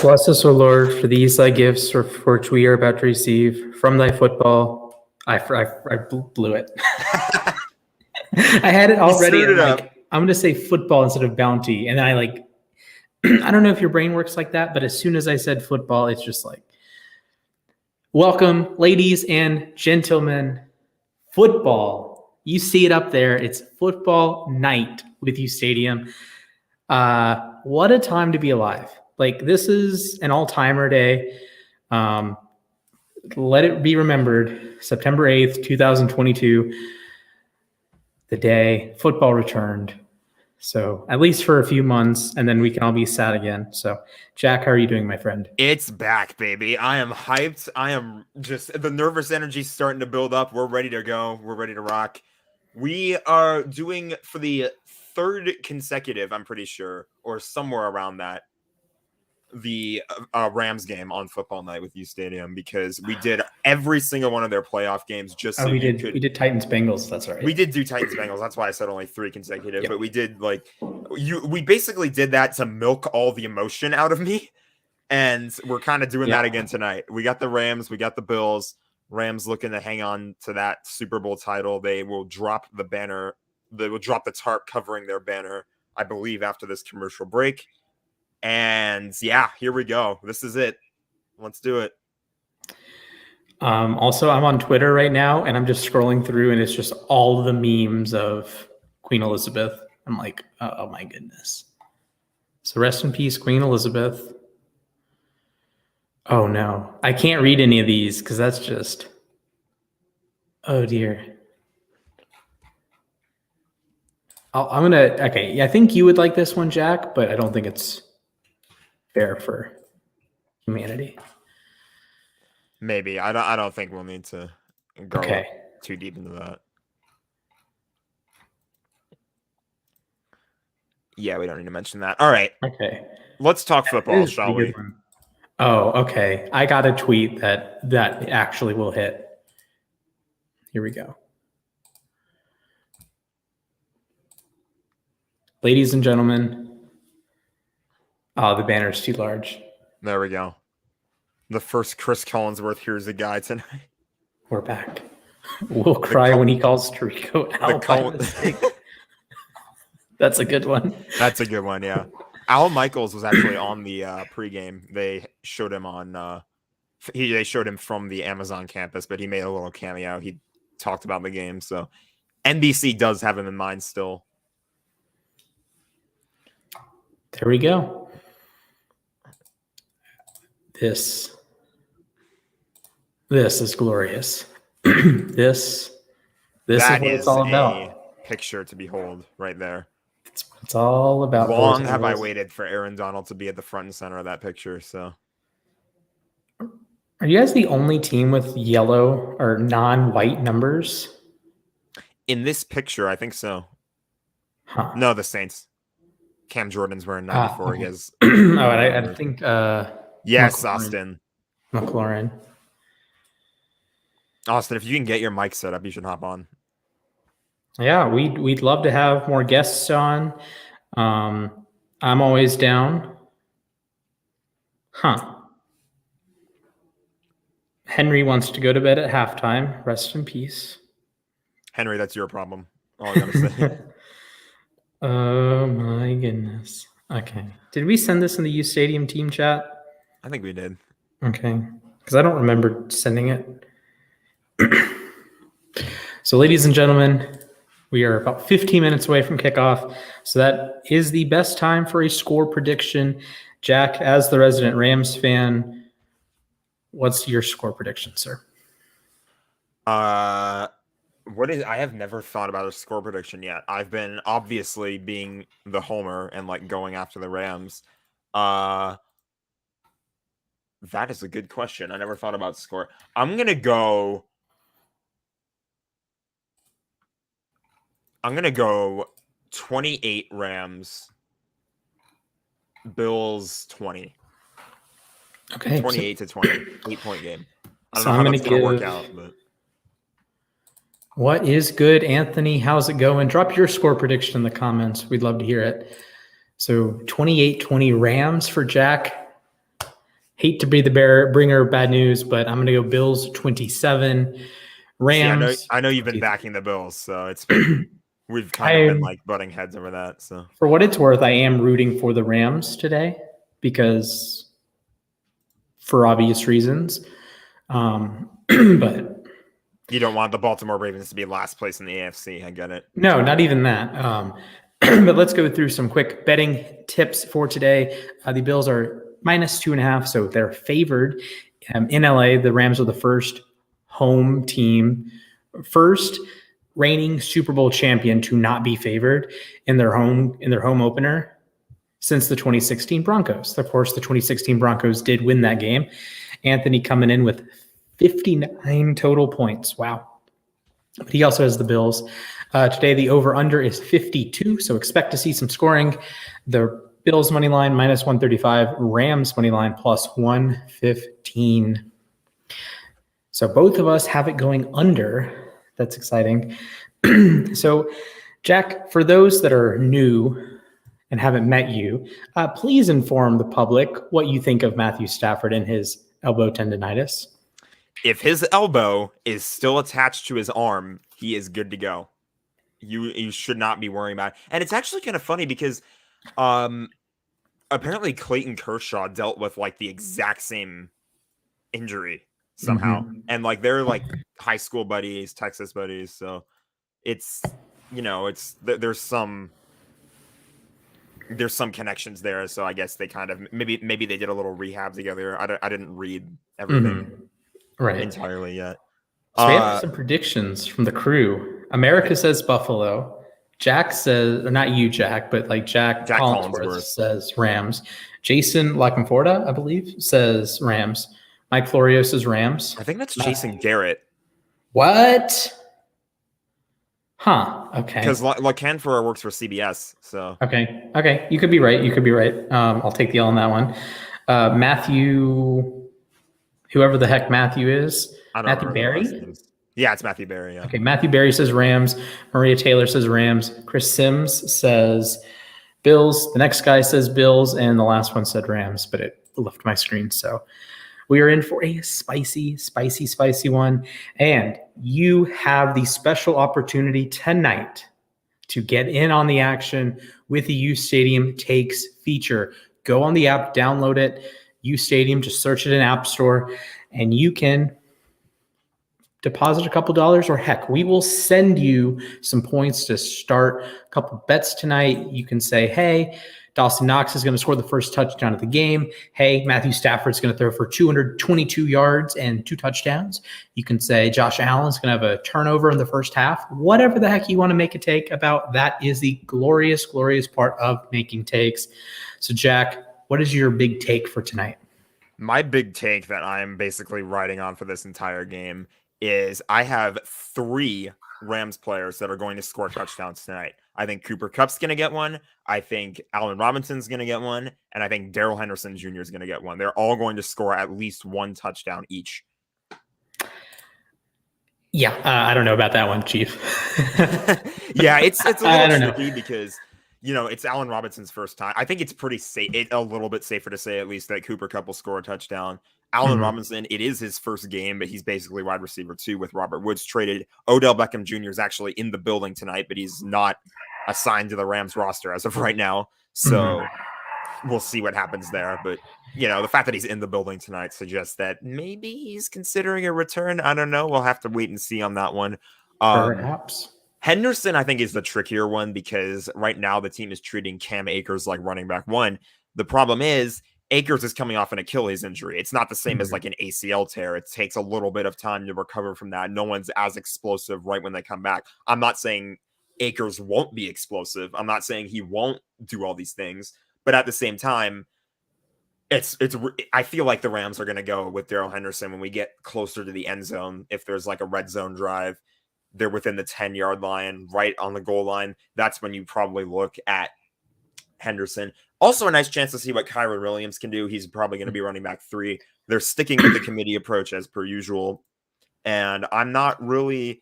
Bless us, O Lord, for these thy gifts, for which we are about to receive from thy football. I blew it. I had it already. I'm going to say football instead of bounty. And then I don't know if your brain works like that, but as soon as I said football, it's just like, welcome, ladies and gentlemen, football. You see it up there. It's football night with uSTADIUM. What a time to be alive. This is an all-timer day. Let it be remembered, September 8th, 2022, the day football returned. So at least for a few months, and then we can all be sad again. So, Jack, how are you doing, my friend? It's back, baby. I am hyped. I am just, the nervous energy starting to build up. We're ready to go. We're ready to rock. We are doing, for the third consecutive, I'm pretty sure, or somewhere around that, the Rams game on football night with uSTADIUM, because we did every single one of their playoff games just so we did Titans Bengals. That's right. We did do Titans Bengals. That's why I said only 3 consecutive. Yep. But we did we basically did that to milk all the emotion out of me, and we're kind of doing that again tonight. We got the Rams, we got the Bills. Rams looking to hang on to that Super Bowl title. They will drop the banner. They will drop the tarp covering their banner, I believe, after this commercial break. And yeah, here we go. This is it. Let's do it. Also, I'm on Twitter right now, and I'm just scrolling through, and it's just all the memes of Queen Elizabeth. I'm like, oh my goodness. So rest in peace, Queen Elizabeth. Oh no, I can't read any of these because that's just, oh dear. Okay, I think you would like this one, Jack, but I don't think it's fair for humanity. Maybe. I don't think we'll need to go too deep into that. Yeah, we don't need to mention that. All right. Okay. Let's talk football, shall we? Oh, okay. I got a tweet that actually will hit. Here we go. Ladies and gentlemen, the banner's too large. There we go. The first Chris Collinsworth Here's a Guy tonight. We're back. We'll cry when he calls Tirico out by mistake. That's a good one. That's a good one, yeah. Al Michaels was actually on the pregame. They showed him on they showed him from the Amazon campus, but he made a little cameo. He talked about the game, so NBC does have him in mind still. There we go. This is glorious. This is what it's all about. A picture to behold right there. It's all about. Long have I waited for Aaron Donald to be at the front and center of that picture. So, are you guys the only team with yellow or non-white numbers? In this picture, I think so. Huh. No, the Saints. Cam Jordan's wearing 94. He has. I think. Yes, McLaurin. Austin, if you can get your mic set up, you should hop on. Yeah, we'd love to have more guests on. I'm always down. Huh. Henry wants to go to bed at halftime. Rest in peace. Henry, that's your problem. All I gotta say. Oh my goodness. Okay. Did we send this in the uSTADIUM team chat? I think we did. Okay. Because I don't remember sending it. So, ladies and gentlemen, we are about 15 minutes away from kickoff. So that is the best time for a score prediction. Jack, as the resident Rams fan, what's your score prediction, sir? I have never thought about a score prediction yet. I've been obviously being the homer and going after the Rams. That is a good question. I never thought about score. I'm going to go 28 Rams, Bills 20. Okay. 28 to 20, 8-point game. I don't So know I'm how gonna that's going to work give- out, but What is good, Anthony? How's it going? Drop your score prediction in the comments. We'd love to hear it. So 28-20 Rams for Jack. hate to be the bringer of bad news, but I'm going to go Bills 27, Rams. See, I know you've been backing the Bills, so it's been we've kind of been like butting heads over that. So for what it's worth, I am rooting for the Rams today because for obvious reasons. But you don't want the Baltimore Ravens to be last place in the AFC. I get it. No, not even that. But let's go through some quick betting tips for today. The Bills are -2.5, so they're favored. In LA, the Rams are the first home team, first reigning Super Bowl champion to not be favored in their home opener since the 2016 Broncos. Of course, the 2016 Broncos did win that game. Anthony coming in with 59 total points. Wow. But he also has the Bills. Today, the over-under is 52, so expect to see some scoring. The Bills money line -135, Rams money line +115. So both of us have it going under. That's exciting. So, Jack, for those that are new and haven't met you, please inform the public what you think of Matthew Stafford and his elbow tendonitis. If his elbow is still attached to his arm, he is good to go. You should not be worrying about it. And it's actually kind of funny because apparently Clayton Kershaw dealt with like the exact same injury somehow. Mm-hmm. And like they're like high school buddies, Texas buddies. So it's, there's some connections there. So I guess they kind of maybe they did a little rehab together. I didn't read everything entirely yet. So we have some predictions from the crew. America says Buffalo. Jack says, or not you, Jack, but like Jack Collinsworth says Rams. Jason Laconforta, I believe, says Rams. Mike Florio says Rams. I think that's Jason Garrett. What? Huh. Okay. Because Lacanfora works for CBS. So okay. You could be right. I'll take the L on that one. Matthew, whoever the heck Matthew is. Matthew Berry? Yeah, it's Matthew Berry. Yeah. Okay, Matthew Berry says Rams. Maria Taylor says Rams. Chris Sims says Bills. The next guy says Bills, and the last one said Rams, but it left my screen. So we are in for a spicy one. And you have the special opportunity tonight to get in on the action with the uSTADIUM Takes feature. Go on the app, download it. uSTADIUM, just search it in App Store, and you can deposit a couple dollars, or heck, we will send you some points to start a couple bets tonight. You can say, hey, Dawson Knox is going to score the first touchdown of the game. Hey, Matthew Stafford's going to throw for 222 yards and 2 touchdowns. You can say Josh Allen's going to have a turnover in the first half. Whatever the heck you want to make a take about, that is the glorious part of making takes. So, Jack, what is your big take for tonight? My big take that I'm basically riding on for this entire game is I have 3 Rams players that are going to score touchdowns tonight. I think Cooper Kupp's going to get one. I think Allen Robinson's going to get one. And I think Darrell Henderson Jr. is going to get one. They're all going to score at least 1 touchdown each. Yeah, I don't know about that one, Chief. Yeah, it's a little tricky because, it's Allen Robinson's first time. I think it's pretty safe. A little bit safer to say at least that Cooper Kupp will score a touchdown. Allen Robinson, it is his first game, but he's basically wide receiver 2 with Robert Woods traded. Odell Beckham Jr. is actually in the building tonight, but he's not assigned to the Rams roster as of right now. So we'll see what happens there. But, the fact that he's in the building tonight suggests that maybe he's considering a return. I don't know. We'll have to wait and see on that one. Perhaps. Henderson, I think, is the trickier one because right now the team is treating Cam Akers like running back 1. The problem is Akers is coming off an Achilles injury. It's not the same as like an ACL tear. It takes a little bit of time to recover from that. No one's as explosive right when they come back. I'm not saying Akers won't be explosive. I'm not saying he won't do all these things. But at the same time, I feel like the Rams are going to go with Darrell Henderson when we get closer to the end zone. If there's like a red zone drive, they're within the 10-yard line, right on the goal line. That's when you probably look at Henderson. Also a nice chance to see what Kyron Williams can do. He's probably going to be running back 3. They're sticking with the committee approach as per usual. And I'm not really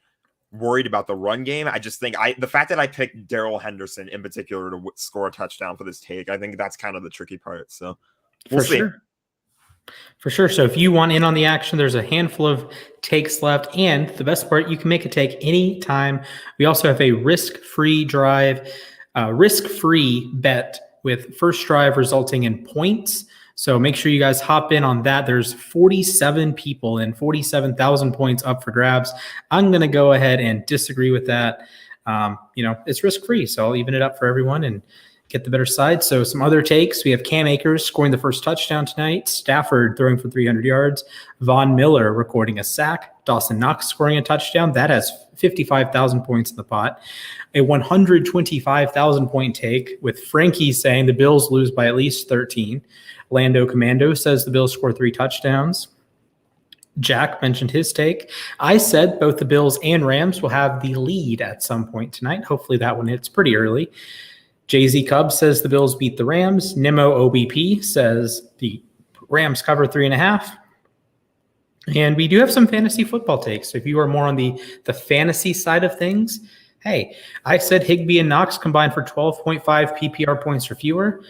worried about the run game. I just think the fact that I picked Darrell Henderson in particular to score a touchdown for this take, I think that's kind of the tricky part. So we'll see. Sure. For sure. So if you want in on the action, there's a handful of takes left. And the best part, you can make a take anytime. We also have a risk-free bet with first drive resulting in points. So make sure you guys hop in on that. There's 47 people and 47,000 points up for grabs. I'm going to go ahead and disagree with that. It's risk-free, so I'll even it up for everyone and get the better side. So some other takes. We have Cam Akers scoring the first touchdown tonight. Stafford throwing for 300 yards. Von Miller recording a sack. Dawson Knox scoring a touchdown. That has 55,000 points in the pot. A 125,000 point take with Frankie saying the Bills lose by at least 13. Lando Commando says the Bills score 3 touchdowns. Jack mentioned his take. I said both the Bills and Rams will have the lead at some point tonight. Hopefully that one hits pretty early. Jay-Z Cub says the Bills beat the Rams. Nemo OBP says the Rams cover 3.5. And we do have some fantasy football takes. So if you are more on the fantasy side of things, hey, I said Higbee and Knox combined for 12.5 PPR points or fewer.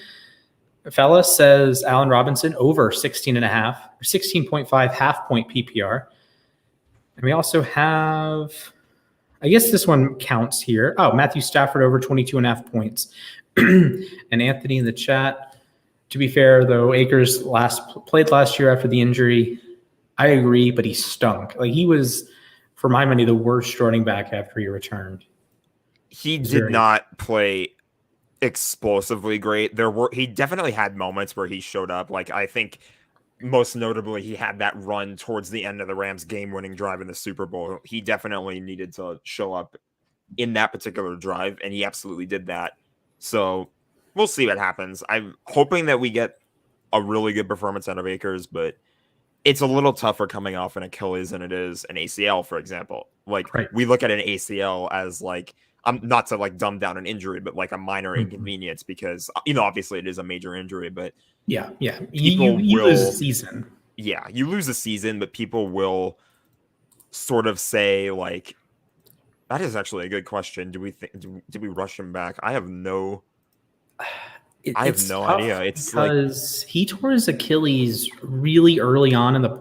Fella says Allen Robinson over 16.5 or 16.5 half-point PPR. And we also have, I guess this one counts here. Oh, Matthew Stafford over 22.5 points. And Anthony in the chat. To be fair, though, Akers played last year after the injury. I agree, but he stunk. Like, he was, for my money, the worst running back after he returned. He did not play explosively great. He definitely had moments where he showed up. Like, I think most notably, he had that run towards the end of the Rams game-winning drive in the Super Bowl. He definitely needed to show up in that particular drive, and he absolutely did that. So we'll see what happens. I'm hoping that we get a really good performance out of Akers, but it's a little tougher coming off an Achilles than it is an ACL, for example. Like, right. We look at an ACL as like, not to like dumb down an injury, but like a minor inconvenience because, obviously it is a major injury, but yeah. You lose a season. Yeah, you lose a season, but people will sort of say like, that is actually a good question. Do we rush him back? I have no idea. It's because he tore his Achilles really early on in the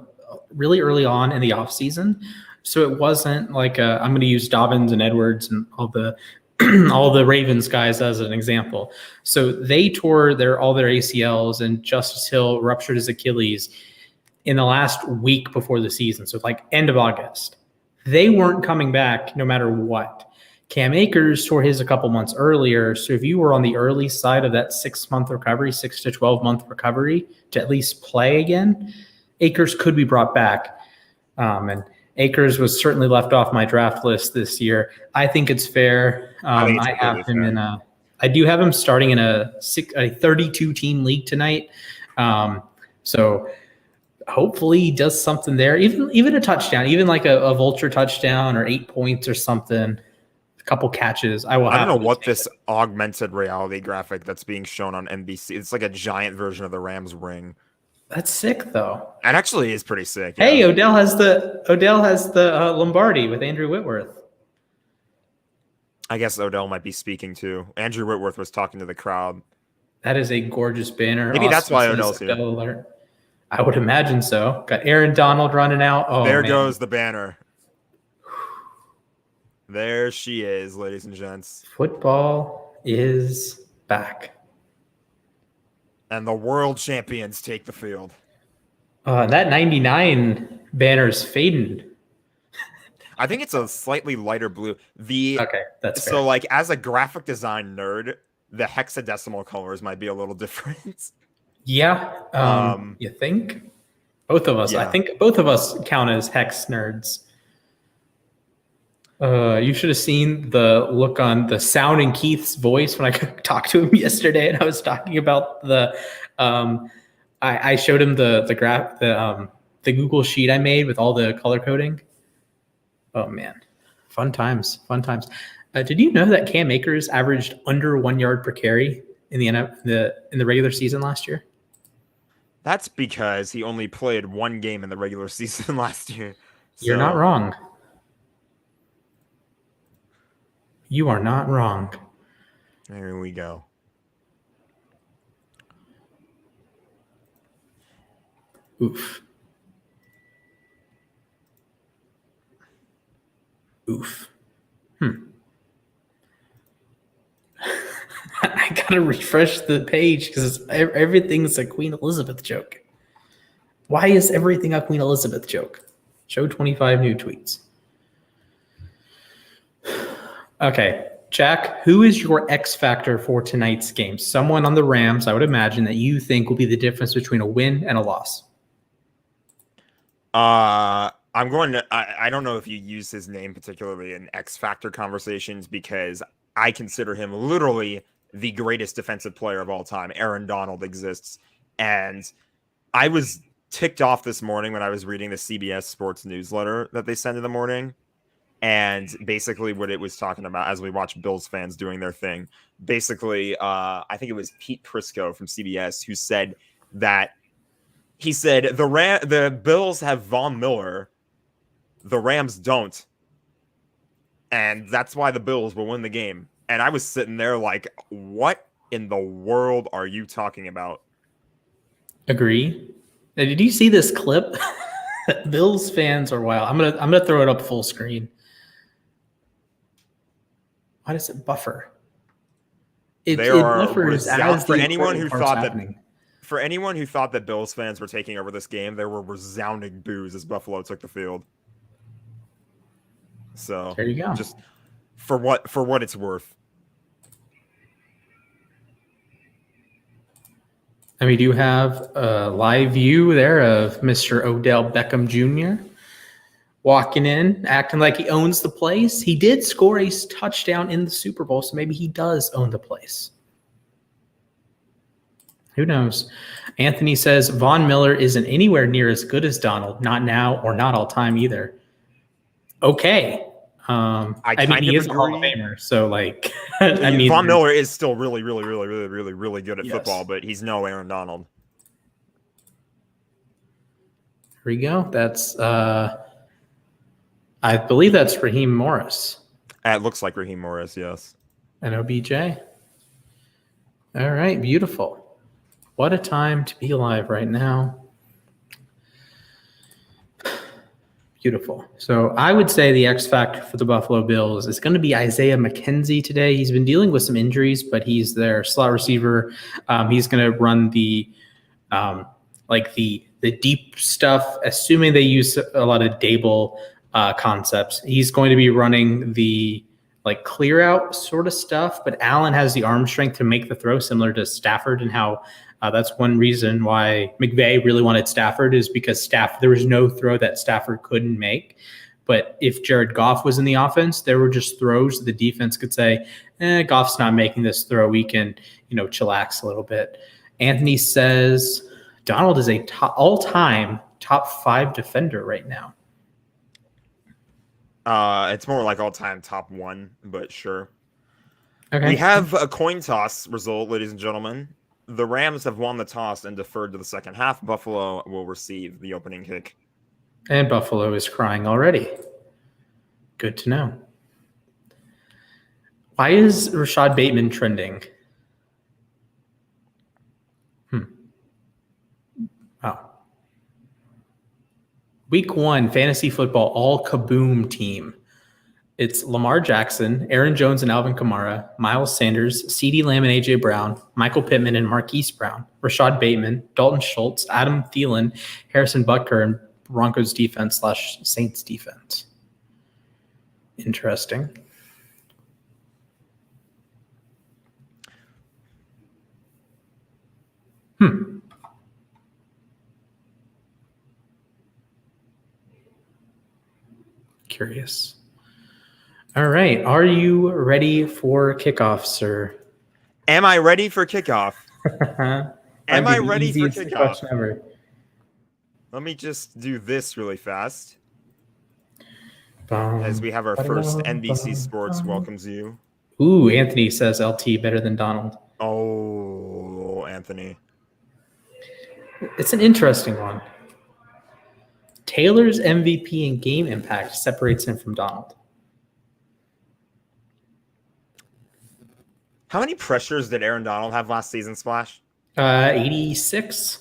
offseason. So it wasn't like I'm going to use Dobbins and Edwards and all the Ravens guys as an example. So they tore all their ACLs, and Justice Hill ruptured his Achilles in the last week before the season. So like end of August. They weren't coming back no matter what. Cam Akers tore his a couple months earlier. So if you were on the early side of that 6 to 12 month recovery to at least play again, Akers could be brought back. And Akers was certainly left off my draft list this year. I think it's fair. I have him I do have him starting in a 32 team league tonight. So hopefully he does something there, even a touchdown, even like a vulture touchdown or 8 points or something, a couple catches. I don't know what this augmented reality graphic that's being shown on NBC. It's like a giant version of the Rams ring. That's sick, though. It actually is pretty sick. Yeah. Hey, Odell has the Lombardi with Andrew Whitworth. I guess Odell might be speaking too. Andrew Whitworth was talking to the crowd. That is a gorgeous banner. Maybe that's why Odell's here. Alert. I would imagine so. Got Aaron Donald running out. Oh, there goes the banner. There she is, ladies and gents. Football is back. And the world champions take the field. That 99 banner is fading. I think it's a slightly lighter blue. Okay, that's fair. So, like, as a graphic design nerd, the hexadecimal colors might be a little different. Yeah. You think? Both of us. Yeah. I think both of us count as hex nerds. You should have seen the look on the sound in Keith's voice when I talked to him yesterday, and I was talking about the. I showed him the graph, the Google sheet I made with all the color coding. Oh man, fun times. Did you know that Cam Akers averaged under 1 yard per carry in the regular season last year? That's because he only played one game in the regular season last year. So. You're not wrong. You are not wrong. There we go. Oof. I gotta refresh the page because everything's a Queen Elizabeth joke. Why is everything a Queen Elizabeth joke? Show 25 new tweets. Okay, Jack, who is your X factor for tonight's game? Someone on the Rams, I would imagine, that you think will be the difference between a win and a loss. I'm going to. I don't know if you use his name particularly in X Factor conversations because I consider him literally the greatest defensive player of all time. Aaron Donald exists, and I was ticked off this morning when I was reading the CBS Sports newsletter that they send in the morning, and basically what it was talking about as we watch Bills fans doing their thing. Basically, I think it was Pete Prisco from CBS who said that. He said the Bills have Von Miller, the Rams don't, and that's why the Bills will win the game. And I was sitting there like, what in the world are you talking about? Agree. Now, did you see this clip? Bills fans are wild. I'm gonna throw it up full screen. Why does it buffer? It buffers as for the anyone who thought happening. For anyone who thought that Bills fans were taking over this game, there were resounding boos as Buffalo took the field. So there you go. Just for what it's worth. And we do have a live view there of Mr. Odell Beckham Jr. walking in, acting like he owns the place. He did score a touchdown in the Super Bowl, so maybe he does own the place. Who knows? Anthony says Von Miller isn't anywhere near as good as Donald, not now or not all time either. Okay. I mean, he is a Hall of Famer, so like, I mean, Von Miller is still really, really, really, really, really, really good at football, but he's no Aaron Donald. Here we go. That's, I believe that's Raheem Morris. It looks like Raheem Morris, yes. And OBJ. All right, beautiful. What a time to be alive right now. Beautiful. So I would say the X factor for the Buffalo Bills is going to be Isaiah Mckenzie today. He's been dealing with some injuries, but he's their slot receiver. He's going to run the deep stuff, assuming they use a lot of Dable concepts. He's going to be running the like clear out sort of stuff, but Allen has the arm strength to make the throw, similar to Stafford, and how that's one reason why McVay really wanted Stafford, is because there was no throw that Stafford couldn't make. But if Jared Goff was in the offense, there were just throws the defense could say, Goff's not making this throw. We can, chillax a little bit. Anthony says Donald is a all-time top 5 defender right now. It's more like all-time top 1, but sure. Okay. We have a coin toss result, ladies and gentlemen. The Rams have won the toss and deferred to the second half. Buffalo will receive the opening kick. And Buffalo is crying already. Good to know. Why is Rashad Bateman trending? Wow. Week 1, fantasy football, all kaboom team. It's Lamar Jackson, Aaron Jones and Alvin Kamara, Miles Sanders, CeeDee Lamb and A.J. Brown, Michael Pittman and Marquise Brown, Rashad Bateman, Dalton Schultz, Adam Thielen, Harrison Butker, and Broncos defense / Saints defense. Interesting. Curious. All right. Are you ready for kickoff, sir? Am I ready for kickoff? Am I ready for kickoff? Ever. Let me just do this really fast. As we have our first NBC Sports welcomes you. Ooh, Anthony says LT better than Donald. Oh, Anthony. It's an interesting one. Taylor's MVP and game impact separates him from Donald. How many pressures did Aaron Donald have last season, Splash? 86.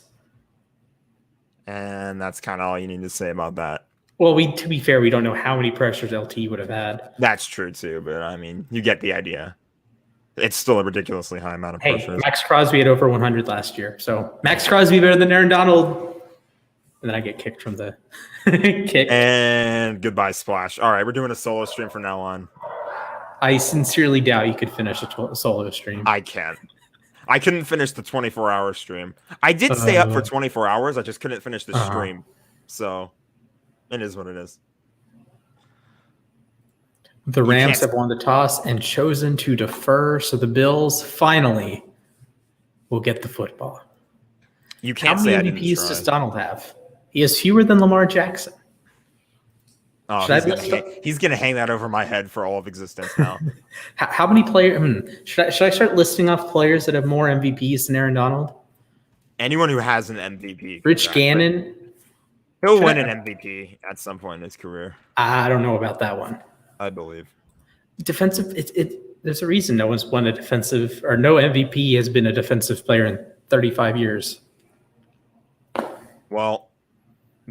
And that's kind of all you need to say about that. Well, to be fair, we don't know how many pressures LT would have had. That's true too, but I mean, you get the idea. It's still a ridiculously high amount of pressures. Max Crosby had over 100 last year, so Max Crosby better than Aaron Donald. And then I get kicked from the kick. And goodbye, Splash. All right, we're doing a solo stream from now on. I sincerely doubt you could finish a solo stream. I can't. I couldn't finish the 24-hour stream. I did stay up for 24 hours. I just couldn't finish the stream. So it is what it is. The Rams have won the toss and chosen to defer, so the Bills finally will get the football. You can't How many MVPs does Donald have? He has fewer than Lamar Jackson. Oh, he's gonna hang that over my head for all of existence now. How many players? Should I start listing off players that have more MVPs than Aaron Donald? Anyone who has an MVP. Rich Gannon. He'll win an MVP at some point in his career. I don't know about that one. I believe. Defensive. There's a reason no one's won a defensive, or no MVP has been a defensive player in 35 years. Well,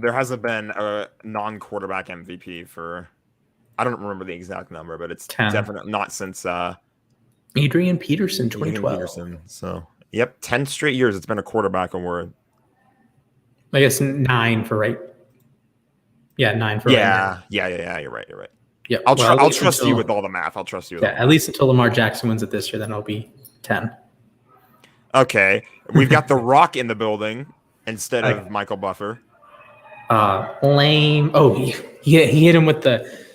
there hasn't been a non-quarterback MVP for, I don't remember the exact number, but it's 10. Definitely not since Adrian Peterson, 2012. So, yep, 10 straight years it's been a quarterback award. I guess 9 for right. Yeah, 9 for right. Yeah. You're right. Yeah, I'll trust you with all the math. I'll trust you. At least until Lamar Jackson wins it this year, then it'll be 10. Okay, we've got The Rock in the building instead of Michael Buffer. Lame. Oh, he hit him with the.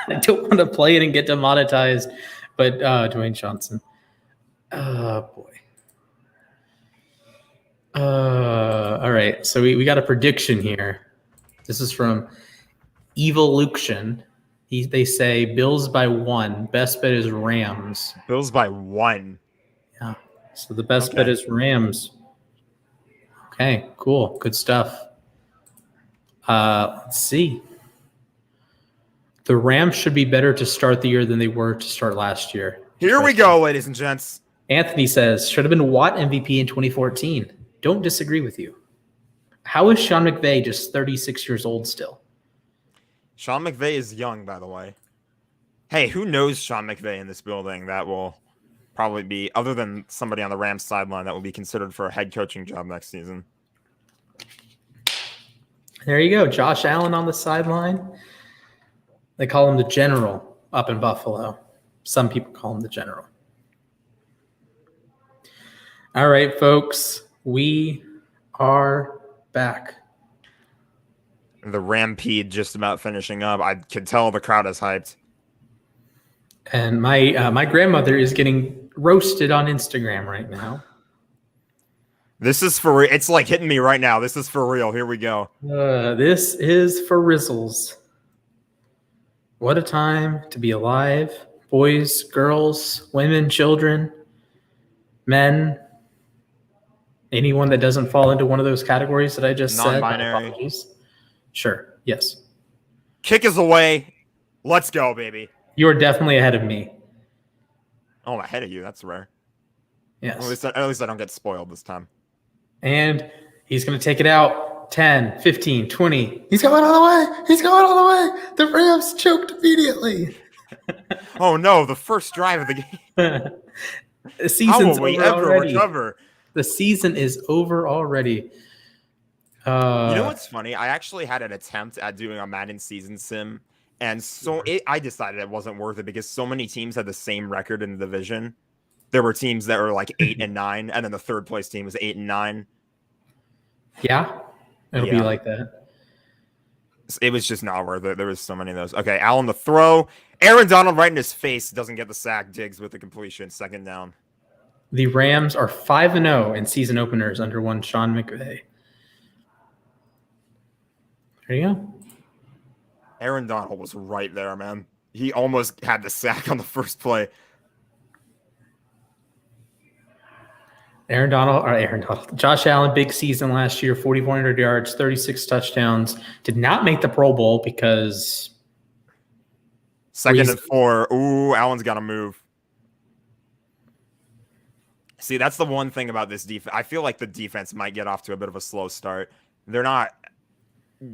I don't want to play it and get demonetized, but Dwayne Johnson. Oh boy. All right. So we got a prediction here. This is from Evolution. They say Bills by 1. Best bet is Rams. Bills by 1. Yeah. So the best bet is Rams. Okay, cool. Good stuff. Let's see. The Rams should be better to start the year than they were to start last year. Here we go, ladies and gents. Anthony says, should have been Watt MVP in 2014. Don't disagree with you. How is Sean McVay just 36 years old still? Sean McVay is young, by the way. Hey, who knows Sean McVay in this building that will probably be, other than somebody on the Rams sideline, that will be considered for a head coaching job next season? There you go. Josh Allen on the sideline. They call him the General up in Buffalo. Some people call him the General. All right, folks. We are back. The Rampede just about finishing up. I could tell the crowd is hyped. And my grandmother is getting roasted on Instagram right now. This is for real. It's like hitting me right now. This is for real. Here we go. This is for Rizzles. What a time to be alive. Boys, girls, women, children, men. Anyone that doesn't fall into one of those categories that I just said. Non-binary. Sure. Yes. Kick is away. Let's go, baby. You are definitely ahead of me. Oh, I'm ahead of you. That's rare. Yes. At least I don't get spoiled this time. And he's going to take it out. 10, 15, 20. He's going all the way. He's going all the way. The Rams choked immediately. Oh, no. The first drive of the game. The season's How will we over ever already. recover? The season is over already. You know what's funny? I actually had an attempt at doing a Madden season sim, and I decided it wasn't worth it because so many teams had the same record in the division. There were teams that were like 8-9, and then the third place team was 8-9. Yeah, it'll be like that. It was just not worth it. There was so many of those. Okay, Allen the throw. Aaron Donald right in his face, doesn't get the sack. Diggs with the completion. Second down. The Rams are 5-0 in season openers under one Sean McVay. There you go. Aaron Donald was right there, man. He almost had the sack on the first play. Aaron Donald. Josh Allen, big season last year, 4,400 yards, 36 touchdowns. Did not make the Pro Bowl because... Second and 4. Ooh, Allen's got to move. See, that's the one thing about this defense. I feel like the defense might get off to a bit of a slow start. They're not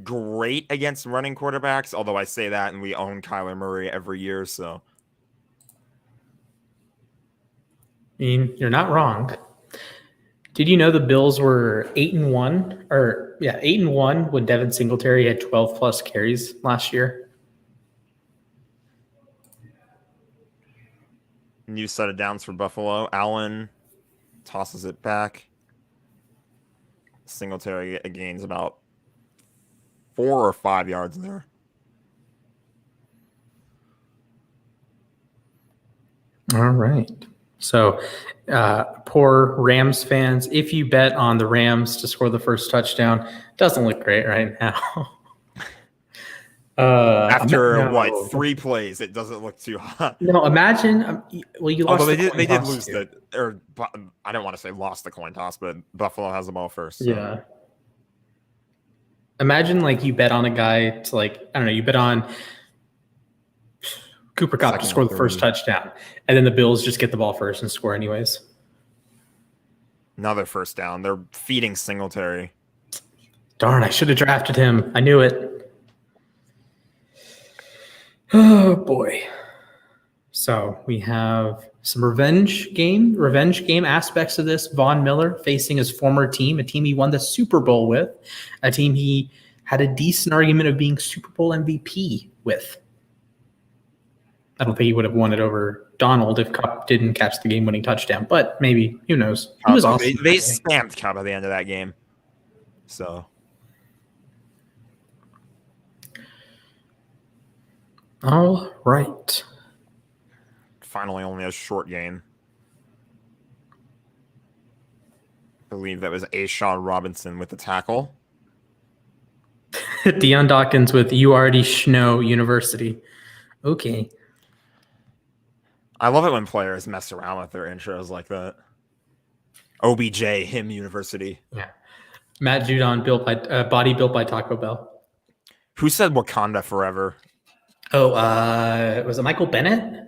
great against running quarterbacks, although I say that and we own Kyler Murray every year, so. I mean, you're not wrong. Did you know the Bills were 8-1 8-1 when Devin Singletary had 12 plus carries last year? New set of downs for Buffalo. Allen tosses it back. Singletary gains about 4 or 5 yards there. All right. So, poor Rams fans, if you bet on the Rams to score the first touchdown, doesn't look great right now. After 3 plays, it doesn't look too hot. No, imagine. Well, you lost. Although they did lose I don't want to say lost the coin toss, but Buffalo has the ball first. So. Yeah. Imagine you bet on a guy to I don't know, you bet on Cooper Kupp to score the first touchdown, and then the Bills just get the ball first and score anyways. Another first down. They're feeding Singletary. Darn, I should have drafted him. I knew it. Oh, boy. So we have some revenge game aspects of this. Von Miller facing his former team, a team he won the Super Bowl with, a team he had a decent argument of being Super Bowl MVP with. I don't think he would have won it over Donald if Kupp didn't catch the game-winning touchdown, but maybe, who knows? He was awesome. They stamped Kupp at the end of that game. So. All right. Finally, only a short game. I believe that was Ashawn Robinson with the tackle. Deion Dawkins with You Already Schno University. Okay. I love it when players mess around with their intros like that. OBJ, him University. Yeah. Matt Judon body built by Taco Bell. Who said Wakanda forever? Oh, was it Michael Bennett?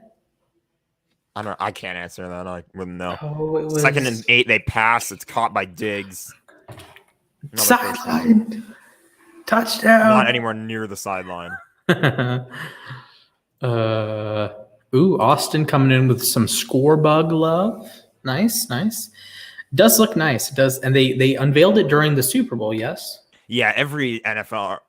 I can't answer that. I wouldn't know. Oh, it was... 2nd and 8, they pass. It's caught by Diggs. Sideline. Touchdown. Not anywhere near the sideline. Austin coming in with some score bug love. Nice. Does look nice. It does, and they unveiled it during the Super Bowl, yes? Yeah, every NFL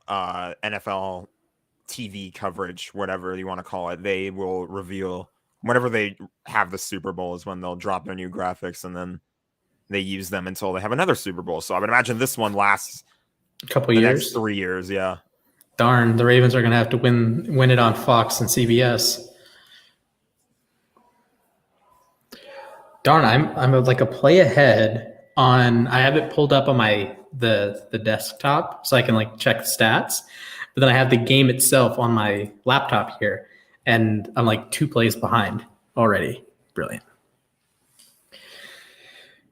TV coverage, whatever you want to call it, they will reveal whenever they have the Super Bowl is when they'll drop their new graphics, and then they use them until they have another Super Bowl. So I would imagine this one lasts a couple years, next 3 years. Yeah. Darn, the Ravens are going to have to win it on Fox and CBS. Darn, I'm a play ahead on. I have it pulled up on the desktop so I can check the stats, but then I have the game itself on my laptop here, and I'm 2 plays behind already. Brilliant.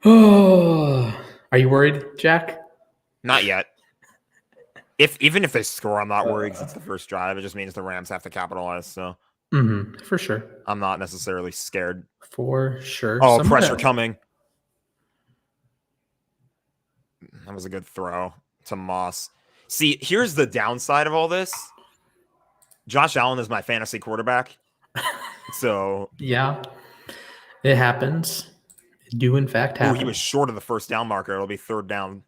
Oh, are you worried, Jack? Not yet. Even if they score, I'm not worried because it's the first drive. It just means the Rams have to capitalize. So. For sure. I'm not necessarily scared. For sure. Oh, pressure coming. That was a good throw to Moss. See, here's the downside of all this. Josh Allen is my fantasy quarterback. So. Yeah, it happens. It do, in fact, happen. He was short of the first down marker. It'll be 3rd down.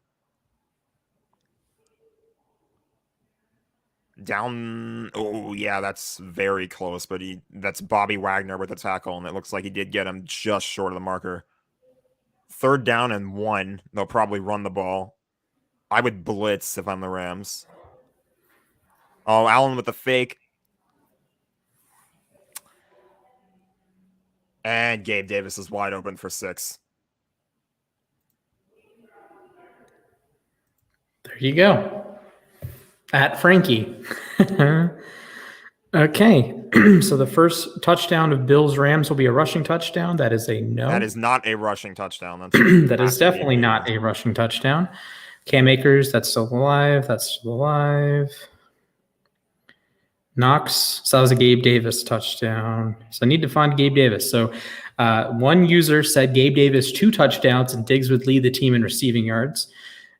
Down. Oh, yeah, that's very close, but that's Bobby Wagner with the tackle, and it looks like he did get him just short of the marker. 3rd down and 1. They'll probably run the ball. I would blitz if I'm the Rams. Oh, Allen with the fake. And Gabe Davis is wide open for 6. There you go. At Frankie. Okay. So the first touchdown of Bills Rams will be a rushing touchdown. That is a no. That is not a rushing touchdown. That is definitely not a rushing touchdown. Cam Akers, that's still alive. Knox, so that was a Gabe Davis touchdown. So I need to find Gabe Davis. So One user said Gabe Davis 2 touchdowns and Diggs would lead the team in receiving yards.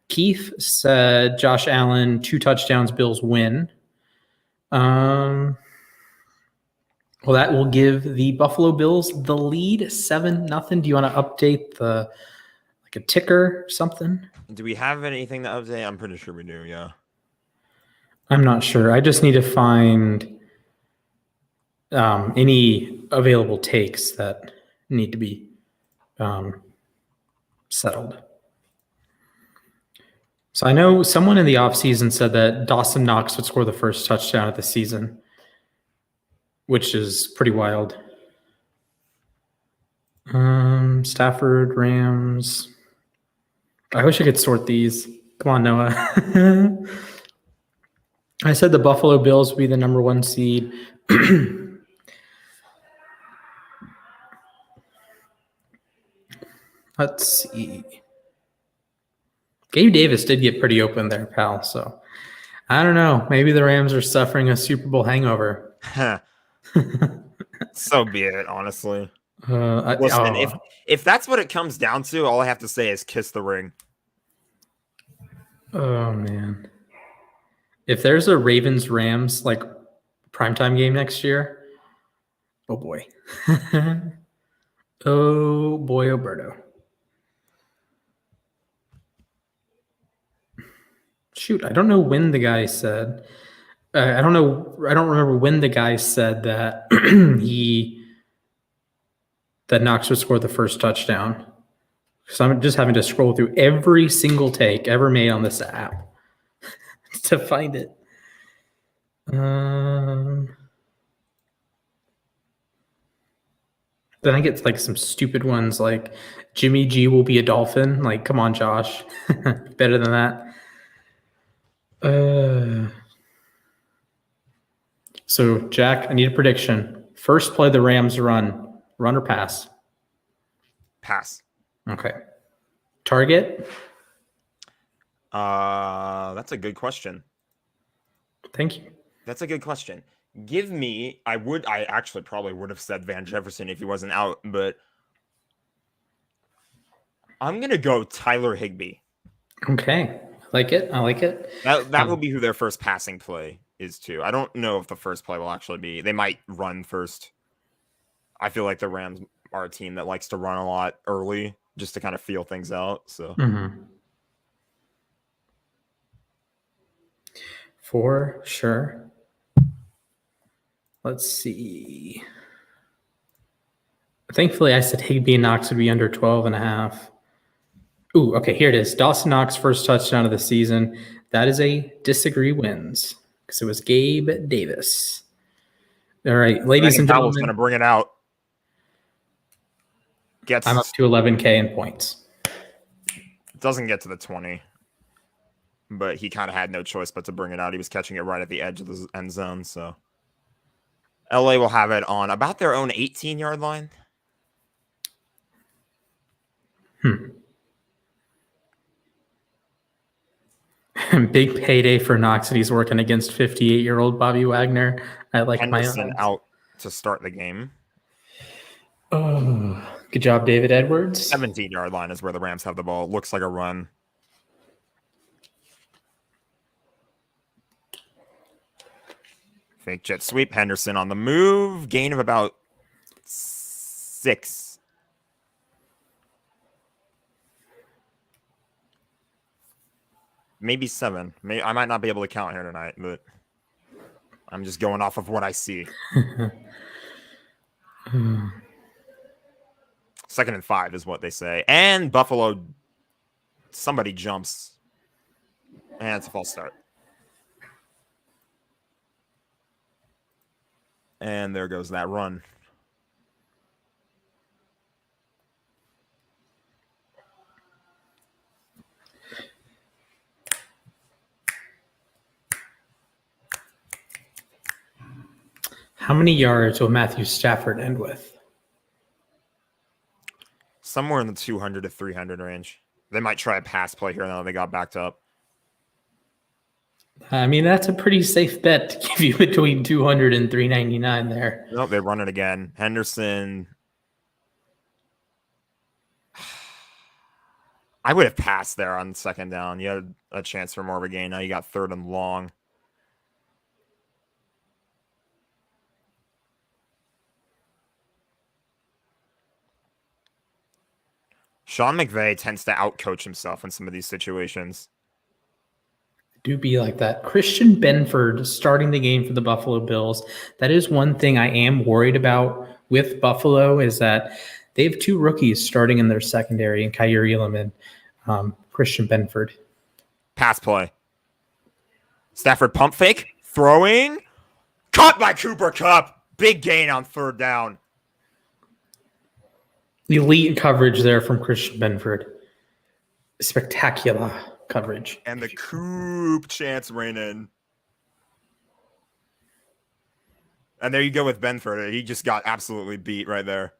Keith said Josh Allen 2 touchdowns, Bills win. Well, that will give the Buffalo Bills the lead 7-0. Do you want to update a ticker or something? Do we have anything to update? I'm pretty sure we do, yeah. I'm not sure. I just need to find any available takes that need to be settled. So I know someone in the offseason said that Dawson Knox would score the first touchdown of the season, which is pretty wild. Stafford, Rams. I wish I could sort these. Come on, Noah. I said the Buffalo Bills would be the number 1 seed. Let's see. Gabe Davis did get pretty open there, pal. So I don't know. Maybe the Rams are suffering a Super Bowl hangover. So be it, honestly. Listen, if that's what it comes down to, all I have to say is kiss the ring. Oh, man. If there's a Ravens-Rams primetime game next year, oh boy. Oh boy, Alberto. Shoot, I don't know when the guy said. I don't remember when the guy said that that Knox would score the first touchdown. So I'm just having to scroll through every single take ever made on this app to find it. Then I get some stupid ones like Jimmy G will be a Dolphin. Come on, Josh. Better than that. So, Jack, I need a prediction. First play the Rams run or pass? Pass. Okay. Target? That's a good question. Thank you. That's a good question. I actually probably would have said Van Jefferson if he wasn't out, but I'm going to go Tyler Higbee. Okay. I like it. That will be who their first passing play is too. I don't know if the first play will actually be. They might run first. I feel like the Rams are a team that likes to run a lot early just to kind of feel things out. So For sure. Let's see. Thankfully, I said Higbee and Knox would be under 12.5. Ooh, okay, here it is. Dawson Knox, first touchdown of the season. That is a disagree wins because it was Gabe Davis. All right, ladies and gentlemen. Going to bring it out. I'm up to 11K in points. Doesn't get to the 20, but he kind of had no choice but to bring it out. He was catching it right at the edge of the end zone, so LA will have it on about their own 18-yard line. Big payday for Knox, and he's working against 58-year-old Bobby Wagner. I like Henderson my out to start the game. Oh, good job, David Edwards. 17-yard line is where the Rams have the ball. Looks like a run. Fake jet sweep. Henderson on the move. Gain of about 6. Maybe 7. I might not be able to count here tonight, but I'm just going off of what I see. 2nd and 5 is what they say. And Buffalo, somebody jumps. And it's a false start. And there goes that run. How many yards will Matthew Stafford end with? Somewhere in the 200 to 300 range. They might try a pass play here now that they got backed up. I mean, that's a pretty safe bet to give you between 200 and 399 there. Nope, they run it again. Henderson I would have passed there on second down. You had a chance for more of a gain. Now you got third and long. Sean McVay tends to outcoach himself in some of these situations. Do be like that. Christian Benford starting the game for the Buffalo Bills. That is one thing I am worried about with Buffalo is that they have 2 rookies starting in their secondary, and Kyer Elam and Christian Benford. Pass play. Stafford pump fake. Throwing. Caught by Cooper Kupp. Big gain on third down. Elite coverage there from Christian Benford. Spectacular coverage. And the Coop chance ran in. And there you go with Benford. He just got absolutely beat right there.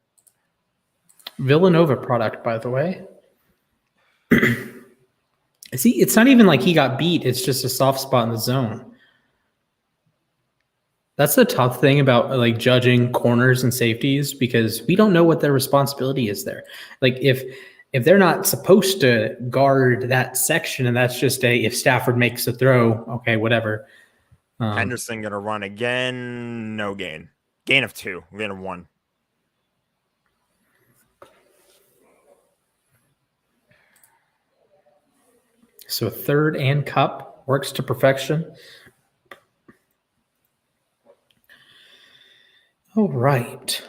Villanova product, by the way. See, it's not even like he got beat. It's just a soft spot in the zone. That's the tough thing about like judging corners and safeties because we don't know what their responsibility is there. Like if they're not supposed to guard that section and that's just if Stafford makes a throw, okay, whatever. Henderson going to run again. No gain. Gain of 2. Gain of 1. So third and Cup works to perfection. All right.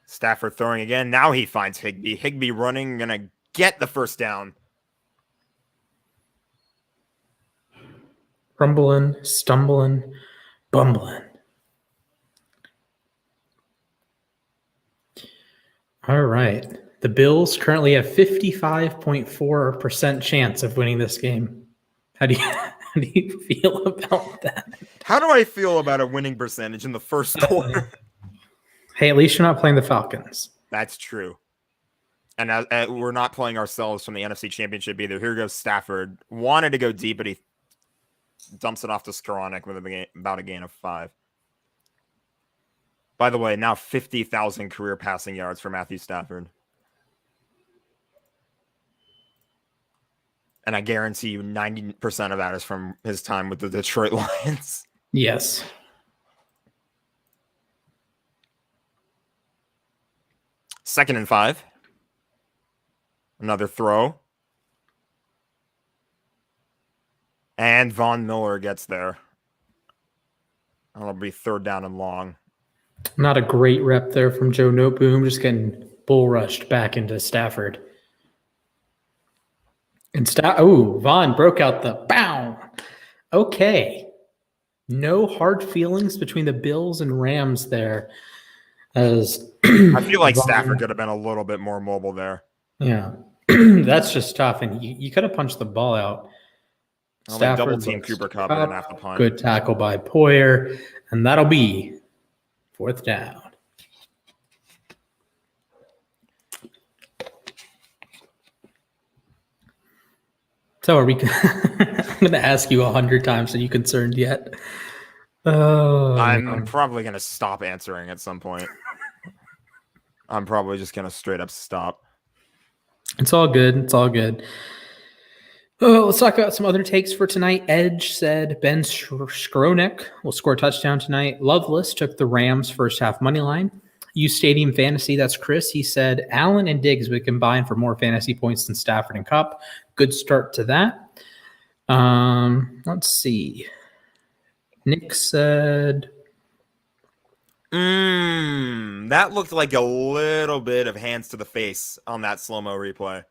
Stafford throwing again. Now he finds Higbee. Higbee running, going to get the first down. Rumbling, stumbling, bumbling. All right. The Bills currently have 55.4% chance of winning this game. How do you feel about that? How do I feel about a winning percentage in the first quarter? Hey, at least you're not playing the Falcons. That's true. And we're not playing ourselves from the NFC Championship either. Here goes Stafford. Wanted to go deep, but he dumps it off to Skoranek with about a gain of 5. By the way, now 50,000 career passing yards for Matthew Stafford. And I guarantee you 90% of that is from his time with the Detroit Lions. Yes. Second and 5. Another throw. And Von Miller gets there. That'll be third down and long. Not a great rep there from Joe Noteboom, just getting bull rushed back into Stafford. And Vaughn broke out the bow. Okay. No hard feelings between the Bills and Rams there. As I feel like Stafford could have been a little bit more mobile there. Yeah. That's just tough. And you could have punched the ball out. Stafford double team Cooper Kupp and have to punt. Good tackle by Poyer. And that'll be fourth down. So are we? I'm going to ask you 100 times. Are you concerned yet? Oh, I'm probably going to stop answering at some point. I'm probably just going to straight up stop. It's all good. It's all good. Oh, let's talk about some other takes for tonight. Edge said Ben Skronik will score a touchdown tonight. Loveless took the Rams first half money line. uSTADIUM Fantasy, that's Chris. He said Allen and Diggs would combine for more fantasy points than Stafford and Kupp. Good start to that. Let's see. Nick said... that looked like a little bit of hands to the face on that slow-mo replay.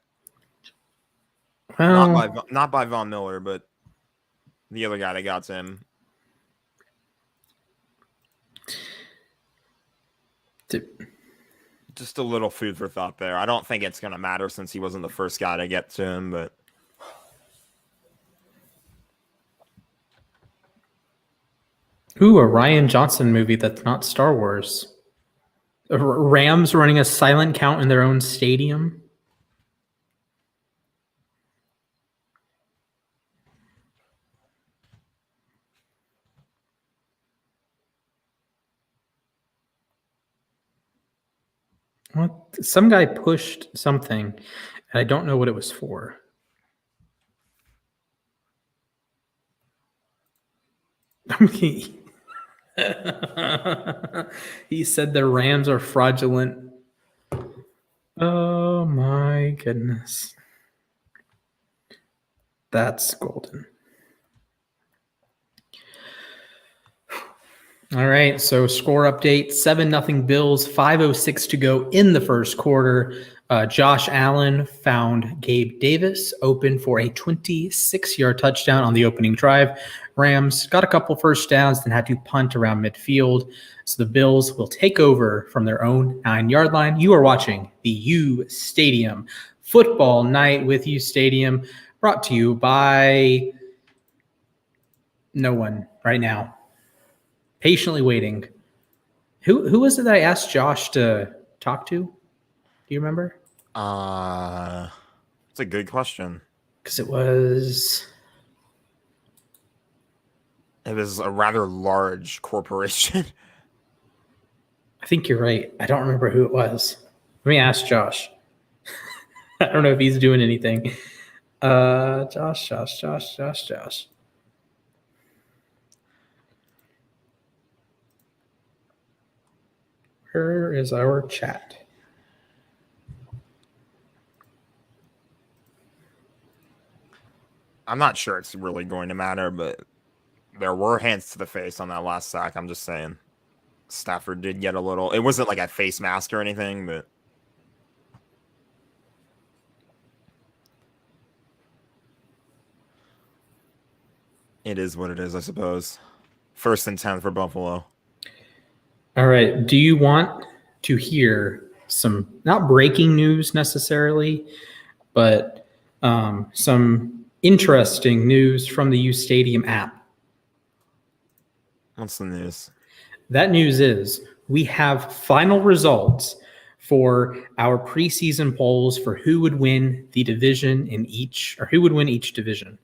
Well, not by Von Miller, but the other guy that got to him. Just a little food for thought there. I don't think it's going to matter since he wasn't the first guy to get to him, but... Ooh, a Ryan Johnson movie that's not Star Wars. Rams running a silent count in their own stadium. What? Some guy pushed something, and I don't know what it was for. Okay. He said the Rams are fraudulent. Oh my goodness. That's golden. All right, so score update, 7-0 Bills, 5:06 to go in the first quarter. Josh Allen found Gabe Davis open for a 26-yard touchdown on the opening drive. Rams got a couple first downs, then had to punt around midfield. So the Bills will take over from their own 9-yard line. You are watching the uSTADIUM Football Night with uSTADIUM, brought to you by no one right now. Patiently waiting. Who was it that I asked Josh to talk to? Do you remember? It's a good question. Because it was a rather large corporation. I think you're right. I don't remember who it was. Let me ask Josh. I don't know if he's doing anything. Josh. Where is our chat? I'm not sure it's really going to matter, but there were hands to the face on that last sack. I'm just saying. Stafford did get a little. It wasn't like a face mask or anything, but it is what it is, I suppose. 1st and 10 for Buffalo. All right. Do you want to hear some, not breaking news necessarily, but some interesting news from the uSTADIUM app? What's the news? That news is we have final results for our preseason polls for who would win the division in each, or who would win each division.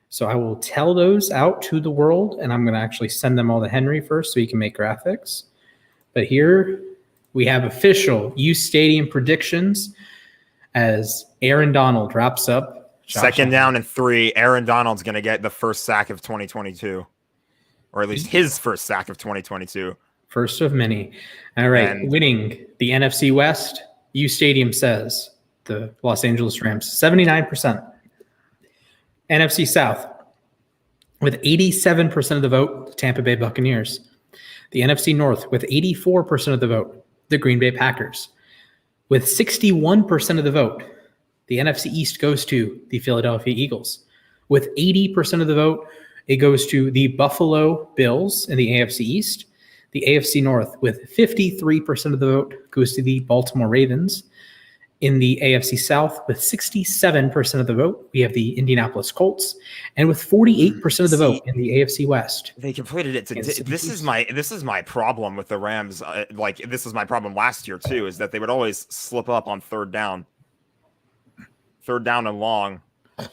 So I will tell those out to the world, and I'm going to actually send them all to Henry first so he can make graphics. But here we have official uSTADIUM predictions as Aaron Donald wraps up. Second down and 3. Aaron Donald's going to get the first sack of 2022, or at least his first sack of 2022. First of many. All right. And winning the NFC West, uSTADIUM says the Los Angeles Rams, 79%. NFC South, with 87% of the vote, the Tampa Bay Buccaneers. The NFC North, with 84% of the vote, the Green Bay Packers. With 61% of the vote, the NFC East goes to the Philadelphia Eagles. With 80% of the vote, it goes to the Buffalo Bills in the AFC East. The AFC North, with 53% of the vote, goes to the Baltimore Ravens. In the AFC South, with 67% of the vote, we have the Indianapolis Colts, and with 48% of the vote in the AFC West. They completed it. This is my problem with the Rams. This is my problem last year too, is that they would always slip up on third down and long. I'm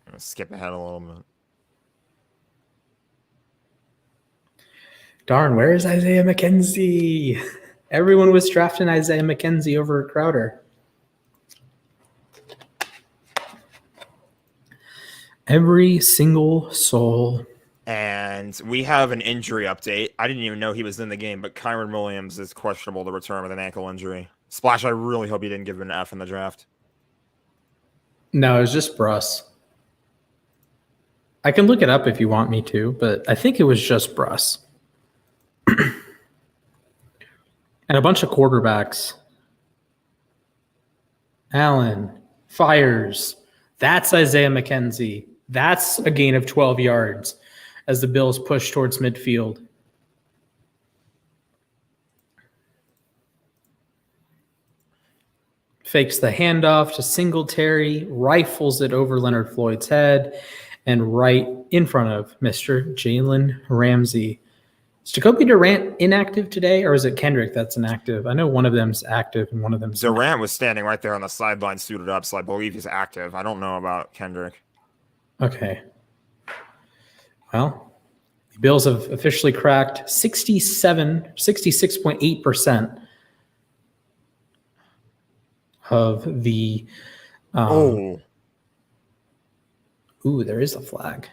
gonna skip ahead a little bit. Darn, where is Isaiah Mckenzie? Everyone was drafting Isaiah Mckenzie over Crowder. Every single soul. And we have an injury update. I didn't even know he was in the game, but Kyron Williams is questionable to return with an ankle injury. Splash, I really hope he didn't give him an F in the draft. No, it was just Bruss. I can look it up if you want me to, but I think it was just Bruss. And a bunch of quarterbacks. Allen, fires. That's Isaiah Mckenzie. That's a gain of 12 yards as the Bills push towards midfield. Fakes the handoff to Singletary, rifles it over Leonard Floyd's head, and right in front of Mr. Jalen Ramsey. Is Jacoby Durant inactive today, or is it Kendrick that's inactive? I know one of them's active and one of them's Durant inactive. was standing right there on the sideline suited up, so I believe he's active. I don't know about Kendrick. Okay. Well, the Bills have officially cracked 66.8% of the. Ooh, there is a flag.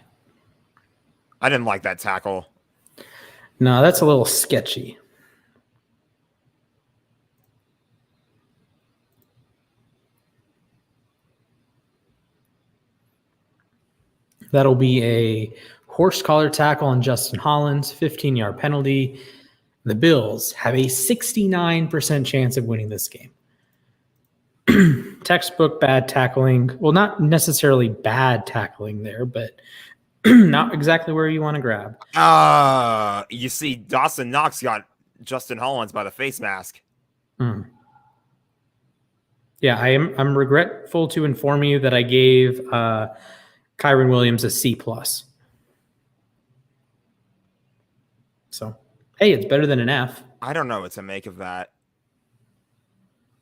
I didn't like that tackle. No, that's a little sketchy. That'll be a horse collar tackle on Justin Hollins, 15-yard penalty. The Bills have a 69% chance of winning this game. Textbook bad tackling. Well, not necessarily bad tackling there, but not exactly where you want to grab. You see, Dawson Knox got Justin Hollins by the face mask. Yeah, I'm regretful to inform you that I gave Kyron Williams a C+. So, hey, it's better than an F. I don't know what to make of that.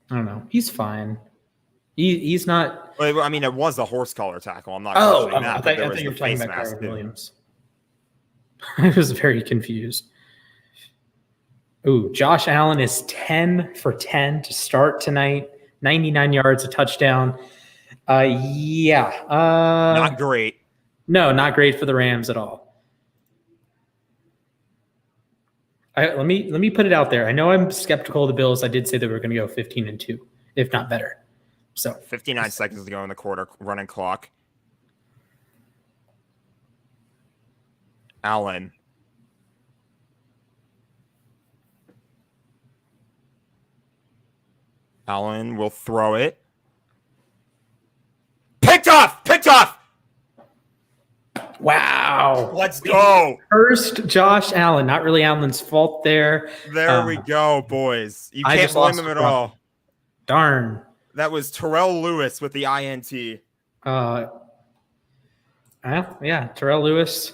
I don't know. He's fine. He's not. Well, I mean, it was a horse collar tackle. I'm not questioning that. I thought you were talking about Kyron Williams. I was very confused. Ooh, Josh Allen is 10 for 10 to start tonight. 99 yards, a touchdown. Not great. No, not great for the Rams at all. Let me put it out there. I know I'm skeptical of the Bills. I did say they were going to go 15-2, if not better. So 59 seconds to go in the quarter, running clock. Allen. Allen will throw it. Picked off! Wow. Let's go. First, Josh Allen. Not really Allen's fault there. There we go, boys. You can't blame him at all. Darn. That was Terrell Lewis with the INT. Yeah, Terrell Lewis.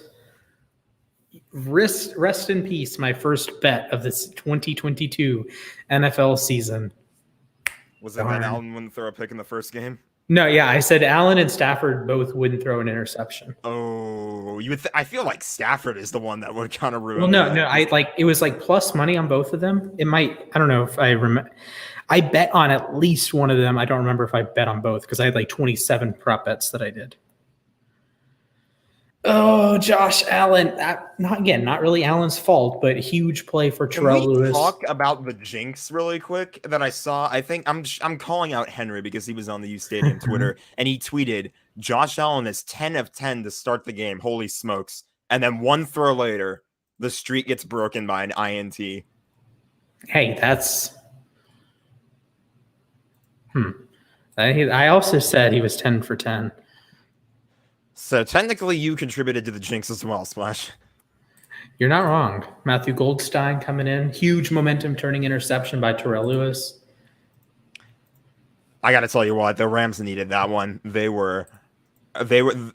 Rest in peace, my first bet of this 2022 NFL season. Was it that Allen wouldn't throw a pick in the first game? No, yeah, I said Allen and Stafford both wouldn't throw an interception. Oh, you would. I feel like Stafford is the one that would kind of ruin. Well, no, it was like plus money on both of them. It might. I don't know if I remember. I bet on at least one of them. I don't remember if I bet on both because I had like 27 prop bets that I did. Oh, Josh Allen. Not really Allen's fault, but huge play for Terrell Lewis. Talk about the jinx really quick that I saw. I think I'm calling out Henry because he was on the uSTADIUM Twitter and he tweeted, Josh Allen is 10 of 10 to start the game. Holy smokes. And then one throw later, the streak gets broken by an INT. Hey, that's... I also said he was 10 for 10. So technically you contributed to the jinx as well, Splash. You're not wrong. Matthew Goldstein coming in. Huge momentum turning interception by Terrell Lewis. I got to tell you what, the Rams needed that one. They were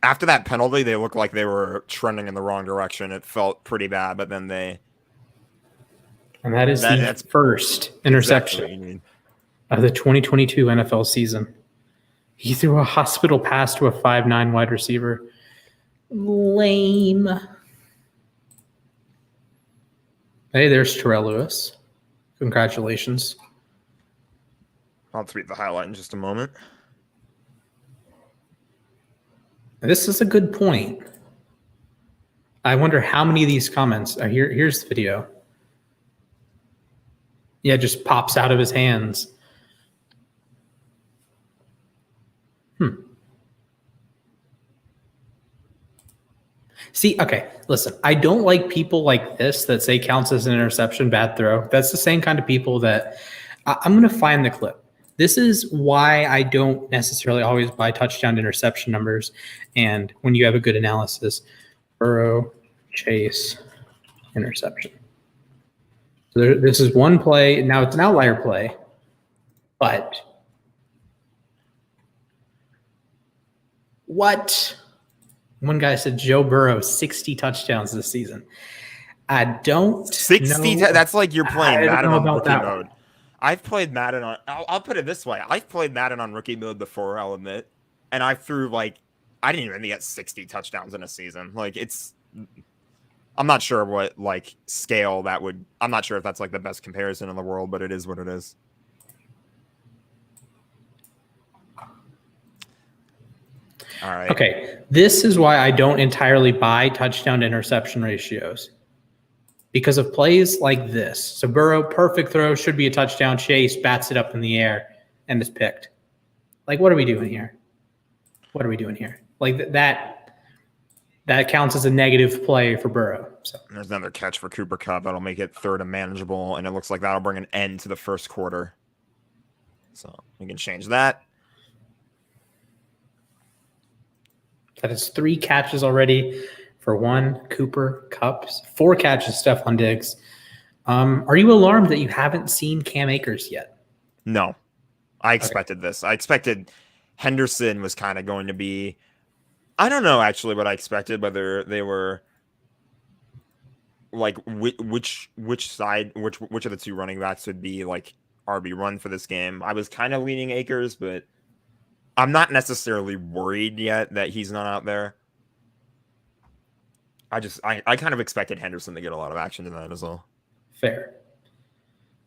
after that penalty, they looked like they were trending in the wrong direction. It felt pretty bad, but then they... And that's the first interception of the 2022 NFL season. He threw a hospital pass to a 5'9" wide receiver. Lame. Hey, there's Terrell Lewis. Congratulations. I'll tweet the highlight in just a moment. This is a good point. I wonder how many of these comments are here. Here's the video. Yeah, it just pops out of his hands. See, okay, listen, I don't like people like this that say counts as an interception, bad throw. That's the same kind of people that I'm going to find the clip. This is why I don't necessarily always buy touchdown interception numbers. And when you have a good analysis, Burrow, Chase, interception. So this is one play. Now it's an outlier play, but what? One guy said Joe Burrow 60 touchdowns this season. I don't 60 know. That's like you're playing Madden on rookie mode. One. I've played Madden on I'll put it this way. I've played Madden on rookie mode before, I'll admit. And I threw I didn't even get 60 touchdowns in a season. Like it's I'm not sure what like scale that would. I'm not sure if that's like the best comparison in the world, but it is what it is. All right. Okay, this is why I don't entirely buy touchdown to interception ratios. Because of plays like this. So Burrow, perfect throw, should be a touchdown. Chase bats it up in the air and is picked. Like, what are we doing here? What are we doing here? Like that counts as a negative play for Burrow. So there's another catch for Cooper Kupp that'll make it 3rd and manageable, and it looks like that'll bring an end to the first quarter. So we can change that. That is 3 catches already for 1 Cooper Kupp. 4 catches, Stephon Diggs. Are you alarmed that you haven't seen Cam Akers yet? No. I expected this. I expected Henderson was kind of going to be... I don't know actually what I expected, whether they were like which side, which of the 2 running backs would be like RB1 for this game. I was kind of leaning Akers, but I'm not necessarily worried yet that he's not out there. I kind of expected Henderson to get a lot of action in that as well. Fair.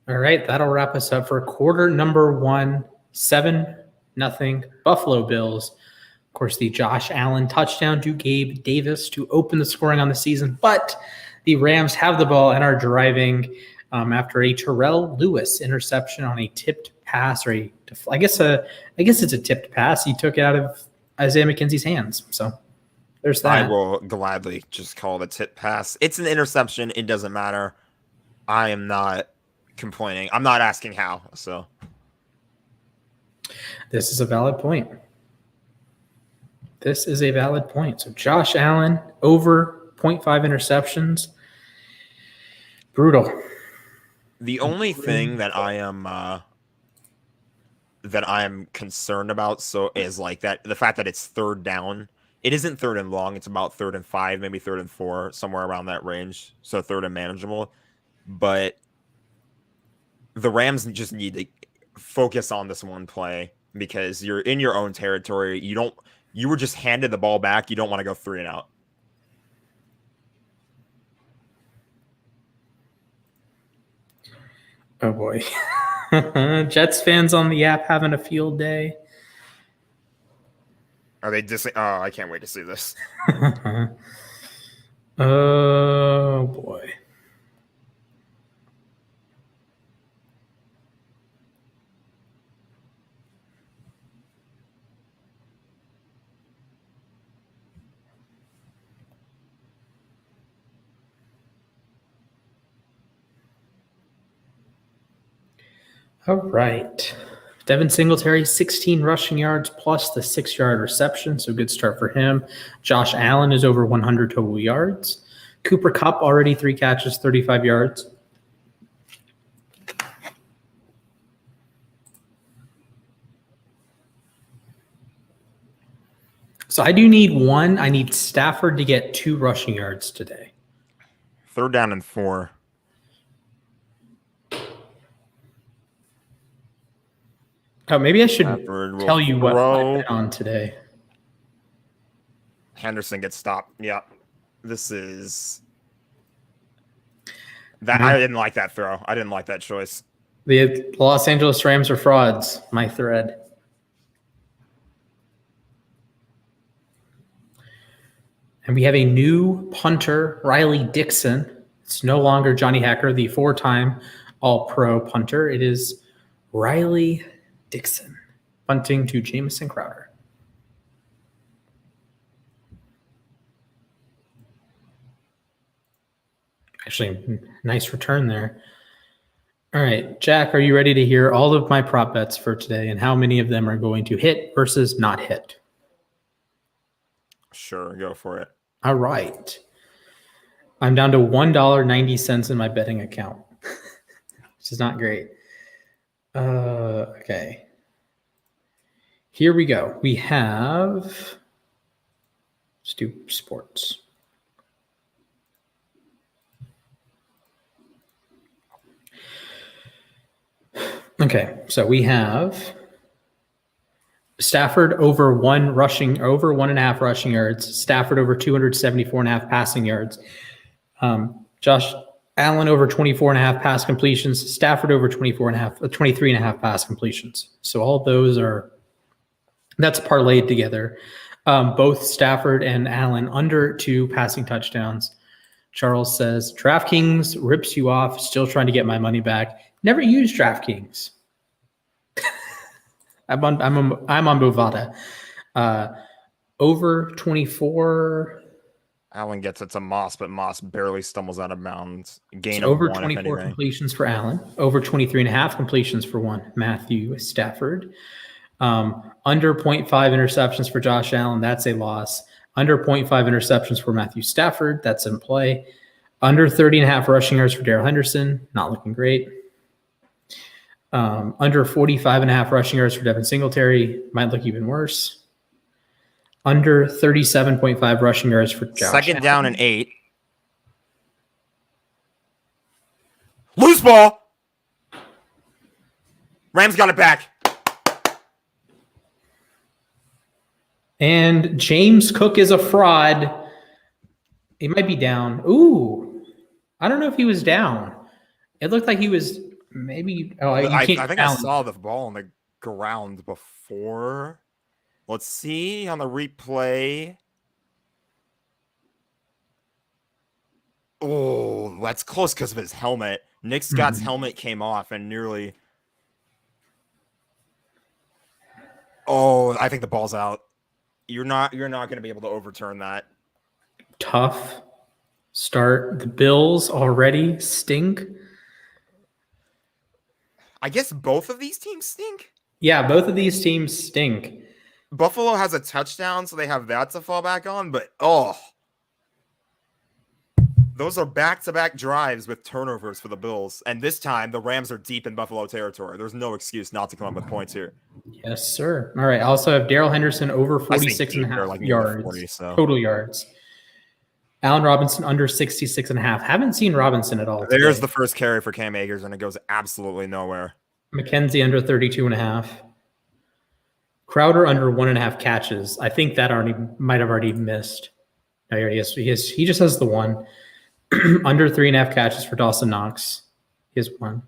All right, that'll wrap us up for quarter number 1, 7-0 Buffalo Bills. Of course, the Josh Allen touchdown to Gabe Davis to open the scoring on the season, but the Rams have the ball and are driving after a Terrell Lewis interception on a tipped pass, or I guess it's a tipped pass. He took it out of Isaiah McKenzie's hands. So there's that. I will gladly just call it a tip pass. It's an interception. It doesn't matter. I am not complaining. I'm not asking how. So this is a valid point. So Josh Allen over 0.5 interceptions. Brutal. The only thing that I am concerned about is like that the fact that it's 3rd down. It isn't 3rd and long. It's about 3rd and 5, maybe 3rd and 4, somewhere around that range. So 3rd and manageable. But the Rams just need to focus on this one play because you're in your own territory. You were just handed the ball back. You don't want to go 3 and out. Oh boy. Jets fans on the app having a field day. Are they oh, I can't wait to see this. Oh boy. All right. Devin Singletary, 16 rushing yards plus the 6-yard reception, so good start for him. Josh Allen is over 100 total yards. Cooper Kupp already 3 catches, 35 yards. So I do need one. I need Stafford to get 2 rushing yards today. 3rd down and 4. Oh, maybe I should tell you what I bet on today. Henderson gets stopped. Yeah. This is... that. I didn't like that throw. I didn't like that choice. The Los Angeles Rams are frauds, my thread. And we have a new punter, Riley Dixon. It's no longer Johnny Hacker, the 4-time All-Pro punter. It is Riley Dixon punting to Jamison Crowder. Actually, nice return there. All right, Jack, are you ready to hear all of my prop bets for today and how many of them are going to hit versus not hit? Sure, go for it. All right. I'm down to $1.90 in my betting account, which is not great. Okay. Here we go. We have, let's do sports. Okay, so we have Stafford over 1.5 rushing yards. Stafford over 274.5 passing yards. Josh Allen over 24.5 pass completions. Stafford over 23.5 pass completions. So all those that's parlayed together. Both Stafford and Allen under 2 passing touchdowns. Charles says, DraftKings rips you off, still trying to get my money back. Never use DraftKings. I'm on Bovada. Over 24. Allen gets it to Moss, but Moss barely stumbles out of bounds. Gain So of over 1, 24 completions for Allen. Over 23.5 completions for one Matthew Stafford. Under 0.5 interceptions for Josh Allen. That's a loss. Under 0.5 interceptions for Matthew Stafford. That's in play. Under 30.5 rushing yards for Darrell Henderson. Not looking great. Under 45.5 rushing yards for Devin Singletary. Might look even worse. Under 37.5 rushing yards for Josh Second Allen. down and 8. Loose ball. Rams got it back. And James Cook is a fraud. He might be down. Ooh. I don't know if he was down. It looked like he was maybe. Oh, you can't. I think I saw the ball on the ground before. Let's see on the replay. Oh, that's close because of his helmet. Nick Scott's helmet came off and nearly. Oh, I think the ball's out. You're not going to be able to overturn that. Tough start. The Bills already stink. I guess both of these teams stink. Yeah, both of these teams stink. Buffalo has a touchdown, so they have that to fall back on. But those are back-to-back drives with turnovers for the Bills. And this time, the Rams are deep in Buffalo territory. There's no excuse not to come up with points here. Yes, sir. All right. I also have Darrell Henderson over 46.5 yards. 40, so. Total yards. Allen Robinson under 66.5. Haven't seen Robinson at all. There's today. the first carry for Cam Akers, and it goes absolutely nowhere. Mckenzie under 32.5. Crowder under 1.5 catches. I think that might have already missed. No, he just has the one. Under 3.5 catches for Dawson Knox. He has 1.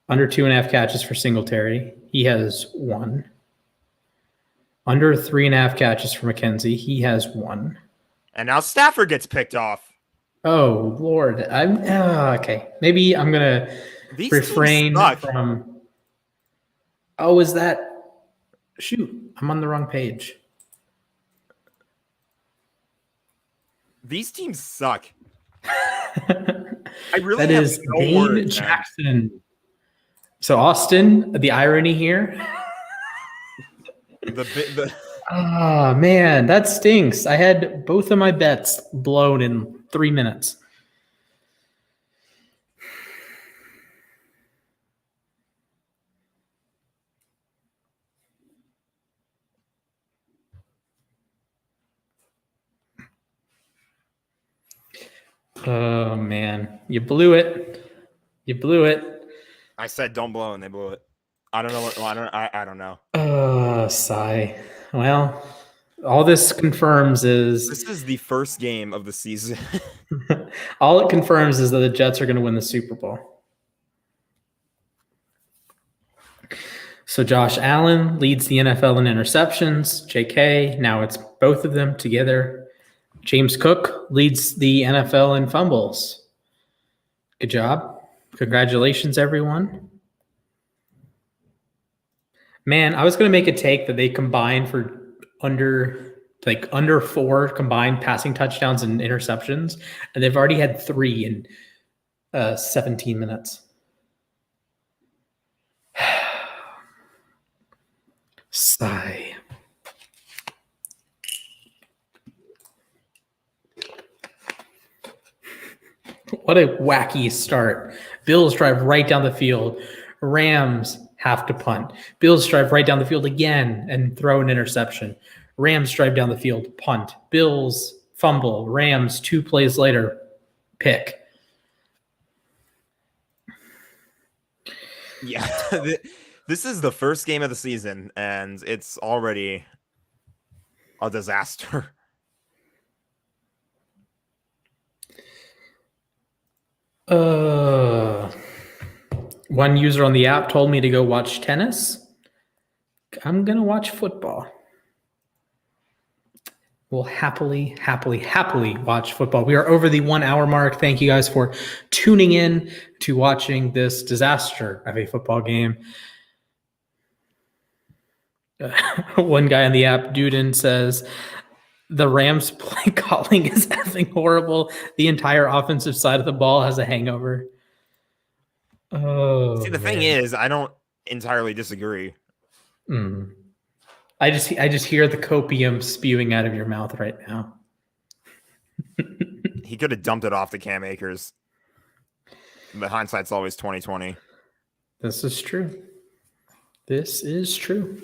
Under 2.5 catches for Singletary. He has 1. Under 3.5 catches for Mckenzie. He has 1. And now Stafford gets picked off. Oh, Lord. Okay. Maybe I'm going to refrain from. Oh, is that? Shoot. I'm on the wrong page. These teams suck. I really that have is no Dane words, Jackson. Man. So Austin, the irony here. Oh man, that stinks. I had both of my bets blown in 3 minutes. Oh man, you blew it. You blew it. I said don't blow, and they blew it. I don't know what. I don't know. Sigh. Well, all this confirms is this is the first game of the season. All it confirms is that the Jets are going to win the Super Bowl. So Josh Allen leads the NFL in interceptions. JK, now it's both of them together. James Cook leads the NFL in fumbles. Good job. Congratulations, everyone. Man, I was going to make a take that they combined for under 4 combined passing touchdowns and interceptions, and they've already had 3 in 17 minutes. Sigh. What a wacky start. Bills drive right down the field. Rams have to punt. Bills drive right down the field again and throw an interception. Rams drive down the field, punt. Bills fumble. Rams 2 plays later, pick. Yeah. This is the first game of the season, and it's already a disaster. One user on the app told me to go watch tennis. I'm going to watch football. We'll happily watch football. We are over the 1 hour mark. Thank you guys for tuning in to watching this disaster of a football game. One guy on the app, Duden, says the Rams play calling is effing horrible. The entire offensive side of the ball has a hangover. Oh, see, the thing is, I don't entirely disagree. I just hear the copium spewing out of your mouth right now. He could have dumped it off to Cam Akers. But hindsight's always 20/20. This is true. This is true.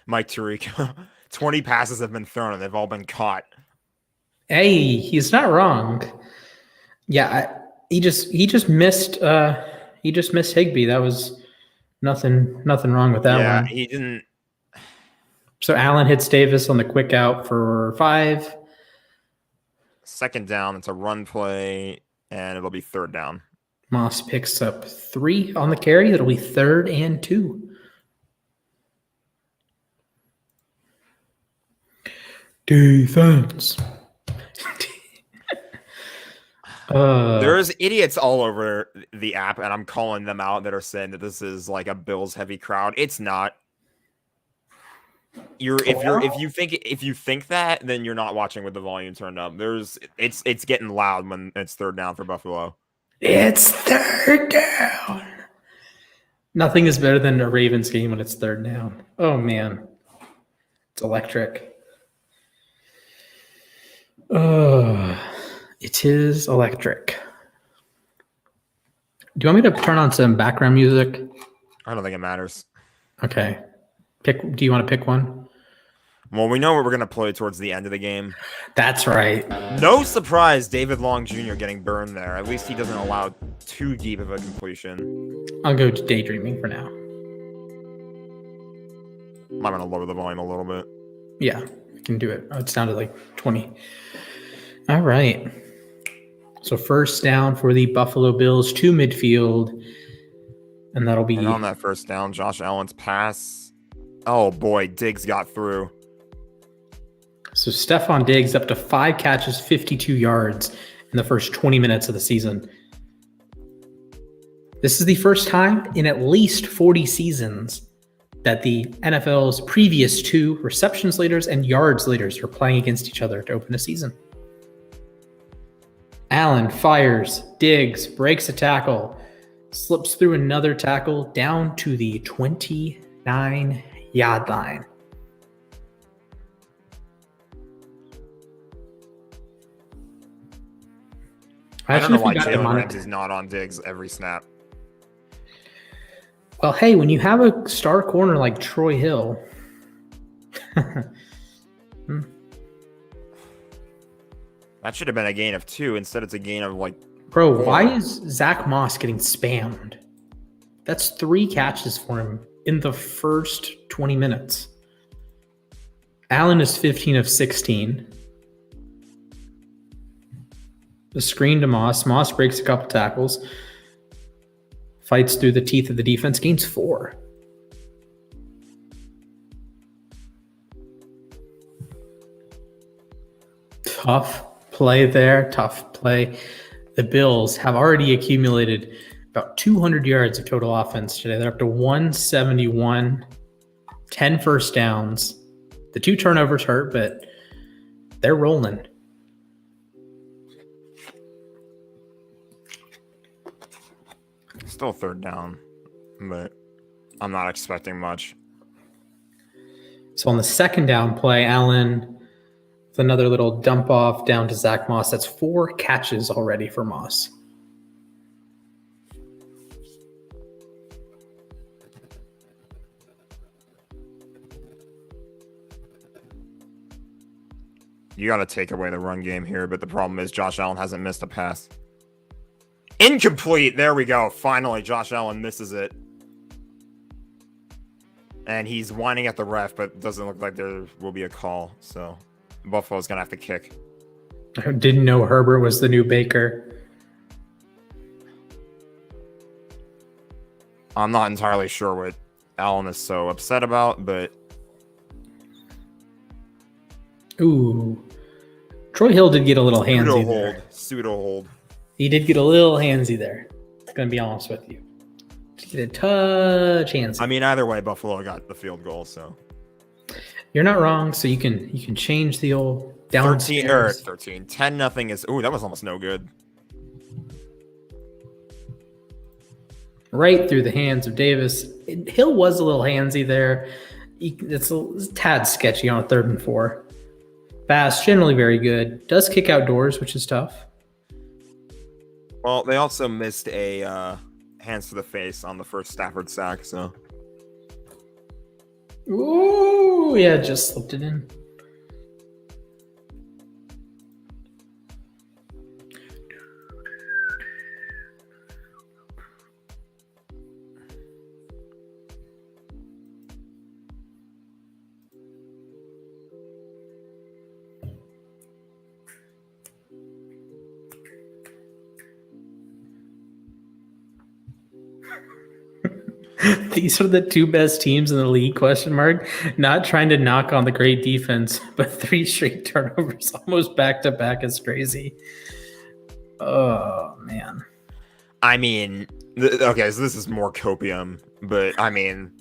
Mike Tirico. 20 passes have been thrown and they've all been caught. Hey, he's not wrong. Yeah, he just missed Higbee. That was nothing wrong with that one. Yeah, he didn't. So Allen hits Davis on the quick out for 5. Second down, it's a run play, and it'll be third down. Moss picks up 3 on the carry. That'll be 3rd and 2. Defense. There's idiots all over the app, and I'm calling them out, that are saying that this is like a Bills heavy crowd. It's not. If you think that, then you're not watching with the volume turned up. It's getting loud when it's third down for Buffalo. It's third down. Nothing is better than a Ravens game when it's third down. Oh man, it's electric. It is electric. Do you want me to turn on some background music? I don't think it matters. Okay. Do you want to pick one? Well, we know what we're going to play towards the end of the game. That's right. No surprise, David Long Jr. getting burned there. At least he doesn't allow too deep of a completion. I'll go to daydreaming for now. I'm going to lower the volume a little bit. Yeah, I can do it. Oh, it sounded like 20. All right. So first down for the Buffalo Bills to midfield. And that'll be... And on that first down, Josh Allen's pass. Oh, boy, Diggs got through. So Stephon Diggs up to 5 catches, 52 yards in the first 20 minutes of the season. This is the first time in at least 40 seasons that the NFL's previous 2 receptions leaders and yards leaders are playing against each other to open a season. Allen fires, Diggs breaks a tackle, slips through another tackle down to the 29-yard line. I don't know why Jalen Ramsey is not on Diggs every snap. Well, hey, when you have a star corner like Troy Hill, that should have been a gain of 2. Instead, it's a gain of like. Bro, 4. why is Zach Moss getting spammed? That's 3 catches for him in the first 20 minutes. Allen is 15 of 16. The screen to Moss. Moss breaks a couple tackles. Fights through the teeth of the defense. Gains 4. Tough play there. Tough play. The Bills have already accumulated about 200 yards of total offense today. They're up to 171. 10 first downs. The 2 turnovers hurt, but they're rolling. Still third down, but I'm not expecting much. So on the second down play, Allen with another little dump off down to Zach Moss. That's 4 catches already for Moss. You got to take away the run game here, but the problem is Josh Allen hasn't missed a pass. Incomplete. There we go. Finally, Josh Allen misses it. And he's whining at the ref, but it doesn't look like there will be a call. So Buffalo's going to have to kick. I didn't know Herbert was the new Baker. I'm not entirely sure what Allen is so upset about, but... Ooh. Troy Hill did get a little handsy there. Pseudo hold. He did get a little handsy there. Going to be honest with you. Get a touch handsy. I mean, either way, Buffalo got the field goal, so... You're not wrong, so you can change the old downstairs. 13. 10-0 is... Ooh, that was almost no good. Right through the hands of Davis. Hill was a little handsy there. It's a tad sketchy on a 3rd and 4. Fast, generally very good. Does kick outdoors, which is tough. Well, they also missed a hands to the face on the first Stafford sack, so... Ooh, yeah, just slipped it in. These are the 2 best teams in the league, question mark. Not trying to knock on the great defense, but 3 straight turnovers almost back to back is crazy. Oh, man. I mean, okay, so this is more copium, but I mean,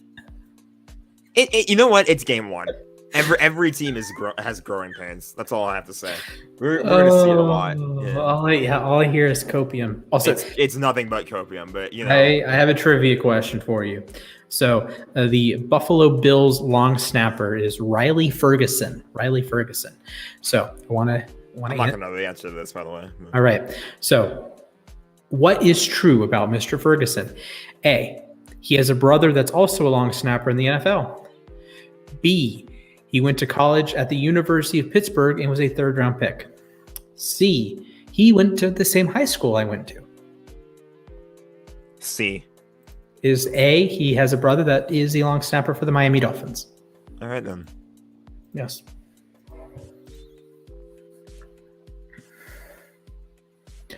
you know what? It's game 1. Every team has growing pains. That's all I have to say. We're going to see it a lot. Yeah. All I hear is copium. Also, it's nothing but copium, but you know. I have a trivia question for you. So the Buffalo Bills long snapper is Riley Ferguson. So I'm not going to know the answer to this, by the way. All right. So what is true about Mr. Ferguson? A, he has a brother that's also a long snapper in the NFL. B, he went to college at the University of Pittsburgh and was a 3rd-round pick. C, he went to the same high school I went to. C. Is A, he has a brother that is a long snapper for the Miami Dolphins. All right, then. Yes. Did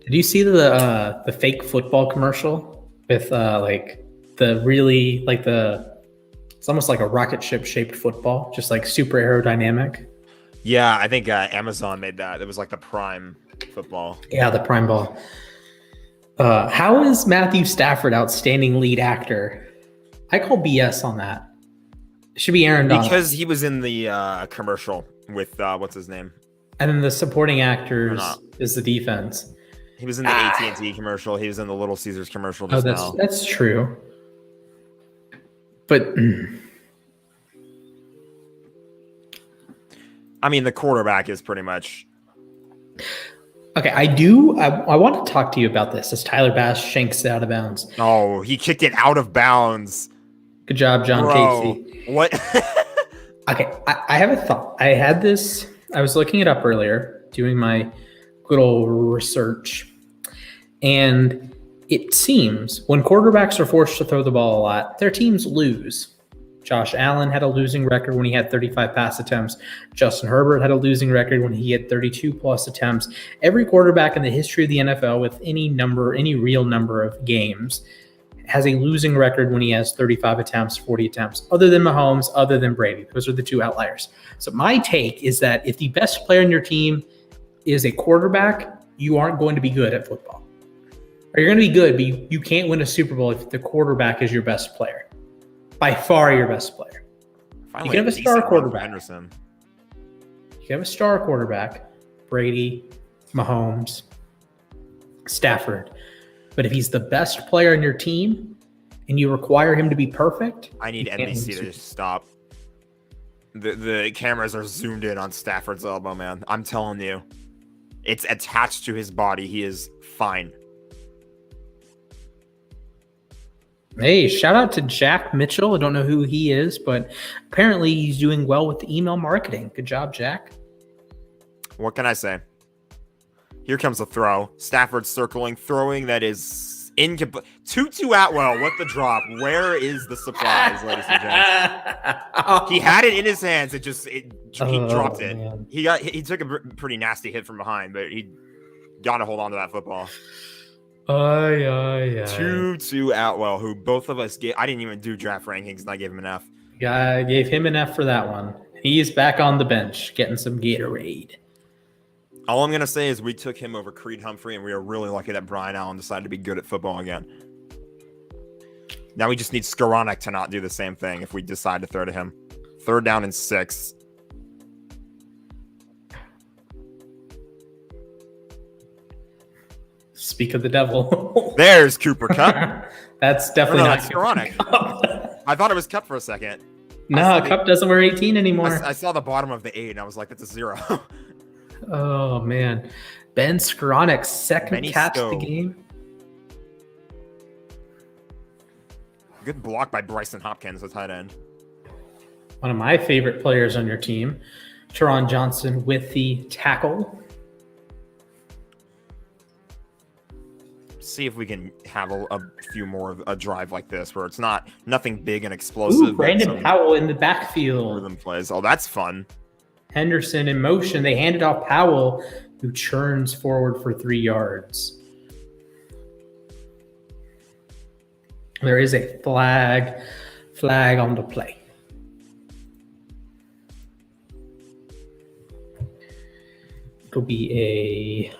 you see the fake football commercial with it's almost like a rocket ship shaped football, just like super aerodynamic? Yeah, I think Amazon made that. It was like the Prime football. Yeah, the Prime ball. How is Matthew Stafford outstanding lead actor? I call BS on that. It should be Aaron Donald. Because he was in the commercial with what's his name? And then the supporting actors is the defense. He was in the AT&T commercial. He was in the Little Caesars commercial just now. That's true. But I mean, the quarterback is pretty much... Okay, I want to talk to you about this as Tyler Bass shanks it out of bounds. Oh, he kicked it out of bounds. Good job, John Casey. What? Okay, I have a thought. I was looking it up earlier, doing my little research, and it seems when quarterbacks are forced to throw the ball a lot, their teams lose. Josh Allen had a losing record when he had 35 pass attempts. Justin Herbert had a losing record when he had 32 plus attempts. Every quarterback in the history of the NFL with any real number of games has a losing record when he has 35 attempts, 40 attempts, other than Mahomes, other than Brady. Those are the 2 outliers. So my take is that if the best player in your team is a quarterback, you aren't going to be good at football. Or you're going to be good, but you can't win a Super Bowl if the quarterback is your best player. By far your best player. You can have a star quarterback. Henderson. You can have a star quarterback, Brady, Mahomes, Stafford. But if he's the best player in your team and you require him to be perfect, I need NBC to just stop. The cameras are zoomed in on Stafford's elbow, man. I'm telling you. It's attached to his body. He is fine. Hey, shout out to Jack Mitchell. I don't know who he is, but apparently he's doing well with email marketing. Good job, Jack. What can I say? Here comes a throw. Stafford circling, throwing that is incomplete. Tutu Atwell, what the drop? Where is the surprise, ladies and gents? He had it in his hands. He dropped it. Man. He took a pretty nasty hit from behind, but he got to hold on to that football. Tutu Atwell, who both of us gave. I didn't even do draft rankings, and I gave him an F. I gave him an F for that one. He's back on the bench getting some Gatorade. All I'm going to say is we took him over Creed Humphrey, and we are really lucky that Brian Allen decided to be good at football again. Now we just need Skoranek to not do the same thing if we decide to throw to him. 3rd down and 6. Speak of the devil. There's Cooper Kupp. That's definitely not Skoranek. I thought it was Kupp for a second. No, Kupp doesn't wear 18 anymore. I saw the bottom of the 8, and I was like, that's a 0. Oh, man. Ben Skoranek's second catch of the game. Good block by Bryson Hopkins, the tight end. One of my favorite players on your team, Teron Johnson with the tackle. See if we can have a few more of a drive like this where it's nothing big and explosive. Ooh, Brandon Powell in the backfield. Rhythm plays. Oh, that's fun. Henderson in motion. They handed off Powell, who churns forward for 3 yards. There is a flag on the play. It'll be a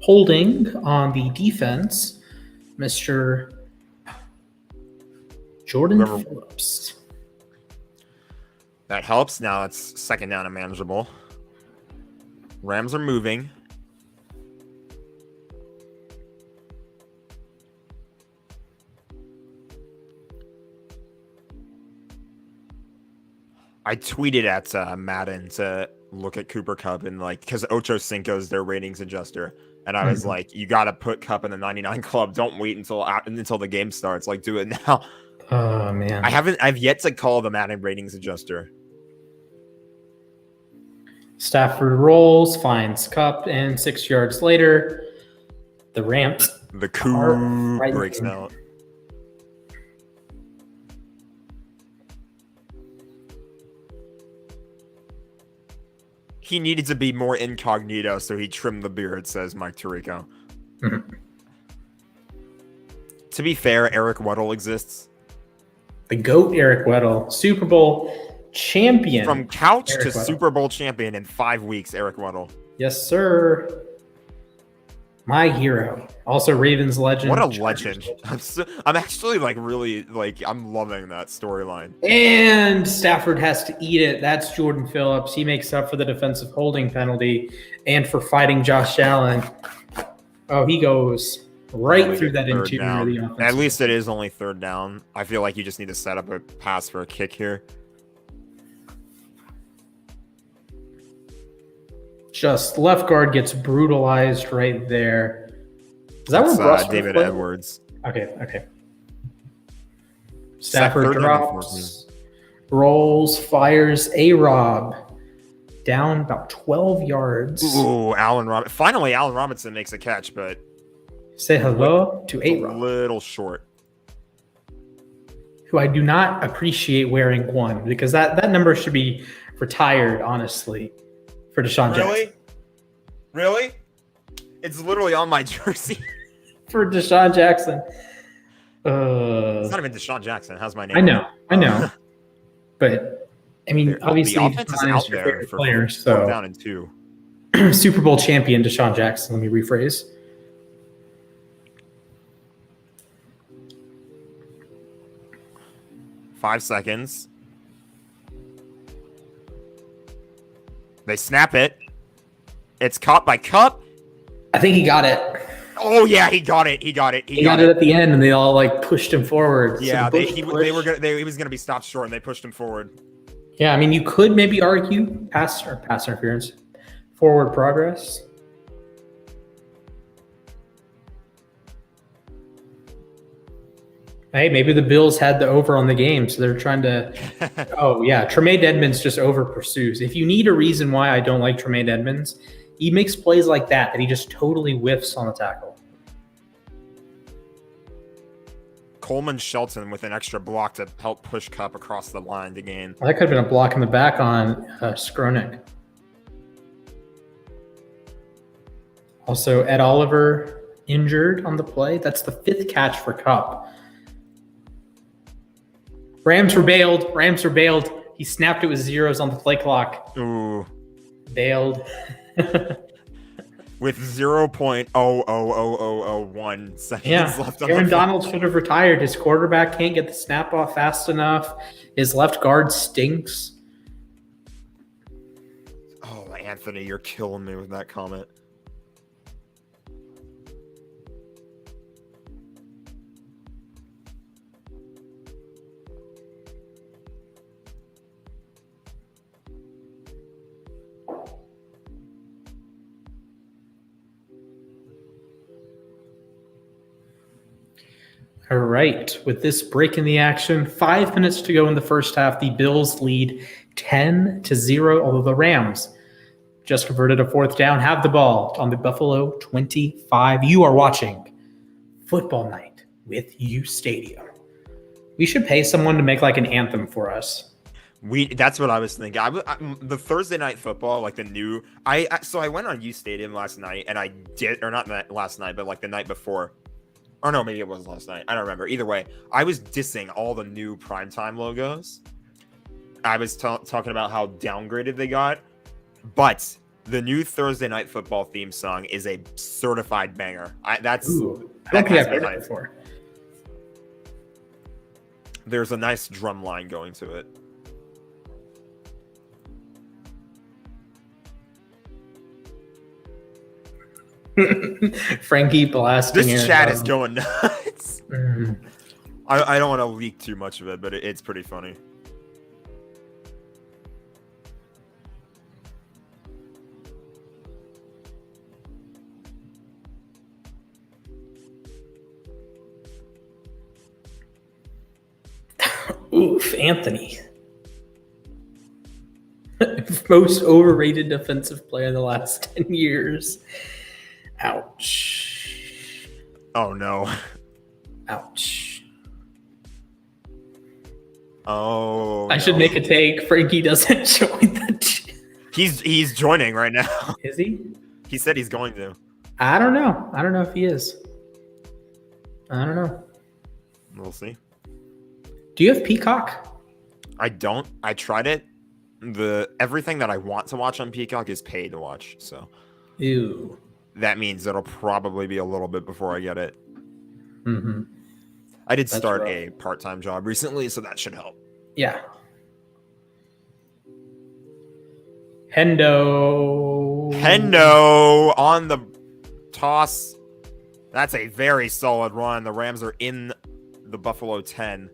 holding on the defense, Mr. Jordan Phillips. That helps. Now it's 2nd down and manageable. Rams are moving. I tweeted at Madden to look at Cooper Kupp and because Ocho Cinco's their ratings adjuster. And I was like, you got to put Kupp in the 99 club. Don't wait until the game starts. Do it now. Oh, man. I've yet to call the Madden ratings adjuster. Stafford rolls, finds Kupp, and 6 yards later, the Rams. The coup breaks out. He needed to be more incognito, so he trimmed the beard, says Mike Tirico. Mm-hmm. To be fair, Eric Weddle exists. The GOAT Eric Weddle, Super Bowl champion. From couch Eric to Weddle. Super Bowl champion in 5 weeks, Eric Weddle. Yes, sir. My hero. Also Ravens legend. What a legend. I'm actually really I'm loving that storyline. And Stafford has to eat it. That's Jordan Phillips. He makes up for the defensive holding penalty and for fighting Josh Allen. Oh, he goes right through that interior of the offense. At least it is only 3rd down. I feel like you just need to set up a pass for a kick here. Just left guard gets brutalized right there. Is that what David Edwards? Okay. Stafford drops, rolls, fires A-Rob down about 12 yards. Ooh, finally, Allen Robinson makes a catch, but say hello to A-Rob. A little short. Who I do not appreciate wearing 1 because that number should be retired, honestly. For Deshaun Jackson. Really? It's literally on my jersey. For Deshaun Jackson. It's not even Deshaun Jackson. How's my name? I know. But, I mean, obviously, the offense is out there for player, 4th down and 2. Super Bowl champion Deshaun Jackson. Let me rephrase. Five seconds. They snap it. It's caught by Kupp. I think he got it. Oh yeah, he got it. He got it at the end, and they all pushed him forward. Yeah, he was gonna be stopped short, and they pushed him forward. Yeah, I mean, you could maybe argue pass interference, forward progress. Hey, maybe the Bills had the over on the game, so they're trying to. Oh yeah, Tremaine Edmonds just over pursues. If you need a reason why I don't like Tremaine Edmonds, he makes plays like that he just totally whiffs on the tackle. Coleman Shelton with an extra block to help push Cup across the line to gain. Well, that could have been a block in the back on Skronik. Also, Ed Oliver injured on the play. That's the 5th catch for Cup. Rams were bailed. He snapped it with zeros on the play clock. Ooh. Bailed. With 0.00001 seconds left on Aaron the Donald should have retired. His quarterback can't get the snap off fast enough. His left guard stinks. Oh, Anthony, you're killing me with that comment. All right. With this break in the action, 5 minutes to go in the first half, the Bills lead 10-0, although the Rams just converted a 4th down, have the ball on the Buffalo 25. You are watching Football Night with uSTADIUM. We should pay someone to make like an anthem for us. That's what I was thinking. The Thursday night football, like the new. So I went on uSTADIUM last night, and I did, or not last night, but like the night before. Or no, maybe it was last night. I don't remember. Either way, I was dissing all the new primetime logos. I was talking about how downgraded they got. But the new Thursday Night Football theme song is a certified banger. I don't think I've heard it before. There's a nice drum line going to it. Frankie blasting. This chat is going nuts. I don't want to leak too much of it, but it's pretty funny. Oof, Anthony. Most overrated defensive player in the last 10 years. Ouch. Oh, no. Ouch. Oh, I should make a take. Frankie doesn't join the chat. He's joining right now. Is he? He said he's going to. I don't know. I don't know if he is. I don't know. We'll see. Do you have Peacock? I don't. I tried it. Everything that I want to watch on Peacock is paid to watch. So Ew. That means it'll probably be a little bit before I get it. Mm-hmm. I did start a part-time job recently, so that should help. Yeah. Hendo on the toss. That's a very solid run. The Rams are in the Buffalo 10.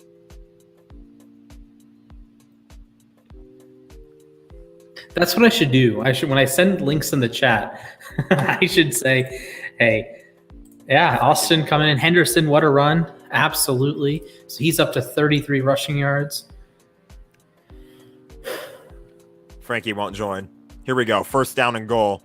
That's what I should do. When I send links in the chat, I should say, hey, yeah, Austin coming in. Henderson, what a run. Absolutely. So he's up to 33 rushing yards. Frankie won't join. Here we go. 1st down and goal.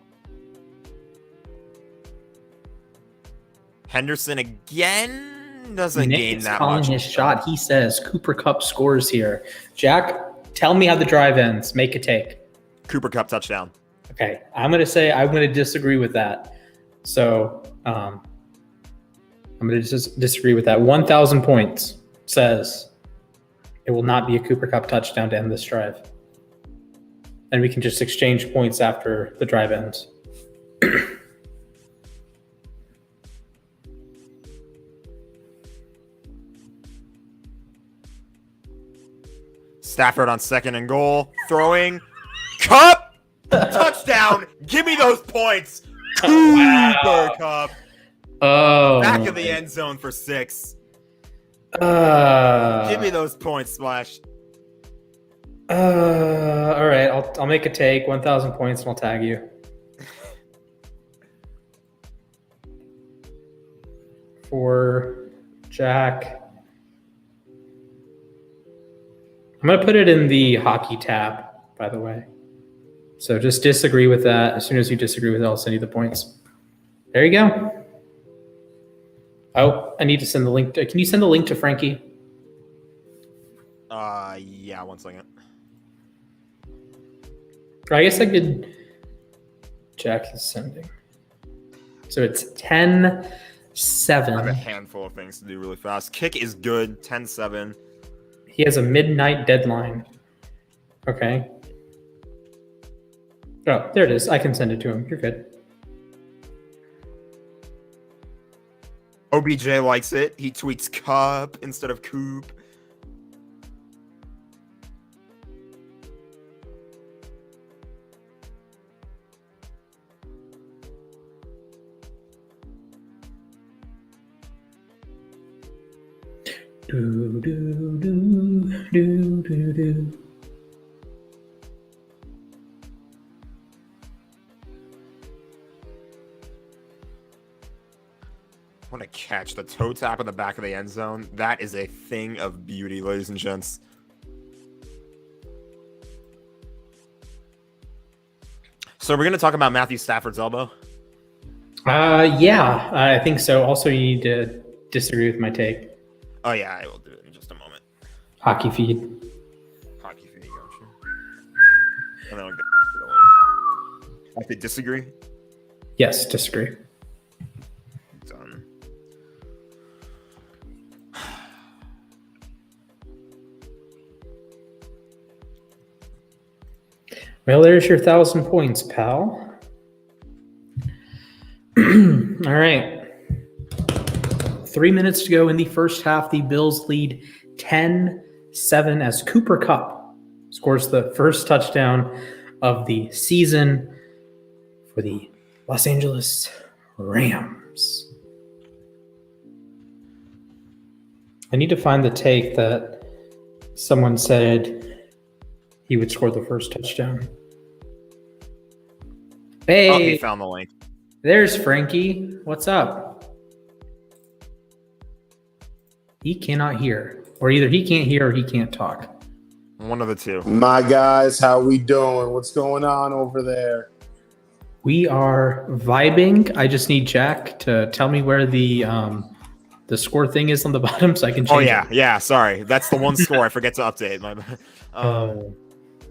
Henderson again doesn't gain that much. His shot. He says Cooper Kupp scores here. Jack, tell me how the drive ends. Make a take. Cooper Kupp touchdown. Okay, I'm going to disagree with that. So I'm going to just disagree with that. 1,000 points says it will not be a Cooper Kupp touchdown to end this drive. And we can just exchange points after the drive ends. Stafford on 2nd and goal. Throwing. Kupp! Touchdown! Give me those points! Cooper Kupp. Oh. Back of the end zone for 6. Give me those points, Splash. All right, I'll make a take. 1,000 points, and I'll tag you. For Jack, I'm going to put it in the hockey tab, by the way. So just disagree with that. As soon as you disagree with it, I'll send you the points. There you go. Oh, I need to send the link. Can you send the link to Frankie? Yeah, 1 second. I guess I could check the sending. So it's 10-7. I have a handful of things to do really fast. Kick is good, 10-7. He has a midnight deadline. Okay. Oh, there it is. I can send it to him. You're good. OBJ likes it. He tweets cup instead of coop. Do, do, do, do, do, do. What a catch. The toe tap in the back of the end zone. That is a thing of beauty, ladies and gents. So we're going to talk about Matthew Stafford's elbow? Yeah, I think so. Also, you need to disagree with my take. Oh, yeah, I will do it in just a moment. Hockey feed. Hockey feed, gotcha. And then I'll get I have to disagree? Yes, disagree. Done. Well, there's your 1,000 points, pal. All right. 3 minutes to go in the first half. The Bills lead 10-7 as Cooper Kupp scores the first touchdown of the season for the Los Angeles Rams. I need to find the take that someone said he would score the first touchdown. Hey, Oh, he found the link. There's Frankie. What's up? He cannot hear. Or either he can't hear or he can't talk. One of the two. My guys, how we doing? What's going on over there? We are vibing. I just need Jack to tell me where the score thing is on the bottom so I can change it. Yeah, sorry. That's the one score I forget to update.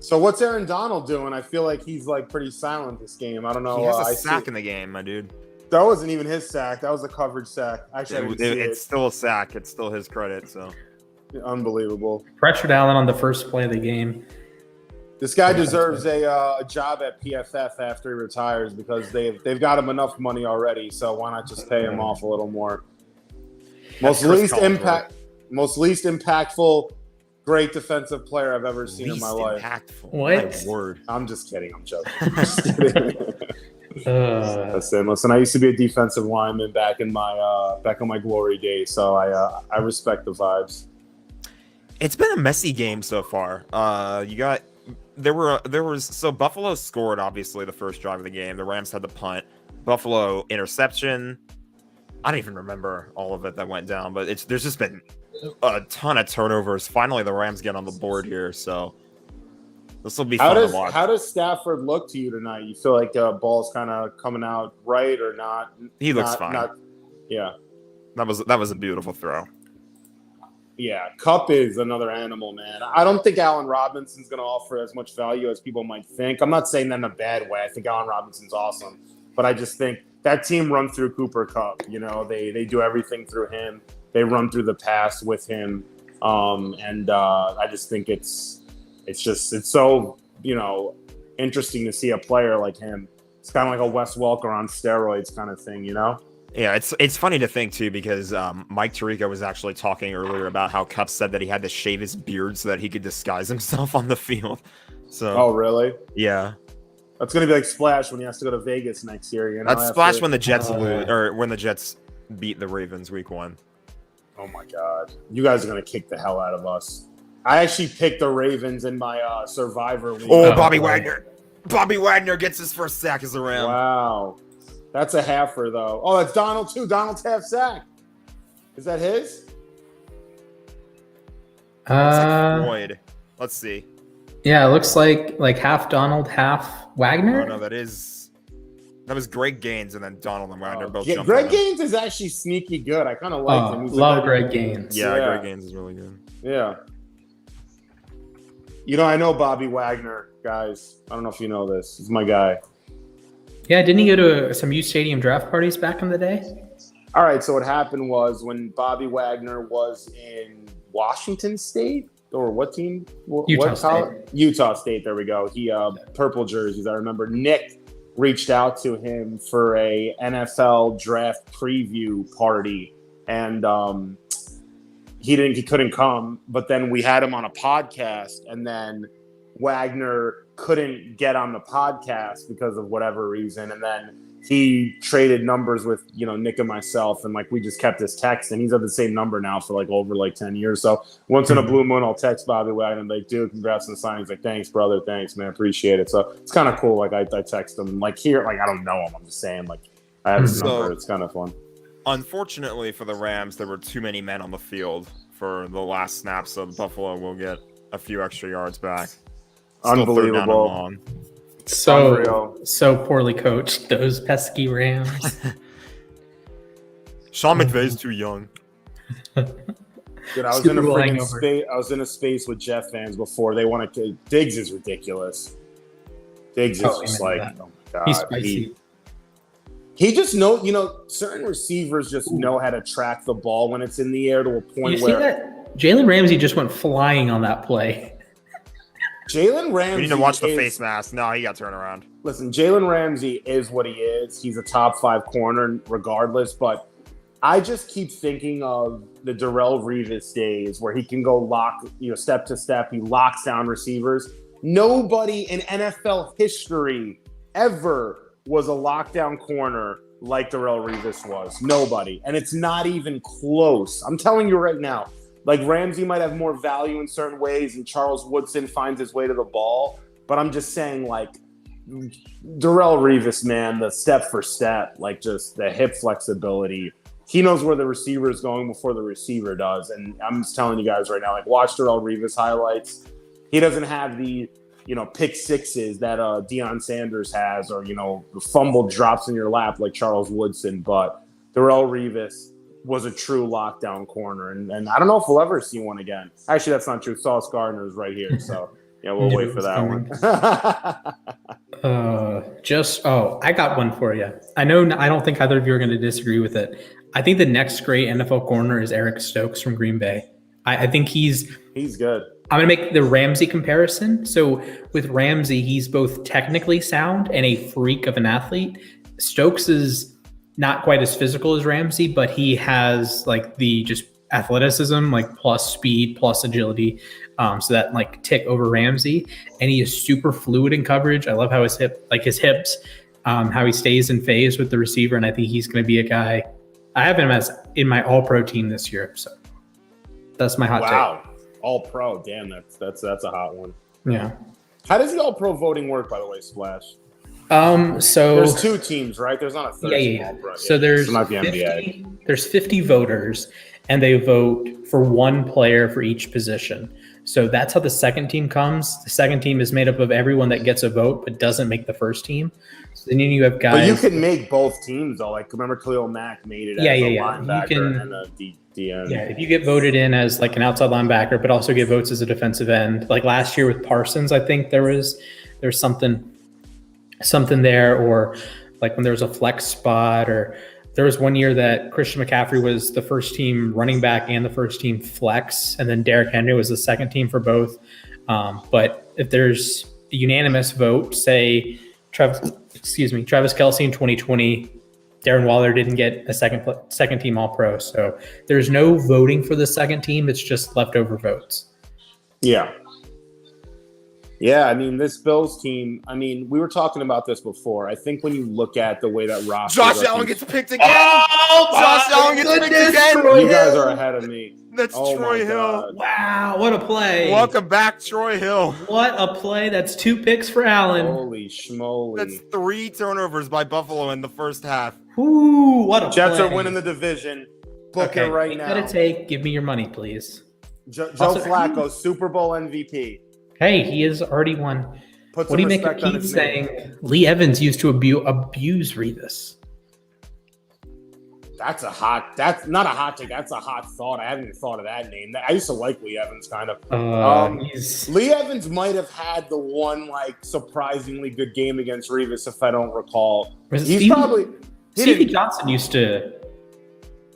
So what's Aaron Donald doing? I feel like he's like pretty silent this game. I don't know. He has a sack in the game, my dude. That wasn't even his sack. That was a coverage sack. Actually, It's still a sack. It's still his credit. So unbelievable. Pressured Allen on the first play of the game. This guy deserves a job at PFF after he retires because they've got him enough money already. So why not just pay him off a little more? Most least impactful, great defensive player I've ever seen in my life. What? My word. I'm just kidding. I'm joking. I'm just kidding. Listen. I used to be a defensive lineman back in my glory days, so I respect the vibes. It's been a messy game so far. So Buffalo scored obviously the first drive of the game. The Rams had the punt. Buffalo interception. I don't even remember all of it that went down, but there's just been a ton of turnovers. Finally, the Rams get on the board here, so this will be fun to watch. How does Stafford look to you tonight? You feel like the ball's kind of coming out right or not? He looks fine. Yeah. That was a beautiful throw. Yeah, Kupp is another animal, man. I don't think Allen Robinson's going to offer as much value as people might think. I'm not saying that in a bad way. I think Allen Robinson's awesome, but I just think that team run through Cooper Kupp. You know, they do everything through him. They run through the pass with him, and I just think it's so interesting to see a player like him. It's kind of like a Wes Welker on steroids kind of thing, you know. Yeah, it's funny to think too because Mike Tirico was actually talking earlier about how Kupp said that he had to shave his beard so that he could disguise himself on the field. So. Oh, really? Yeah. That's gonna be like Splash when he has to go to Vegas next year. You know, that's Splash when the Jets lose or when the Jets beat the Ravens Week 1. Oh my God, you guys are gonna kick the hell out of us. I actually picked the Ravens in my Survivor League. Oh, Bobby Wagner! Bobby Wagner gets his first sack as a Ram. Wow, that's a halfer though. Oh, that's Donald too. Donald's half sack. Is that his? Floyd. Let's see. Yeah, it looks like half Donald, half Wagner. Oh no, that was Greg Gaines and then Donald and Wagner both jumped Greg in. Gaines is actually sneaky good. I kind of like him. He's Love Greg Gaines. Yeah, Greg Gaines is really good. Yeah. I know Bobby Wagner, guys. I don't know if you know this. He's my guy. Yeah, didn't he go to some uSTADIUM draft parties back in the day? All right, so what happened was when Bobby Wagner was in Washington State, or what team? Utah State. Utah State, there we go. He purple jerseys. I remember Nick reached out to him for a NFL draft preview party, and he couldn't come, but then we had him on a podcast, and then Wagner couldn't get on the podcast because of whatever reason, and then he traded numbers with Nick and myself, and we just kept his text, and he's at the same number now for over 10 years. So once in a blue moon, I'll text Bobby Wagner and dude, congrats on the signing. He's like, thanks, brother, thanks, man, appreciate it. So it's kind of cool. I text him here, I don't know him. I'm just saying, I have his number. It's kind of fun. Unfortunately for the Rams, there were too many men on the field for the last snap, so Buffalo will get a few extra yards back. Still Unbelievable. So poorly coached, those pesky Rams. Sean McVay's too young. Dude, I was in a freaking space. I was in a space with Jeff fans before. They wanted to. Diggs is ridiculous. Diggs is just oh my god. He's spicy. He just certain receivers just know how to track the ball when it's in the air to a point you see that? Jalen Ramsey just went flying on that play. Jalen Ramsey. We need to watch the face mask. No, he got turned around. Listen, Jalen Ramsey is what he is. He's a top 5 corner regardless, but I just keep thinking of the Darrelle Revis days where he can go step to step. He locks down receivers. Nobody in NFL history ever was a lockdown corner like Darrelle Revis was. Nobody. And it's not even close. I'm telling you right now. Ramsey might have more value in certain ways, and Charles Woodson finds his way to the ball. But I'm just saying, Darrelle Revis, man, the step for step, just the hip flexibility. He knows where the receiver is going before the receiver does. And I'm just telling you guys right now, watch Darrelle Revis highlights. He doesn't have the, pick sixes that Deion Sanders has, or, the fumble drops in your lap like Charles Woodson. But Darrelle Revis was a true lockdown corner. And I don't know if we'll ever see one again. Actually, that's not true. Sauce Gardner is right here. So, we'll wait for that one. I got one for you. I don't think either of you are going to disagree with it. I think the next great NFL corner is Eric Stokes from Green Bay. I think he's good. I'm going to make the Ramsey comparison. So with Ramsey, he's both technically sound and a freak of an athlete. Stokes is not quite as physical as Ramsey, but he has the just athleticism, plus speed, plus agility. So that tick over Ramsey, and he is super fluid in coverage. I love how his hips, how he stays in phase with the receiver. And I think he's going to be a guy. I have him as in my all-pro team this year. So that's my hot take. Wow. All-pro. Damn, that's a hot one. Yeah. How does the all-pro voting work, by the way, Splash? So there's 2 teams, right? There's not a third team. All-pro. So there's not the NBA. There's 50 voters, and they vote for one player for each position. So that's how the second team comes. The second team is made up of everyone that gets a vote but doesn't make the first team. So then you have guys. But you can make both teams though. Remember Khalil Mack made it as a linebacker and a DN. Yeah, if you get voted in as an outside linebacker, but also get votes as a defensive end. Last year with Parsons, I think there's something there, or when there was a flex spot, or there was one year that Christian McCaffrey was the first team running back and the first team flex, and then Derrick Henry was the second team for both. But if there's a unanimous vote, say Travis Kelce in 2020, Darren Waller didn't get a second team All-Pro. So there's no voting for the second team. It's just leftover votes. Yeah. Yeah, this Bills team, we were talking about this before. I think when you look at the way that roster... Josh Allen gets picked again! Josh Allen gets picked again! You guys are ahead of me. That's Troy Hill. Wow, what a play. Welcome back, Troy Hill. What a play. That's 2 picks for Allen. Holy schmoly. That's 3 turnovers by Buffalo in the first half. Ooh, what a Jets play. Are winning the division. Book it right now. Give me your money, please. Joe Flacco, Super Bowl MVP. Hey, he has already won. Put What do some you make of respect on Pete his saying name. Lee Evans used to abuse Revis? That's not a hot take. That's a hot thought. I haven't even thought of that name. I used to like Lee Evans kind of. Lee Evans might have had the one like surprisingly good game against Revis, if I don't recall. Stevie Johnson used to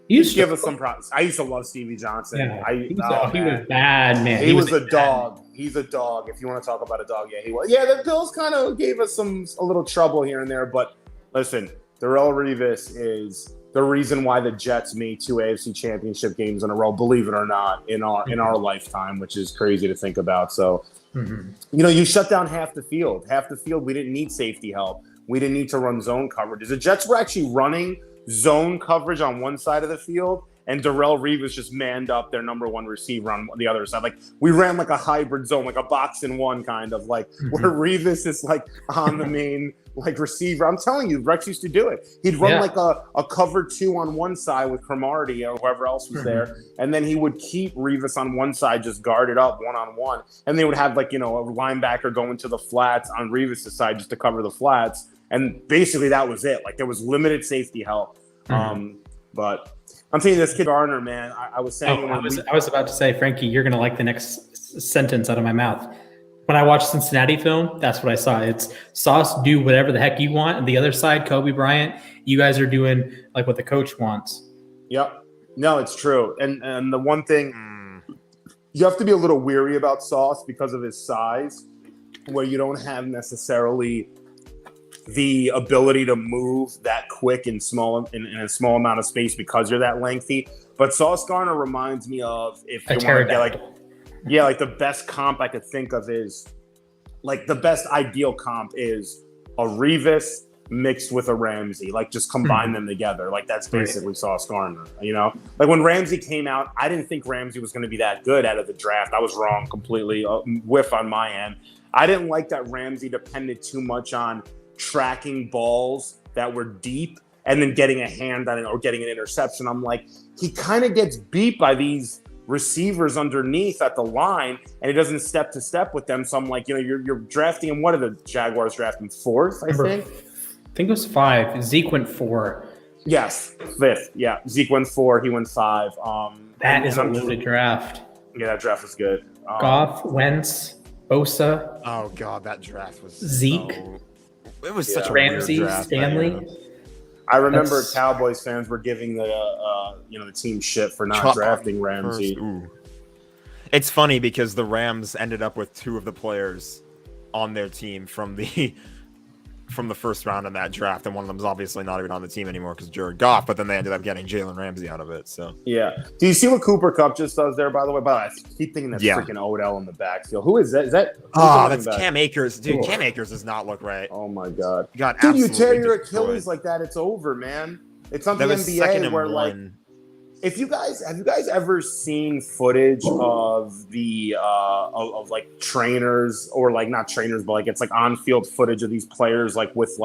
give us some props. I used to love Stevie Johnson. Yeah, he was bad, man. He was a dog. He's a dog. If you want to talk about a dog, yeah, he was. Yeah, the Bills kind of gave us a little trouble here and there, but listen, Darrelle Revis is the reason why the Jets made 2 AFC Championship games in a row, believe it or not, in our lifetime, which is crazy to think about. So, you shut down half the field. Half the field, we didn't need safety help. We didn't need to run zone coverage. The Jets were actually running zone coverage on one side of the field, and Darrelle Revis just manned up their number one receiver on the other side. Like, we ran like a hybrid zone, like a box in one kind of, like, where Revis is like on the main like receiver. I'm telling you, Rex used to do it. He'd run like a cover 2 on one side with Cromartie or whoever else was there, and then he would keep Revis on one side, just guarded up one-on-one, and they would have like, a linebacker going to the flats on Revis' side just to cover the flats, and basically that was it. Like, there was limited safety help. But I'm telling you, this kid Garner, man, I was saying. I was about to say, Frankie, you're gonna like the next sentence out of my mouth. When I watched Cincinnati film, that's what I saw. It's Sauce, do whatever the heck you want, and the other side, Kobe Bryant, you guys are doing like what the coach wants. Yep. No, it's true. And the one thing, you have to be a little weary about Sauce because of his size, where you don't have necessarily the ability to move that quick in a small amount of space because you're that lengthy. But Sauce Gardner reminds me of, if you want to get like the best comp I could think of is, like, the best ideal comp is a Revis mixed with a Ramsey. Like, just combine them together. Like, that's basically Sauce Gardner, Like, when Ramsey came out, I didn't think Ramsey was going to be that good out of the draft. I was wrong completely, whiff on my end. I didn't like that Ramsey depended too much on tracking balls that were deep and then getting a hand on it or getting an interception. I'm like, he kind of gets beat by these receivers underneath at the line, and he doesn't step to step with them. So I'm like, you're drafting him. What did the Jaguars draft him? 4th, I think? I think it was 5. Zeke went 4. Yes, 5th. Yeah, Zeke went 4. He went 5. That is a loaded draft. Yeah, that draft was good. Goff, Wentz, Bosa. Oh God, that draft was Zeke. It was such a Ramsey, weird draft, Stanley. I remember Cowboys fans were giving the team shit for not drafting Ramsey. It's funny because the Rams ended up with 2 of the players on their team from the first round in that draft, and one of them's obviously not even on the team anymore because Jared Goff. But then they ended up getting Jalen Ramsey out of it. So yeah. Do you see what Cooper Kupp just does there? By the way, I keep thinking that's freaking Odell in the backfield. Who is that? Is that? That's Cam Akers, dude. Cam Akers does not look right. Oh my God, dude! You tear your Achilles like that, it's over, man. It's not the NBA where like. Have you guys ever seen footage of the of like trainers, or like not trainers, but like it's like on-field footage of these players like with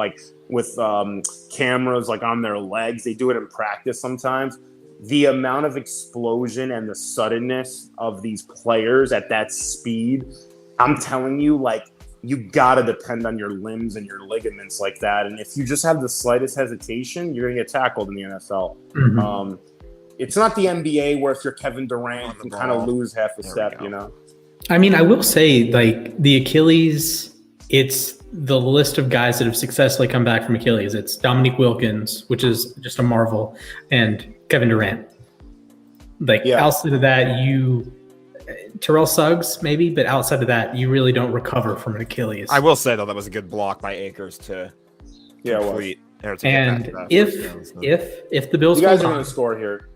cameras like on their legs? They do it in practice sometimes. The amount of explosion and the suddenness of these players at that speed, I'm telling you, like, you gotta depend on your limbs and your ligaments like that. And if you just have the slightest hesitation, you're gonna get tackled in the NFL. It's not the NBA where if you're Kevin Durant, you can kind of lose half a step, I mean, I will say, like, the Achilles, it's the list of guys that have successfully come back from Achilles. It's Dominique Wilkins, which is just a marvel, and Kevin Durant. Like, outside of that, Terrell Suggs, maybe, but outside of that, you really don't recover from an Achilles. I will say, though, that was a good block by Akers to complete. And if the Bills, you guys are going to score here.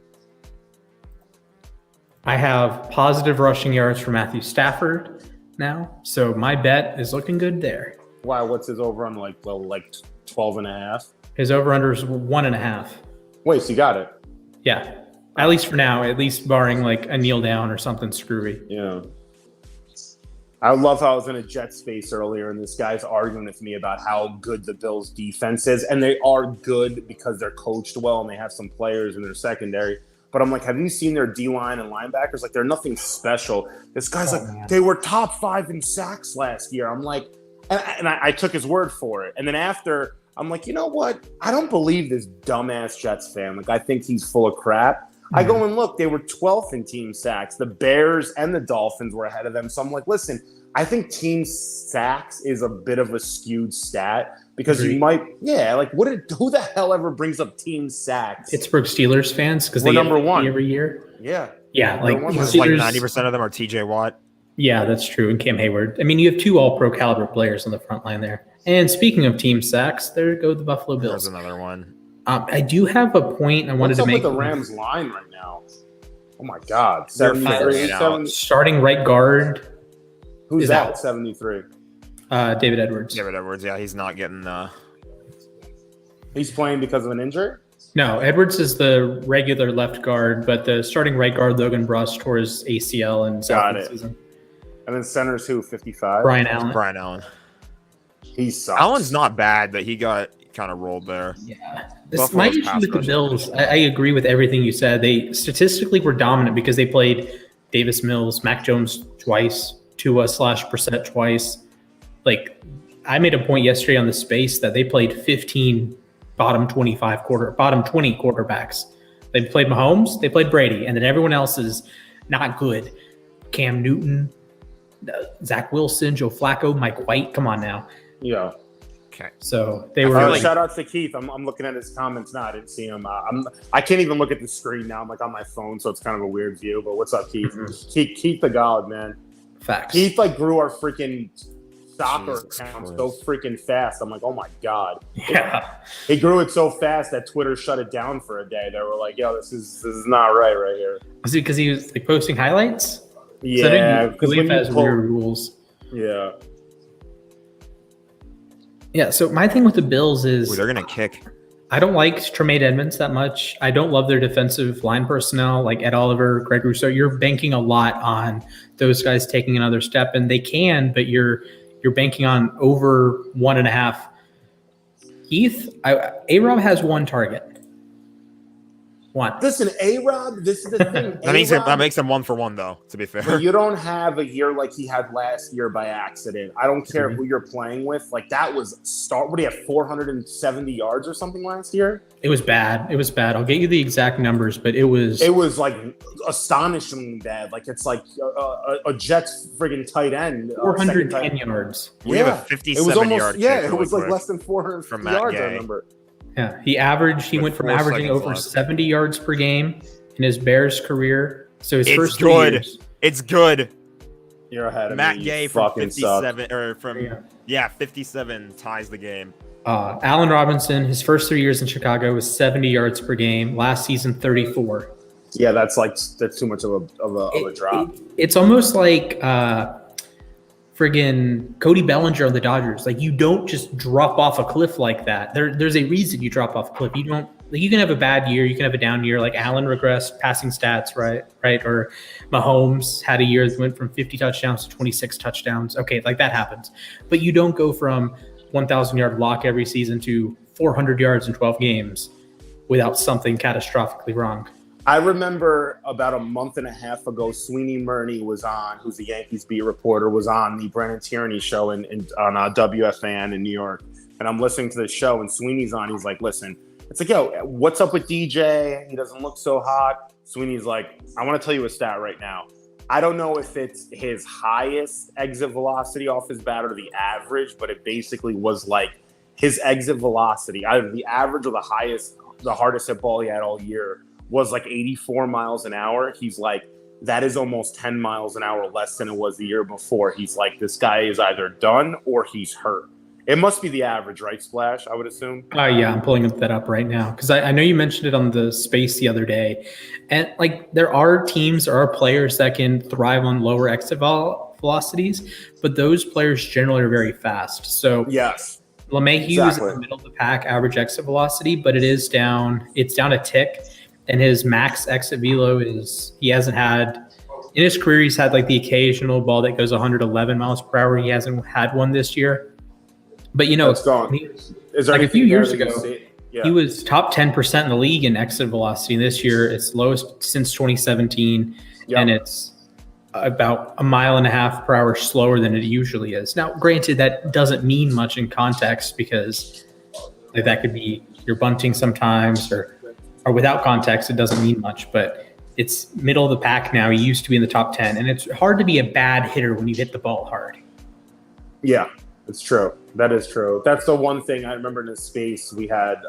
I have positive rushing yards for Matthew Stafford now, so my bet is looking good there. Wow, what's his over on like 12 and a half? His over-under is 1.5. Wait, so you got it? Yeah, at least for now, at least barring like a kneel down or something screwy. Yeah. I love how I was in a Jets space earlier, and this guy's arguing with me about how good the Bills' defense is, and they are good because they're coached well and they have some players in their secondary. But I'm like, have you seen their D-line and linebackers? Like, they're nothing special. This guy's man. they were top 5 in sacks last year. I'm like, and I took his word for it. And then after, I'm like, you know what? I don't believe this dumbass Jets fan. Like, I think he's full of crap. I go and look, they were 12th in team sacks. The Bears and the Dolphins were ahead of them. So I'm like, listen, I think team sacks is a bit of a skewed stat because you might, who the hell ever brings up team sacks? Pittsburgh Steelers fans because they get number one every year. Yeah. Yeah. Like Steelers, 90% of them are TJ Watt. Yeah, that's true. And Cam Hayward. I mean, you have 2 all-pro caliber players on the front line there. And speaking of team sacks, there go the Buffalo Bills. There's another one. I do have a point I wanted to make. What's up with the Rams line right now? Oh my God, 73. Starting right guard. Who's that? Out. 73. David Edwards. David Edwards. Yeah, he's not getting. He's playing because of an injury. No, Edwards is the regular left guard, but the starting right guard Logan Bruss tore his ACL in the season. And then center's who? 55. Brian Allen. Brian Allen. He sucks. Allen's not bad, but he got kind of rolled there. Yeah. My issue with the Bills, I agree with everything you said. They statistically were dominant because they played Davis Mills, Mac Jones twice, Tua/Brissett twice. Like, I made a point yesterday on the space that they played 15 bottom 20 quarterbacks. They played Mahomes, they played Brady, and then everyone else is not good. Cam Newton, Zach Wilson, Joe Flacco, Mike White. Come on now. Yeah. Okay. So they were. Shout out to Keith. I'm looking at his comments now. I didn't see him. I can't even look at the screen now. I'm like on my phone, so it's kind of a weird view. But what's up, Keith? Mm-hmm. Keith the God, man. Facts. Keith grew our freaking soccer account so freaking fast. I'm like, oh my God. Yeah. He grew it so fast that Twitter shut it down for a day. They were like, yo, this is not right here. Was it because he was posting highlights? Yeah. Because he has weird rules. Yeah. Yeah, so my thing with the Bills is they're going to kick. I don't like Tremaine Edmonds that much. I don't love their defensive line personnel like Ed Oliver, Greg Rousseau. You're banking a lot on those guys taking another step, and they can, but you're banking on over 1.5. Heath, A-Rob has 1 target. 1. Listen, A-Rob, this is the thing. That makes him 1 for 1, though, to be fair. But you don't have a year like he had last year by accident. I don't care who you're playing with. Like, that was what do you have, 470 yards or something last year? It was bad. I'll get you the exact numbers, but it was like astonishingly bad. Like, it's like a Jets friggin' tight end. 410 yards. We have a 57-yard kick. Yeah, it was like less than 450 from yards, I remember. Yeah, he went from averaging over 70 yards per game in his Bears career. So his first 3 years. It's good. You're ahead of Matt me. Gay from 57 57 ties the game. Allen Robinson, his first 3 years in Chicago was 70 yards per game. Last season, 34. Yeah, that's too much of a drop. It's almost like friggin' Cody Bellinger on the Dodgers. Like, you don't just drop off a cliff like that. There's a reason you drop off a cliff. You don't, like, you can have a bad year, you can have a down year. Like Allen regressed passing stats, right? Or Mahomes had a year that went from 50 touchdowns to 26 touchdowns. Okay, like that happens. But you don't go from 1,000-yard block every season to 400 yards in 12 games without something catastrophically wrong. I remember about a month and a half ago, Sweeney Murney was on, who's a Yankees beat reporter, was on the Brennan Tierney show on WFAN in New York. And I'm listening to the show, and Sweeney's on. He's like, listen, it's like, yo, what's up with DJ? He doesn't look so hot. Sweeney's like, I want to tell you a stat right now. I don't know if it's his highest exit velocity off his bat or the average, but it basically was like his exit velocity, either the average or the hardest hit ball he had all year, was like 84 miles an hour. He's like, that is almost 10 miles an hour less than it was the year before. He's like, this guy is either done or he's hurt. It must be the average, right, Splash, I would assume? Yeah, I'm pulling that up right now because I know you mentioned it on the space the other day. And, like, there are players that can thrive on lower exit velocities, but those players generally are very fast. So, yes. LeMahieu is in the middle of the pack, average exit velocity, but it is down. It's down a tick. And his max exit velo he hasn't had, in his career, he's had like the occasional ball that goes 111 miles per hour. He hasn't had one this year. But, you know, it's gone. Is there like a few years ago, He was top 10% in the league in exit velocity. This year, it's lowest since 2017, and it's about 1.5 miles per hour slower than it usually is. Now, granted, that doesn't mean much in context because that could be you're bunting sometimes, or without context, it doesn't mean much. But it's middle of the pack now. He used to be in the top 10, and it's hard to be a bad hitter when you hit the ball hard. Yeah, it's true. That is true. That's the one thing I remember in this space we had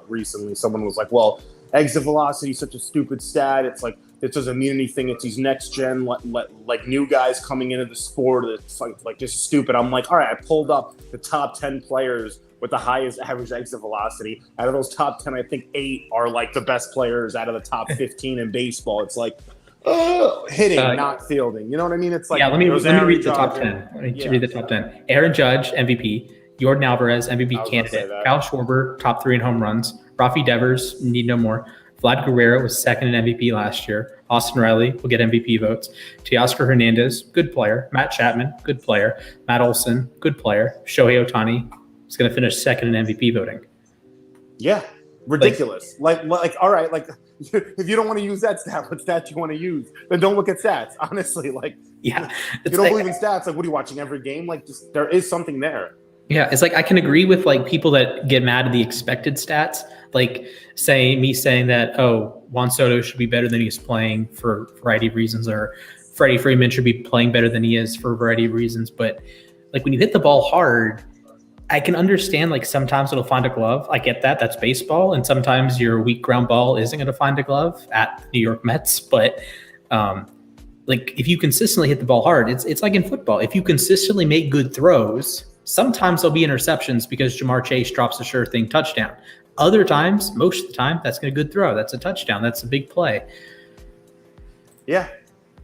recently. Someone was like, well, exit velocity is such a stupid stat. It's like, it doesn't mean anything. It's these next gen, like new guys coming into the sport. It's like just stupid. I'm like, all right, I pulled up the top 10 players with the highest average exit velocity. Out of those top 10, I think 8 are like the best players out of the top 15 in baseball. It's like, hitting, not fielding. You know what I mean? It's like, let me read the top 10. Let me read the top 10. Aaron Judge, MVP. Jordan Alvarez, MVP candidate. Kyle Schwarber, top 3 in home runs. Rafi Devers, need no more. Vlad Guerrero was second in MVP last year. Austin Riley will get MVP votes. Teoscar Hernandez, good player. Matt Chapman, good player. Matt Olson, good player. Shohei Ohtani is going to finish second in MVP voting. Yeah, ridiculous. Like all right, like if you don't want to use that stat, what stat you want to use? Then don't look at stats. Honestly, you don't believe in stats. Like, what are you watching every game? Like, just there is something there. Yeah, it's like I can agree with like people that get mad at the expected stats, like saying that Juan Soto should be better than he's playing for a variety of reasons, or Freddie Freeman should be playing better than he is for a variety of reasons. But like when you hit the ball hard, I can understand like sometimes it'll find a glove. I get that. That's baseball, and sometimes your weak ground ball isn't going to find a glove at the New York Mets. But like if you consistently hit the ball hard, it's like in football. If you consistently make good throws, sometimes there'll be interceptions because Jamar Chase drops a sure thing touchdown. Other times, most of the time, that's a good throw. That's a touchdown. That's a big play. Yeah,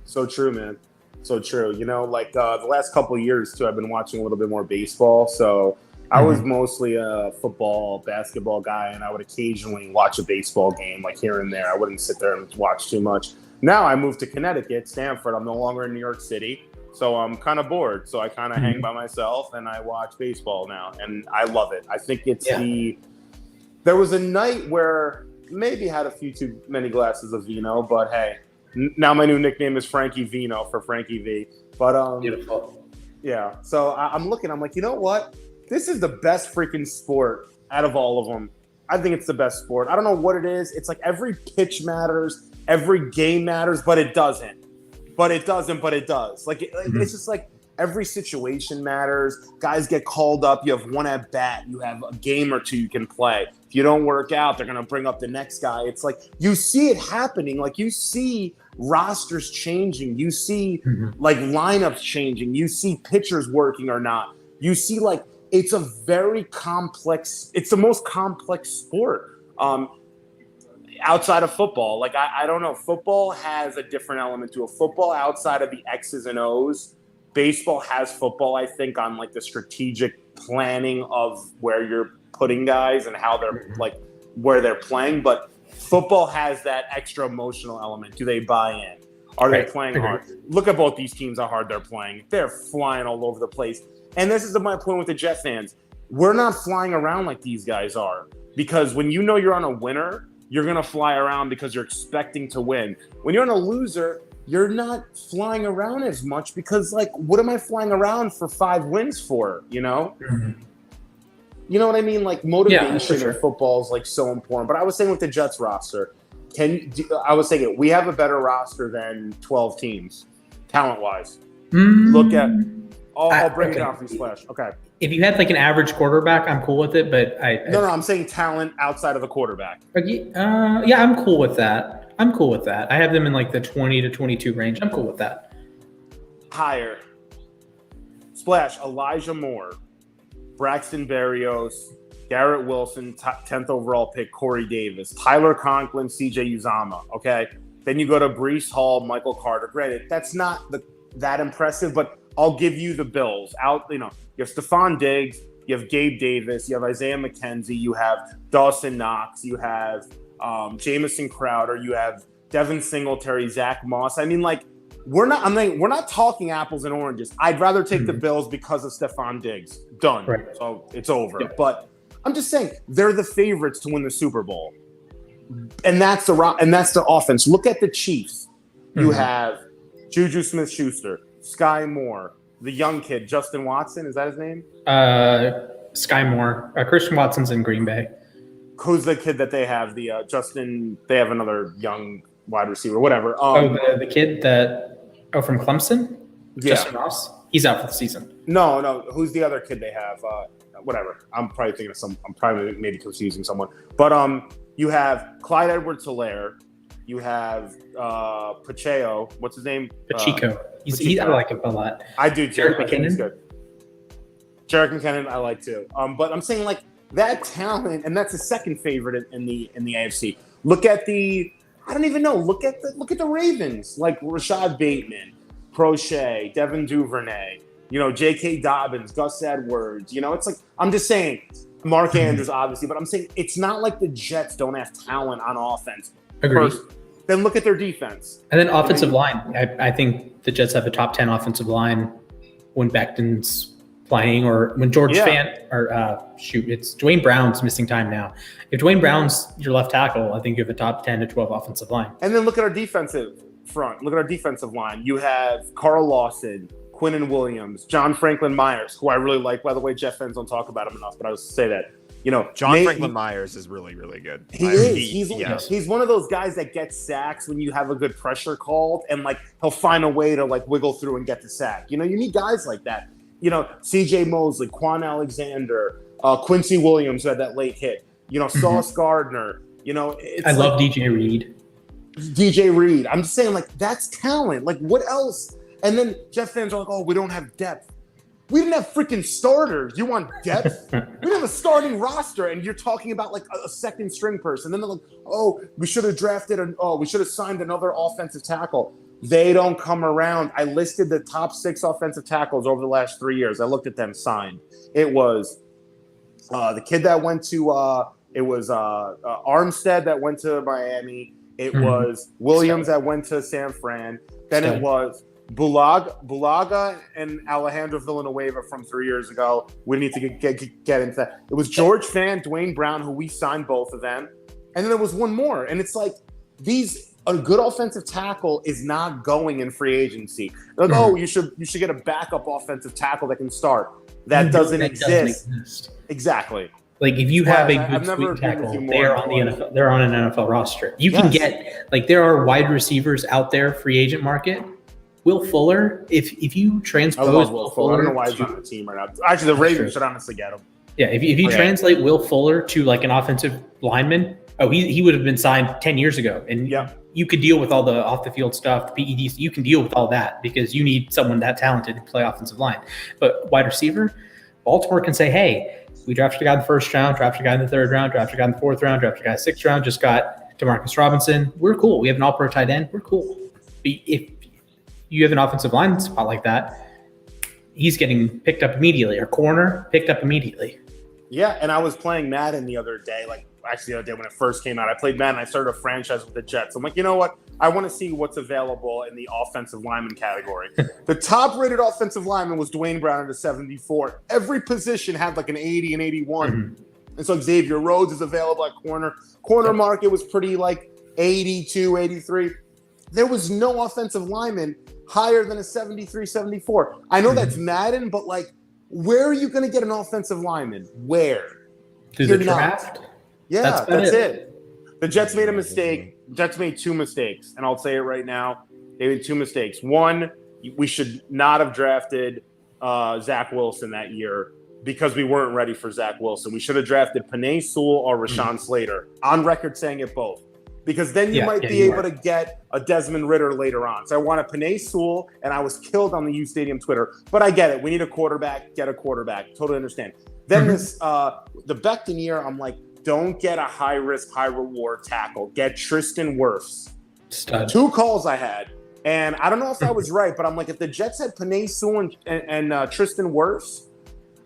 so true, man. So true. You know, like the last couple of years, too, I've been watching a little bit more baseball. So I was mostly a football, basketball guy, and I would occasionally watch a baseball game, like here and there. I wouldn't sit there and watch too much. Now I moved to Connecticut, Stamford. I'm no longer in New York City. So I'm kind of bored. So I kind of hang by myself and I watch baseball now. And I love it. I think it's there was a night where maybe had a few too many glasses of vino, but hey, now my new nickname is Frankie Vino for Frankie V. But Beautiful. Yeah. So I'm looking, I'm like, you know what? This is the best freaking sport out of all of them. I think it's the best sport. I don't know what it is. It's like every pitch matters, every game matters, but it doesn't. But it does. Like it's just like every situation matters. Guys get called up. You have one at bat. You have a game or two you can play. If you don't work out, they're gonna bring up the next guy. It's like you see it happening. Like you see rosters changing. You see like lineups changing. You see pitchers working or not. You see like it's a very complex. It's the most complex sport. Outside of football, like I don't know, football has a different element to it. Football outside of the X's and O's, baseball has football, I think, on like the strategic planning of where you're putting guys and how they're like where they're playing. But football has that extra emotional element. Do they buy in? Are they playing hard? Look at both these teams, how hard they're playing. They're flying all over the place. And this is my point with the Jet fans. We're not flying around like these guys are, because when you know you're on a winner, you're going to fly around because you're expecting to win. When you're on a loser, you're not flying around as much because, like, what am I flying around for 5 wins for, you know? You know what I mean? Like, motivation in football is, like, so important. But I was saying with the Jets roster, I was saying we have a better roster than 12 teams, talent-wise. Look at – I'll bring it down for you, Splash. Okay. If you had like an average quarterback, I'm cool with it. But No, I'm saying talent outside of the quarterback. Yeah, I'm cool with that. I have them in like the 20 to 22 range. I'm cool with that. Higher. Splash, Elijah Moore, Braxton Berrios, Garrett Wilson, 10th overall pick, Corey Davis, Tyler Conklin, CJ Uzama. Okay. Then you go to Breece Hall, Michael Carter. Granted, that's not that impressive, but I'll give you the Bills. You have Stephon Diggs, you have Gabe Davis, you have Isaiah McKenzie, you have Dawson Knox, you have Jamison Crowder, you have Devin Singletary, Zach Moss. I mean, like, we're not talking apples and oranges. I'd rather take the Bills because of Stephon Diggs. Done. Right. So it's over. Yeah. But I'm just saying they're the favorites to win the Super Bowl, and that's the offense. Look at the Chiefs. You have Juju Smith-Schuster, Sky Moore, the young kid Justin Watson. Is that his name? Sky Moore. Christian Watson's in Green Bay. Who's the kid that they have? Justin. They have another young wide receiver, whatever. The kid from Clemson. Yeah. Justin Ross. He's out for the season. No. Who's the other kid they have? Whatever. I'm probably thinking of some. I'm probably maybe confusing someone. But you have Clyde Edwards-Helaire. You have Pacheco. What's his name? Pacheco. I like him a lot. I do. Jerick McKinnon. He's good. Jerick McKinnon, I like too. But I'm saying like that talent, and that's the second favorite in the AFC. Look at I don't even know. Look at the Ravens, like Rashad Bateman, Prochet, Devin Duvernay. J.K. Dobbins, Gus Edwards. It's like I'm just saying. Mark Andrews, obviously, but I'm saying it's not like the Jets don't have talent on offense. Agreed. Then look at their defense. And then offensive line. I think the Jets have a top 10 offensive line when Becton's playing or when George it's Dwayne Brown's missing time now. If Dwayne Brown's your left tackle, I think you have a top 10 to 12 offensive line. And then look at our defensive front. Look at our defensive line. You have Carl Lawson, Quinnen Williams, John Franklin Myers, who I really like. By the way, Jeff fans don't talk about him enough, but I was to say that. John Franklin Myers is really, really good. He is. He's one of those guys that gets sacks when you have a good pressure called, and like he'll find a way to like wiggle through and get the sack. You need guys like that. C.J. Mosley, Quan Alexander, Quincy Williams who had that late hit. Sauce Gardner. I love DJ Reed. DJ Reed. I'm just saying, like, that's talent. Like, what else? And then Jeff fans are like, oh, we don't have depth. We didn't have freaking starters. You want depth? We didn't have a starting roster, and you're talking about like a second string person. Then they're like, oh, we should have we should have signed another offensive tackle. They don't come around. I listed the top 6 offensive tackles over the last 3 years. I looked at them signed. It was the kid that went to Armstead that went to Miami. It was Williams that went to San Fran. Then it was Bulaga and Alejandro Villanueva from 3 years ago. We need to get into that. It was George Fant, Dwayne Brown, who we signed both of them. And then there was one more. And it's like a good offensive tackle is not going in free agency. Like, oh, you should get a backup offensive tackle that can start. That doesn't exist. Exactly. Like if you have a good swing tackle, they're on the NFL. They're on an NFL roster. You can get there are wide receivers out there, free agent market. Will Fuller, if you transpose Will Fuller, I don't know why he's on the team right now. Actually, the Ravens should honestly get him. Yeah, if you translate Will Fuller to like an offensive lineman, he would have been signed 10 years ago, and you could deal with all the off the field stuff, the PEDs. You can deal with all that because you need someone that talented to play offensive line. But wide receiver, Baltimore can say, hey, we drafted a guy in the first round, drafted a guy in the third round, drafted a guy in the fourth round, drafted a guy in the sixth round, just got Demarcus Robinson. We're cool. We have an all-pro tight end. We're cool. If you have an offensive line spot like that, he's getting picked up immediately. Or corner picked up immediately. Yeah, and I was playing Madden the other day, the other day when it first came out. I played Madden. I started a franchise with the Jets. I'm like, you know what? I want to see what's available in the offensive lineman category. The top-rated offensive lineman was Dwayne Brown at a 74. Every position had like an 80 and 81. Mm-hmm. And so Xavier Rhodes is available at corner. Corner market was pretty like 82, 83. There was no offensive lineman higher than a 73, 74. I know that's Madden, but like, where are you going to get an offensive lineman? Where? Through the draft? Yeah, that's it. The Jets made a mistake. Jets made 2 mistakes, and I'll say it right now. They made 2 mistakes. One, we should not have drafted Zach Wilson that year because we weren't ready for Zach Wilson. We should have drafted Penei Sewell or Rashawn Slater. On record saying it both. Because then you might be able to get a Desmond Ridder later on. So I wanted Penei Sewell, and I was killed on the uSTADIUM Twitter. But I get it. We need a quarterback. Get a quarterback. Totally understand. Then the Becton year, I'm like, don't get a high-risk, high-reward tackle. Get Tristan Wirfs. Stud. 2 calls I had. And I don't know if I was right, but I'm like, if the Jets had Penei Sewell and Tristan Wirfs,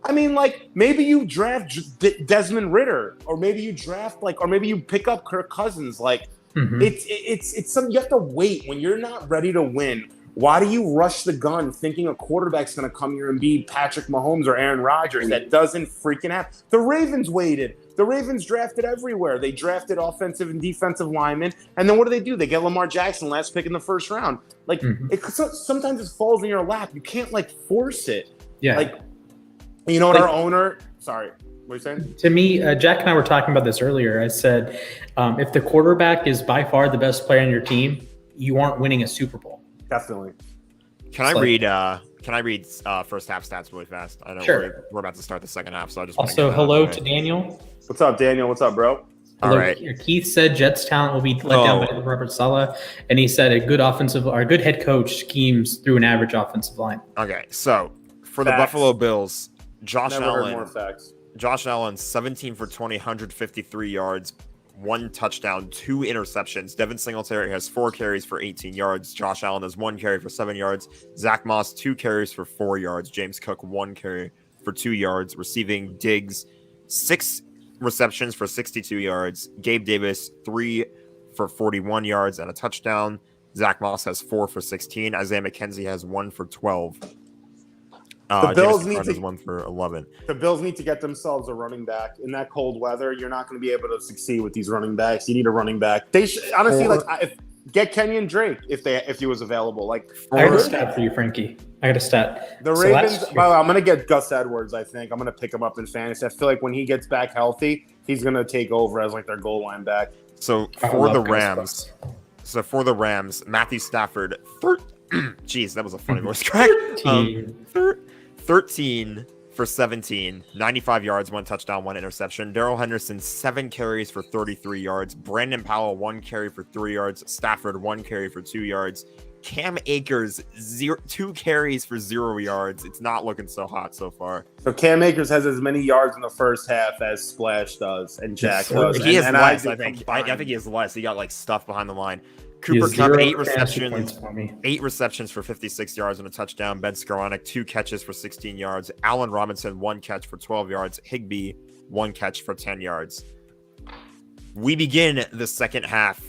I mean, like, maybe you draft Desmond Ridder, or maybe you draft, or maybe you pick up Kirk Cousins. Like, it's something you have to wait when you're not ready to win. Why do you rush the gun thinking a quarterback's going to come here and be Patrick Mahomes or Aaron Rodgers? That doesn't freaking happen. The Ravens waited. The Ravens drafted everywhere. They drafted offensive and defensive linemen. And then what do? They get Lamar Jackson, last pick in the first round. Like, sometimes it falls in your lap. You can't, like, force it. Yeah. Like, you know what, our owner – sorry. What are you saying? To me, Jack and I were talking about this earlier. I said, if the quarterback is by far the best player on your team, you aren't winning a Super Bowl. Definitely. Can I read first half stats really fast? I know we're about to start the second half, so I just also hello to Daniel. What's up, Daniel? What's up, bro? All right. Keith said Jets talent will be let down by Robert Saleh, and he said a good head coach schemes through an average offensive line. Okay, so for the Buffalo Bills, Josh Allen, 17 for 20, 153 yards, 1 touchdown, 2 interceptions. Devin Singletary has 4 carries for 18 yards. Josh Allen has 1 carry for 7 yards. Zach Moss, 2 carries for 4 yards. James Cook, 1 carry for 2 yards. Receiving, Diggs, 6 receptions for 62 yards. Gabe Davis, 3 for 41 yards and a touchdown. Zach Moss has 4 for 16. Isaiah McKenzie has 1 for 12. The Bills need to 1 for 11. The Bills need to get themselves a running back in that cold weather. You're not going to be able to succeed with these running backs. You need a running back. They should, honestly, get Kenyon Drake if he was available. Like, I got a stat for you, Frankie. I got a stat. The Ravens. By the way, I'm going to get Gus Edwards. I think I'm going to pick him up in fantasy. I feel like when he gets back healthy, he's going to take over as like their goal line back. So for the Rams, Matthew Stafford. Jeez, that was a funny voice crack. 13 for 17, 95 yards, 1 touchdown, 1 interception. Darrell Henderson, 7 carries for 33 yards. Brandon Powell, 1 carry for 3 yards. Stafford, 1 carry for 2 yards. Cam Akers, 2 carries for 0 yards. It's not looking so hot so far. So Cam Akers has as many yards in the first half as Splash does and Jack does. He has less, I think. I think he has less. He got like stuff behind the line. Cooper Kupp, 8 receptions for 56 yards and a touchdown. Ben Skoranek, 2 catches for 16 yards. Allen Robinson, 1 catch for 12 yards. Higbee, 1 catch for 10 yards. We begin the second half.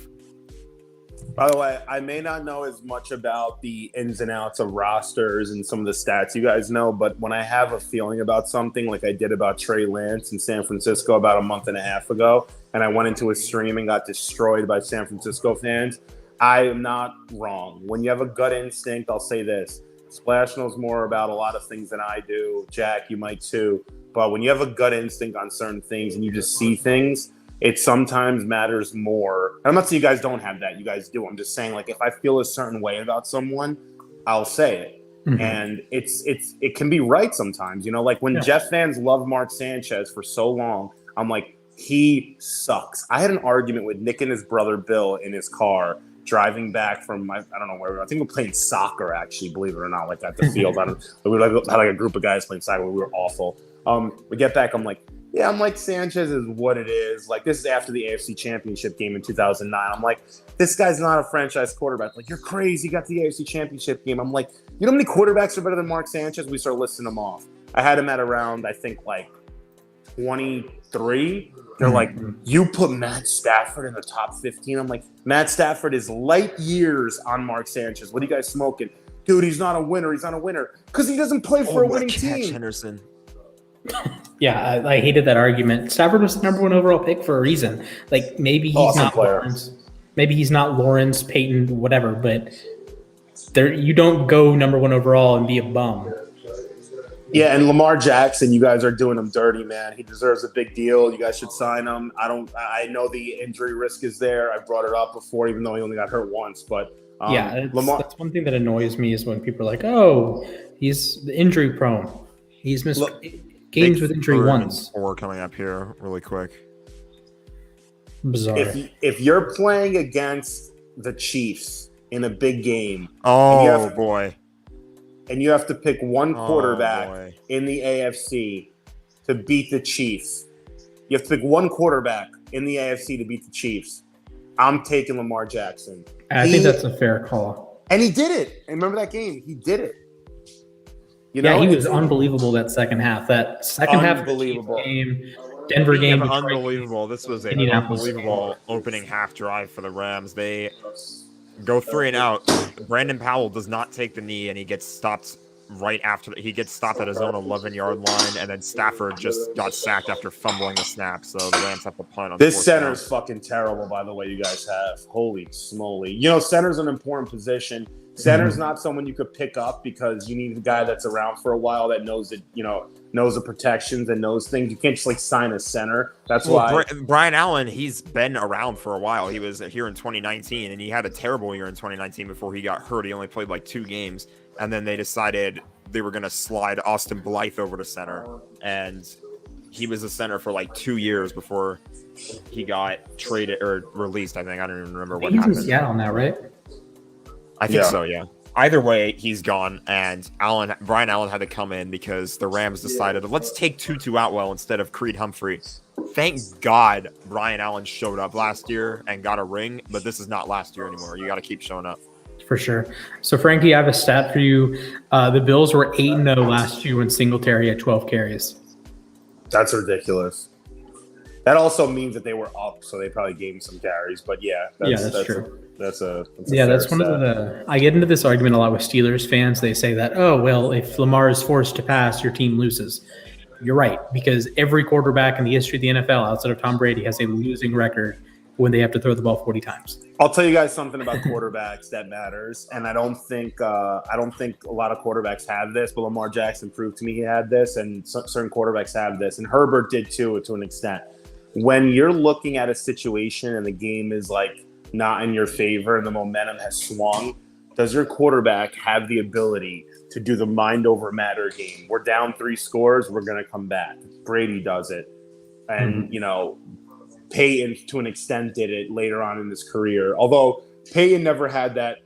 By the way, I may not know as much about the ins and outs of rosters and some of the stats you guys know, but when I have a feeling about something like I did about Trey Lance in San Francisco about a month and a half ago, and I went into a stream and got destroyed by San Francisco fans, I am not wrong. When you have a gut instinct, I'll say this. Splash knows more about a lot of things than I do. Jack, you might too. But when you have a gut instinct on certain things and you just see things, it sometimes matters more. And I'm not saying you guys don't have that. You guys do. I'm just saying, like, if I feel a certain way about someone, I'll say it. Mm-hmm. And it can be right sometimes. You know, like when Jeff fans love Mark Sanchez for so long, I'm like, he sucks. I had an argument with Nick and his brother Bill in his car driving back from I don't know where we were. I think we were playing soccer, actually, believe it or not, like at the field. We had like a group of guys playing soccer. We were awful. We get back. I'm like, Sanchez is what it is. Like, this is after the AFC Championship game in 2009. I'm like, this guy's not a franchise quarterback. Like, you're crazy. You got the AFC Championship game. I'm like, you know how many quarterbacks are better than Mark Sanchez? We start listing them off. I had him at around, I think, like 23. They're like, you put Matt Stafford in the top 15. I'm like, Matt Stafford is light years on Mark Sanchez. What are you guys smoking? Dude, he's not a winner. He's not a winner because he doesn't play for a winning team. Henderson. Yeah, I hated that argument. Stafford was the number 1 overall pick for a reason. Like, maybe he's not Lawrence. Maybe he's not Lawrence, Peyton, whatever. But you don't go number 1 overall and be a bum. Yeah, and Lamar Jackson, you guys are doing him dirty, man. He deserves a big deal. You guys should sign him. I know the injury risk is there. I brought it up before, even though he only got hurt once. But Lamar, that's one thing that annoys me is when people are like, "Oh, he's injury prone. He's missed games with injury once." Or coming up here really quick. Bizarre. If you're playing against the Chiefs in a big game, boy. And you have to pick one quarterback in the AFC to beat the Chiefs. You have to pick one quarterback in the AFC to beat the Chiefs. I'm taking Lamar Jackson. I think that's a fair call. And he did it. And remember that game? He did it. He was unbelievable that second half. That second half of the game, Denver game. Unbelievable. This was an unbelievable opening half drive for the Rams. go 3 and out. Brandon Powell does not take the knee, and he gets stopped right after. He gets stopped at his own 11-yard line, and then Stafford just got sacked after fumbling the snap. So the Rams have to punt on this center is fucking terrible, by the way, you guys have. Holy smoly. You know, center's an important position. Center's not someone you could pick up because you need a guy that's around for a while that knows it, you know, knows the protections and knows things. You can't just like sign a center. That's why Brian Allen, he's been around for a while. He was here in 2019, and he had a terrible year in 2019 before he got hurt. He only played like 2 games, and then they decided they were going to slide Austin Blythe over to center, and he was a center for like 2 years before he got traded or released. I think I don't even remember what happened. He's in Seattle now, right? I think so, yeah. Either way, he's gone, and Brian Allen had to come in because the Rams decided, let's take Tutu Atwell instead of Creed Humphrey. Thank God Brian Allen showed up last year and got a ring, but this is not last year anymore. You got to keep showing up. For sure. So, Frankie, I have a stat for you. The Bills were 8-0 last year when Singletary had 12 carries. That's ridiculous. That also means that they were up, so they probably gave him some carries. But yeah, that's true. That's one of the. I get into this argument a lot with Steelers fans. They say that, oh well, if Lamar is forced to pass, your team loses. You're right, because every quarterback in the history of the NFL, outside of Tom Brady, has a losing record when they have to throw the ball 40 times. I'll tell you guys something about quarterbacks that matters, and I don't think a lot of quarterbacks have this, but Lamar Jackson proved to me he had this, and certain quarterbacks have this, and Herbert did too, to an extent. When you're looking at a situation and the game is like not in your favor and the momentum has swung, does your quarterback have the ability to do the mind over matter game? We're down 3 scores, we're going to come back. Brady does it. And, you know, Peyton, to an extent, did it later on in his career. Although Peyton never had that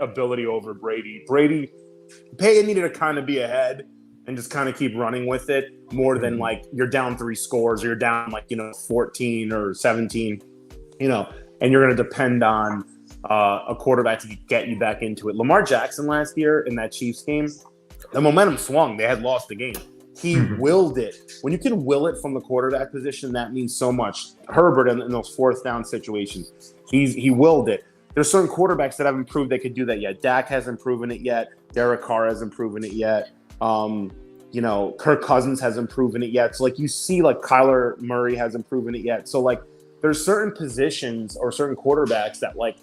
ability over Brady. Peyton needed to kind of be ahead and just kind of keep running with it more than like you're down 3 scores or you're down like, you know, 14 or 17, you know, and you're going to depend on a quarterback to get you back into it. Lamar Jackson last year in that Chiefs game, the momentum swung. They had lost the game. He willed it. When you can will it from the quarterback position, that means so much. Herbert in those 4th down situations, he willed it. There's certain quarterbacks that haven't proved they could do that yet. Dak hasn't proven it yet. Derek Carr hasn't proven it yet. You know, Kirk Cousins hasn't proven it yet. So like you see, like Kyler Murray hasn't proven it yet. So like there's certain positions or certain quarterbacks that like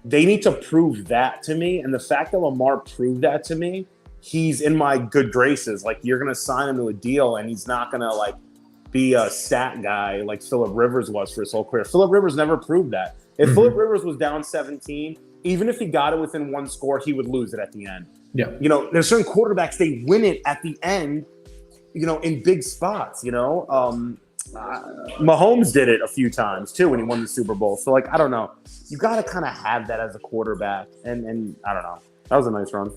they need to prove that to me. And the fact that Lamar proved that to me, he's in my good graces. Like you're gonna sign him to a deal, and he's not gonna like be a stat guy like Phillip Rivers was for his whole career. Phillip Rivers never proved that. If Phillip Rivers was down 17, even if he got it within 1 score, he would lose it at the end. Yeah. You know, there's certain quarterbacks, they win it at the end, you know, in big spots, you know. Mahomes did it a few times too when he won the Super Bowl. So like, I don't know. You got to kind of have that as a quarterback. And I don't know. That was a nice run.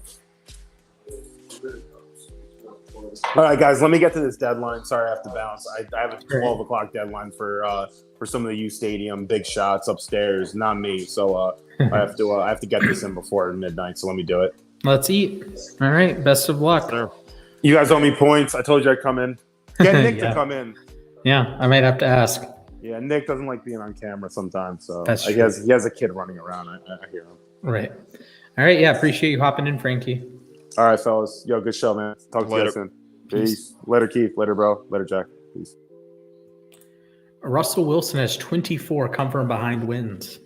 All right, guys, let me get to this deadline. Sorry, I have to bounce. I have a 12 o'clock deadline for some of the uSTADIUM big shots upstairs. Not me. So I have to get this in before midnight. So let me do it. Let's eat. All right. Best of luck. Sure. You guys owe me points. I told you I'd come in. Get Nick to come in. Yeah, I might have to ask. Yeah, Nick doesn't like being on camera sometimes. So That's he has a kid running around. I hear him. Right. All right. Yeah. Appreciate you hopping in, Frankie. All right, fellas. Yo, good show, man. Talk to you guys soon. Peace. Later, Keith. Later, bro. Later, Jack. Peace. Russell Wilson has 24 come from behind wins.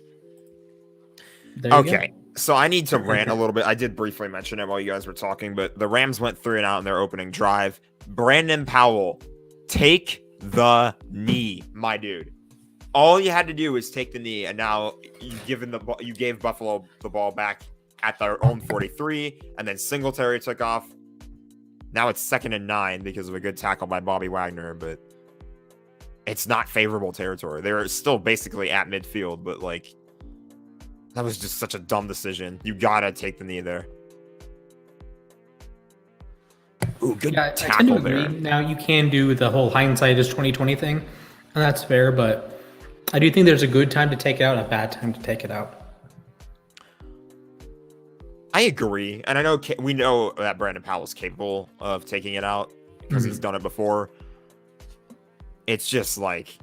Okay. So I need to rant a little bit. I did briefly mention it while you guys were talking, but the Rams went 3 and out in their opening drive. Brandon Powell, take the knee, my dude. All you had to do was take the knee, and now you gave Buffalo the ball back at their own 43, and then Singletary took off. Now it's 2nd and 9 because of a good tackle by Bobby Wagner, but it's not favorable territory. They're still basically at midfield, but like that was just such a dumb decision. You gotta take the knee there. Ooh, good tackle there. Now you can do the whole hindsight is 2020 thing, and that's fair, but I do think there's a good time to take it out and a bad time to take it out. I agree, and I know we know that Brandon Powell is capable of taking it out because he's done it before. It's just like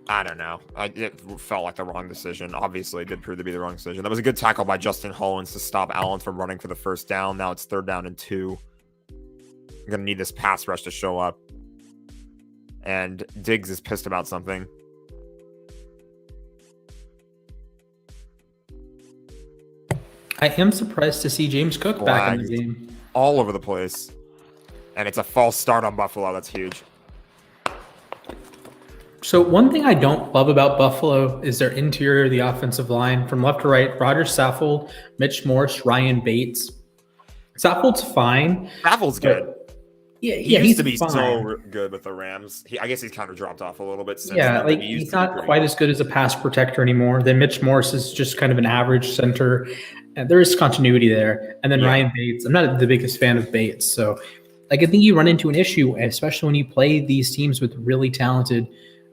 I don't know. It felt like the wrong decision. Obviously, it did prove to be the wrong decision. That was a good tackle by Justin Hollins to stop Allen from running for the first down. Now it's 3rd down and 2. I'm going to need this pass rush to show up. And Diggs is pissed about something. I am surprised to see James Cook back in the game. All over the place. And it's a false start on Buffalo. That's huge. So one thing I don't love about Buffalo is their interior, the offensive line. From left to right, Roger Saffold, Mitch Morse, Ryan Bates. Saffold's fine. Saffold's good. Yeah, he used to be fine. so good with the Rams. I guess he's kind of dropped off a little bit since. Yeah, like he's not quite as good as a pass protector anymore. Then Mitch Morse is just kind of an average center. And there is continuity there. And then Ryan Bates, I'm not the biggest fan of Bates. So like I think you run into an issue, especially when you play these teams with really talented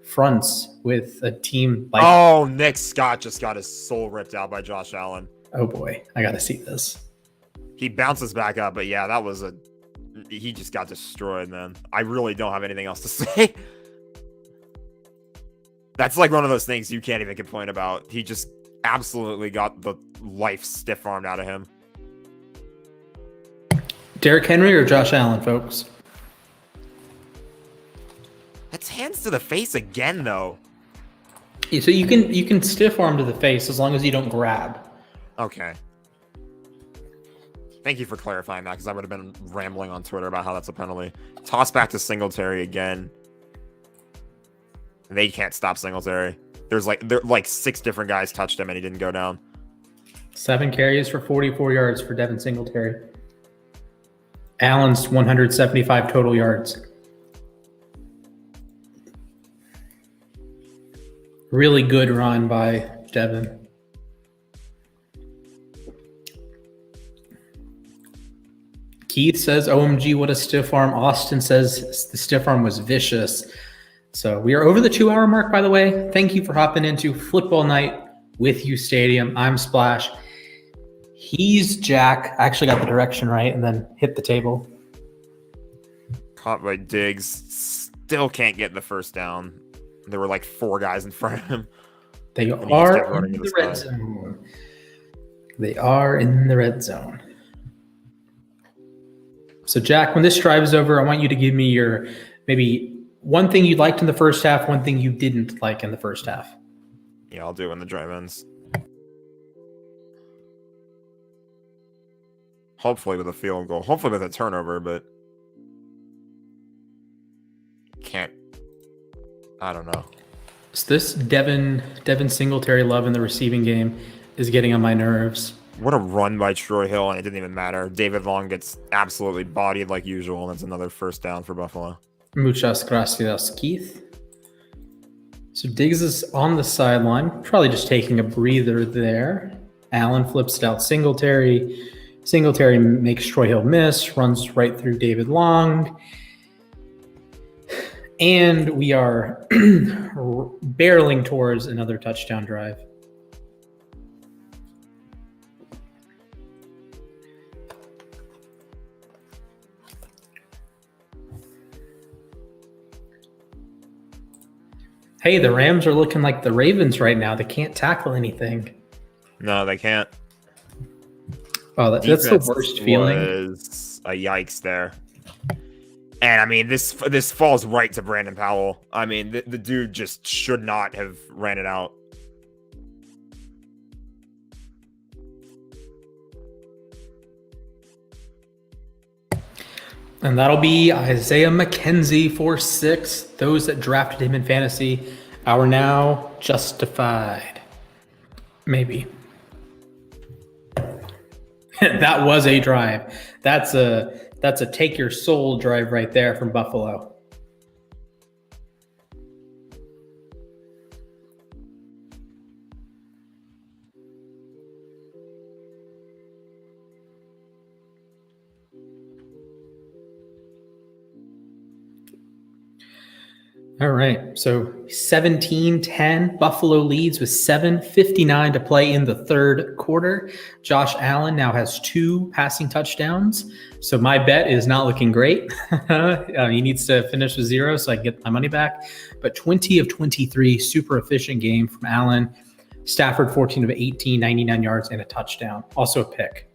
fronts with a team like Nick Scott just got his soul ripped out by Josh Allen. Oh boy, I gotta see this. He bounces back up, but yeah, he just got destroyed, man. I really don't have anything else to say. That's like one of those things you can't even complain about. He just absolutely got the life stiff-armed out of him. Derrick Henry or Josh Allen, folks? That's hands to the face again, though. Yeah, so you can stiff arm to the face as long as you don't grab. Okay. Thank you for clarifying that, because I would have been rambling on Twitter about how that's a penalty. Toss back to Singletary again. They can't stop Singletary. There's like 6 different guys touched him and he didn't go down. 7 carries for 44 yards for Devin Singletary. Allen's 175 total yards. Really good run by Devin. Keith says, OMG, what a stiff arm. Austin says the stiff arm was vicious. So we are over the 2-hour mark, by the way. Thank you for hopping into Football Night with uSTADIUM. I'm Splash. He's Jack. I actually got the direction right and then hit the table. Caught by Diggs. Still can't get the first down. There were like 4 guys in front of him. They are in the red zone. They are in the red zone. So, Jack, when this drive is over, I want you to give me your maybe one thing you liked in the first half, one thing you didn't like in the first half. Yeah, I'll do it when the drive ends. Hopefully with a field goal. Hopefully with a turnover, but can't. I don't know. So this Devin Singletary love in the receiving game is getting on my nerves. What a run by Troy Hill, and it didn't even matter. David Long gets absolutely bodied like usual, and that's another first down for Buffalo. Muchas gracias, Keith. So Diggs is on the sideline, probably just taking a breather there. Allen flips it out Singletary. Singletary makes Troy Hill miss, runs right through David Long. And we are barreling towards another touchdown drive. Hey, the Rams are looking like the Ravens right now. They can't tackle anything. No, they can't. Oh, that's the worst feeling. Was a yikes there. And I mean, this falls right to Brandon Powell. I mean, the dude just should not have ran it out. And that'll be Isaiah Mckenzie for 6. Those that drafted him in fantasy are now justified. Maybe. That was a drive. That's a take your soul drive right there from Buffalo. All right. So 17-10, Buffalo leads with 7:59 to play in the third quarter. Josh Allen now has 2 passing touchdowns. So my bet is not looking great. He needs to finish with 0 so I can get my money back. But 20 of 23, super efficient game from Allen. Stafford 14 of 18, 99 yards and a touchdown. Also a pick.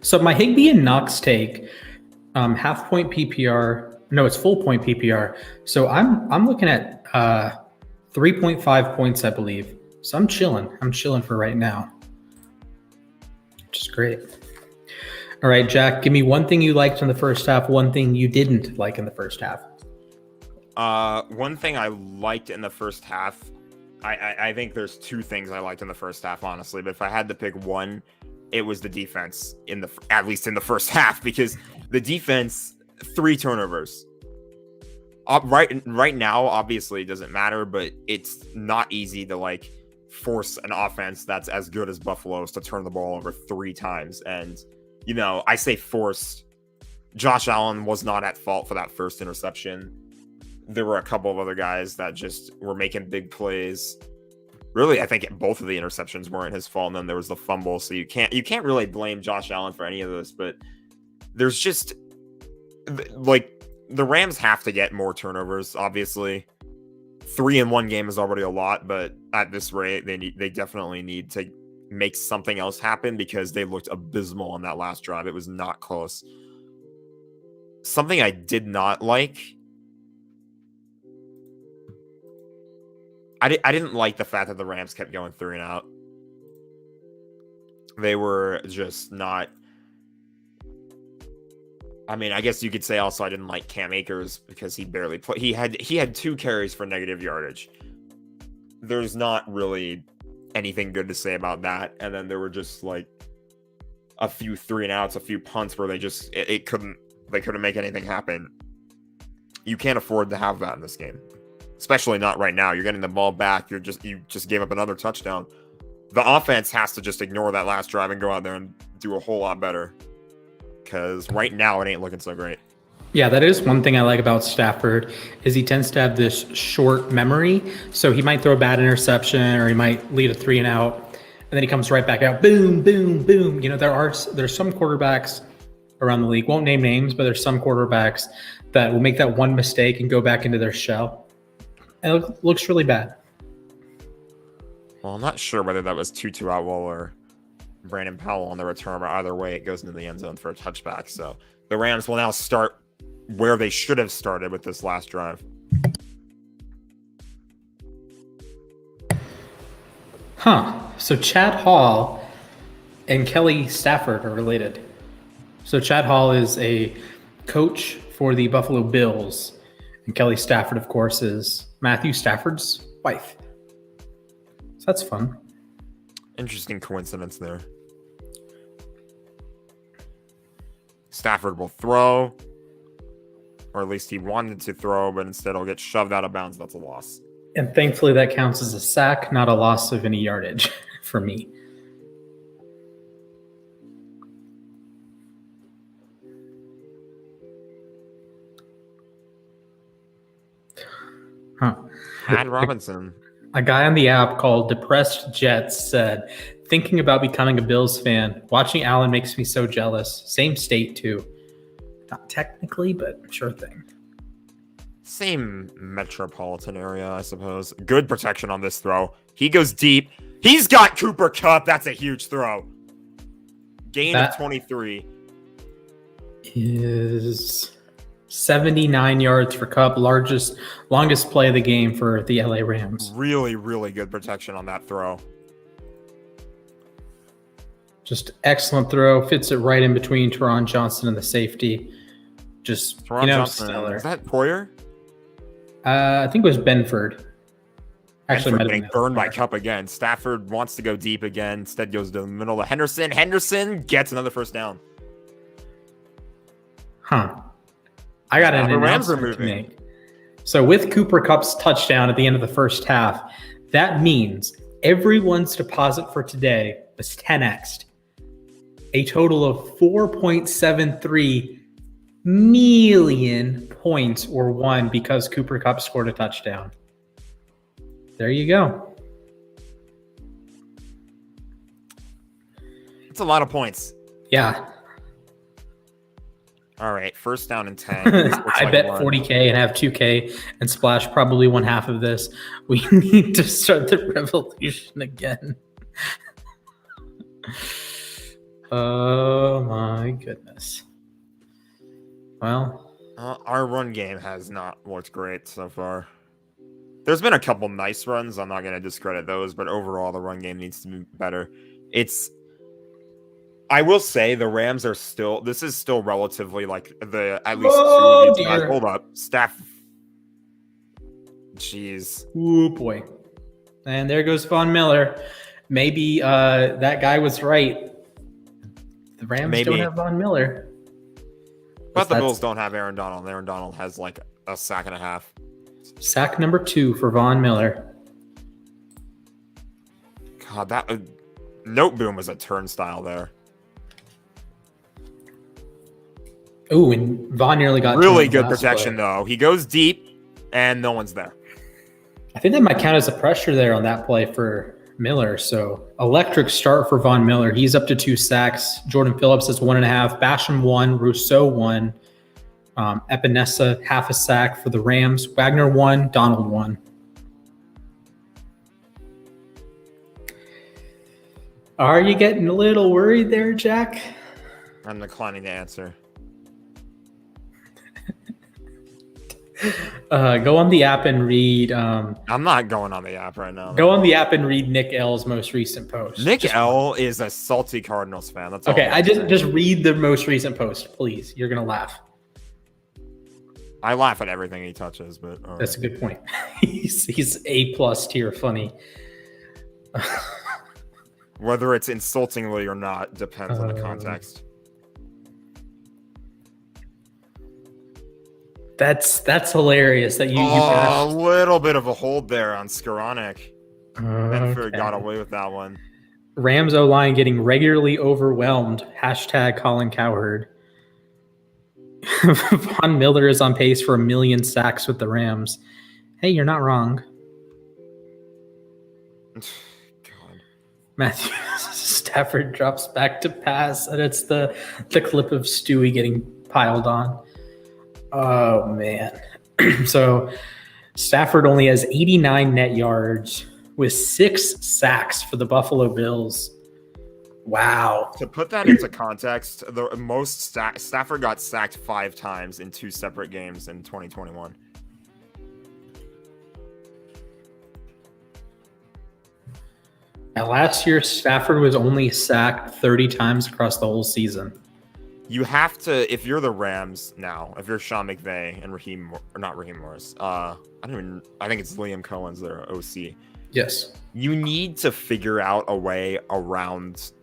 So my Higbee and Knox take, half point PPR. No, it's full point PPR. So I'm looking at 3.5 points, I believe. So I'm chilling. I'm chilling for right now, which is great. All right, Jack, give me one thing you liked in the first half, one thing you didn't like in the first half. One thing I liked in the first half, I think there's 2 things I liked in the first half, honestly. But if I had to pick one, it was the defense at least in the first half, because the defense, 3 turnovers. Right now, obviously, it doesn't matter, but it's not easy to force an offense that's as good as Buffalo's to turn the ball over 3 times. And, I say forced. Josh Allen was not at fault for that first interception. There were a couple of other guys that just were making big plays. Really, I think both of the interceptions weren't his fault, and then there was the fumble. So you can't really blame Josh Allen for any of this. But there's just the Rams have to get more turnovers. Obviously, 3 in one game is already a lot, but at this rate, they definitely need to make something else happen, because they looked abysmal on that last drive. It was not close. Something I did not like. I didn't like the fact that the Rams kept going 3 and out. They were just not. I mean, I guess you could say also I didn't like Cam Akers because he barely played. He had 2 carries for negative yardage. There's not really anything good to say about that. And then there were just a few 3 and outs, a few punts where they couldn't make anything happen. You can't afford to have that in this game. Especially not right now. You're getting the ball back. You just gave up another touchdown. The offense has to just ignore that last drive and go out there and do a whole lot better. Because right now it ain't looking so great. Yeah, that is one thing I like about Stafford, is he tends to have this short memory. So he might throw a bad interception, or he might lead a 3 and out, and then he comes right back out. Boom, boom, boom. There's some quarterbacks around the league. Won't name names, but there's some quarterbacks that will make that one mistake and go back into their shell. And it looks really bad. Well, I'm not sure whether that was Tutu Atwell or Brandon Powell on the return, but either way, it goes into the end zone for a touchback. So the Rams will now start where they should have started with this last drive. So Chad Hall and Kelly Stafford are related. So Chad Hall is a coach for the Buffalo Bills, and Kelly Stafford, of course, is Matthew Stafford's wife. So that's fun. Interesting coincidence there. Stafford will throw, or at least he wanted to throw, but instead he'll get shoved out of bounds. That's a loss. And thankfully that counts as a sack, not a loss of any yardage for me. Ad Robinson. A guy on the app called Depressed Jets said, thinking about becoming a Bills fan, watching Allen makes me so jealous. Same state too. Not technically, but sure thing. Same metropolitan area, I suppose. Good protection on this throw. He goes deep. He's got Cooper Kupp. That's a huge throw. Gain of 23. Is 79 yards for Kupp, longest play of the game for the LA Rams. Really, really good protection on that throw. Just excellent throw. Fits it right in between Teron Johnson and the safety. Just, Teron Johnson. Stellar. Is that Poyer? I think it was Benford. Actually, might have getting burned by Kupp again. Stafford wants to go deep again. Instead goes to the middle of Henderson. Henderson gets another first down. I got an announcement to make. So with Cooper Kupp's touchdown at the end of the first half, that means everyone's deposit for today was 10x'd. A total of 4.73 million points were won because Cooper Kupp scored a touchdown. There you go. It's a lot of points. Yeah. All right, first down and 10. I bet 40K and have 2K and splash probably one half of this. We need to start the revolution again. Oh my goodness. Well, our run game has not looked great so far. There's been a couple nice runs. I'm not going to discredit those, but overall, the run game needs to be better. I will say the Rams are still. This is still relatively like at least two of these guys. Hold up, staff. Jeez. Oh boy. And there goes Von Miller. Maybe that guy was right. The Rams don't have Von Miller. But the Bills don't have Aaron Donald. Aaron Donald has like a sack and a half. Sack number 2 for Von Miller. God, that note boom was a turnstile there. Oh, and Von nearly got really good protection though. He goes deep, and no one's there. I think that might count as a pressure there on that play for Miller. So electric start for Von Miller. He's up to 2 sacks. Jordan Phillips has 1.5. Basham 1. Rousseau 1. Epinesa half a sack for the Rams. Wagner 1. Donald 1. Are you getting a little worried there, Jack? I'm declining to answer. Go on the app and read. I'm not going on the app right now. Go on the app and read Nick L's most recent post. Nick L is a salty Cardinals fan. That's all. Okay. I just read the most recent post, please. You're gonna laugh. I laugh at everything he touches, but that's a good point. he's A+ tier funny. Whether it's insultingly or not depends on the context. That's hilarious that you a little bit of a hold there on Skoranek. Benford got away with that one. Rams O-line getting regularly overwhelmed. # Colin Cowherd. Von Miller is on pace for 1 million sacks with the Rams. Hey, you're not wrong. God. Matthew Stafford drops back to pass, and it's the clip of Stewie getting piled on. Oh, man. So Stafford only has 89 net yards with 6 sacks for the Buffalo Bills. Wow. To put that into context, the most Stafford got sacked 5 times in 2 separate games in 2021. Now, last year, Stafford was only sacked 30 times across the whole season. You have to, if you're the Rams now, if you're Sean McVay and not Raheem Morris, I think it's Liam Cohen's their OC. Yes. You need to figure out a way around,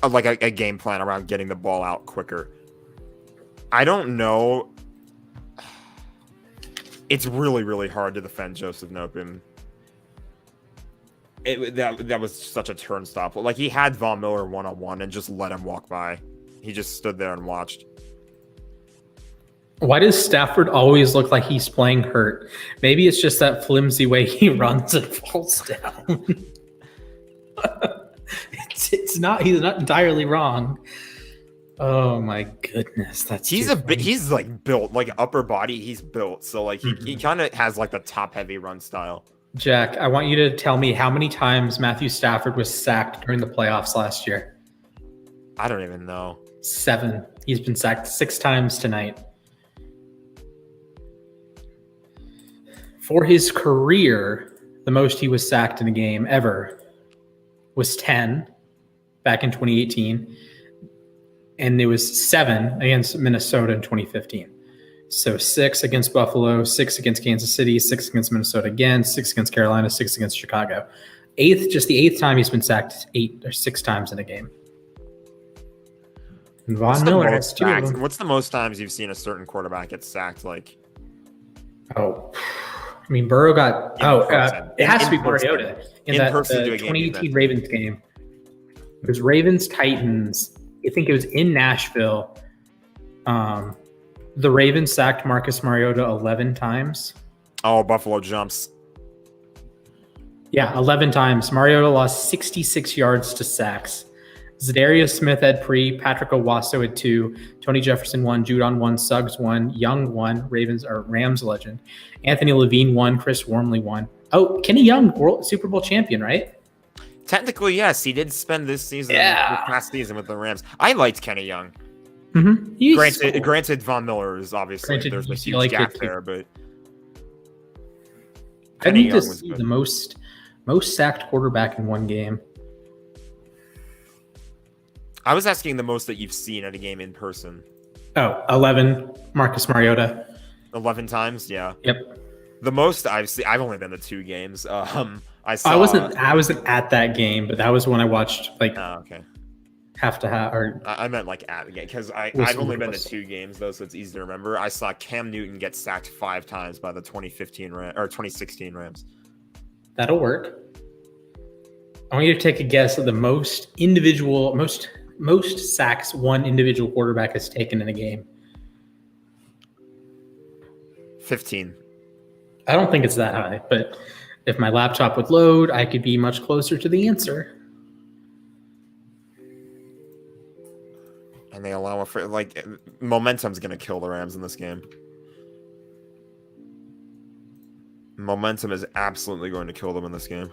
like a game plan around getting the ball out quicker. I don't know. It's really, really hard to defend Joseph Noteboom. That was such a turnstile. Like, he had Von Miller one-on-one and just let him walk by. He just stood there and watched. Why does Stafford always look like he's playing hurt? Maybe it's just that flimsy way he runs and falls down. He's not entirely wrong. Oh my goodness, he's like built like upper body. He's built so like he kind of has like the top heavy run style. Jack, I want you to tell me how many times Matthew Stafford was sacked during the playoffs last year. I don't even know. 7. He's been sacked 6 times tonight. For his career, the most he was sacked in a game ever was 10 back in 2018. And it was 7 against Minnesota in 2015. So 6 against Buffalo, 6 against Kansas City, 6 against Minnesota again, 6 against Carolina, 6 against Chicago. Just the 8th time he's been sacked 8 or 6 times in a game. And Von Miller has 2 of them. What's the most times you've seen a certain quarterback get sacked? Like, I mean, Burrow got. It has to be Mariota. in In person the doing game 2018 defense. Ravens game. It was Ravens Titans. I think it was in Nashville. The Ravens sacked Marcus Mariota 11 times. Oh, Buffalo jumps. Yeah, 11 times. Mariota lost 66 yards to sacks. Zadarius Smith had 3, Patrick Owasso had 2, Tony Jefferson 1, Judon 1, Suggs 1, Young 1, Rams legend, Anthony Levine 1, Chris Wormley 1. Oh, Kenny Young, Super Bowl champion, right? Technically, yes, he did spend this season, this past season with the Rams. I liked Kenny Young. Mm-hmm. Granted, Von Miller is obviously there's a huge gap there, but I need to see the most sacked quarterback in one game. I was asking the most that you've seen at a game in person. Oh, 11, Marcus Mariota. 11 times, yeah. Yep. The most I've seen, I've only been to 2 games. I wasn't at that game, but that was when I watched half to half. Or I meant like at the game because I've only been to 2 games though, so it's easy to remember. I saw Cam Newton get sacked 5 times by the 2016 Rams. That'll work. I want you to take a guess at the most sacks one individual quarterback has taken in a game. 15. I don't think it's that high, but if my laptop would load, I could be much closer to the answer. And they allow for momentum's gonna kill the Rams in this game. Momentum is absolutely going to kill them in this game.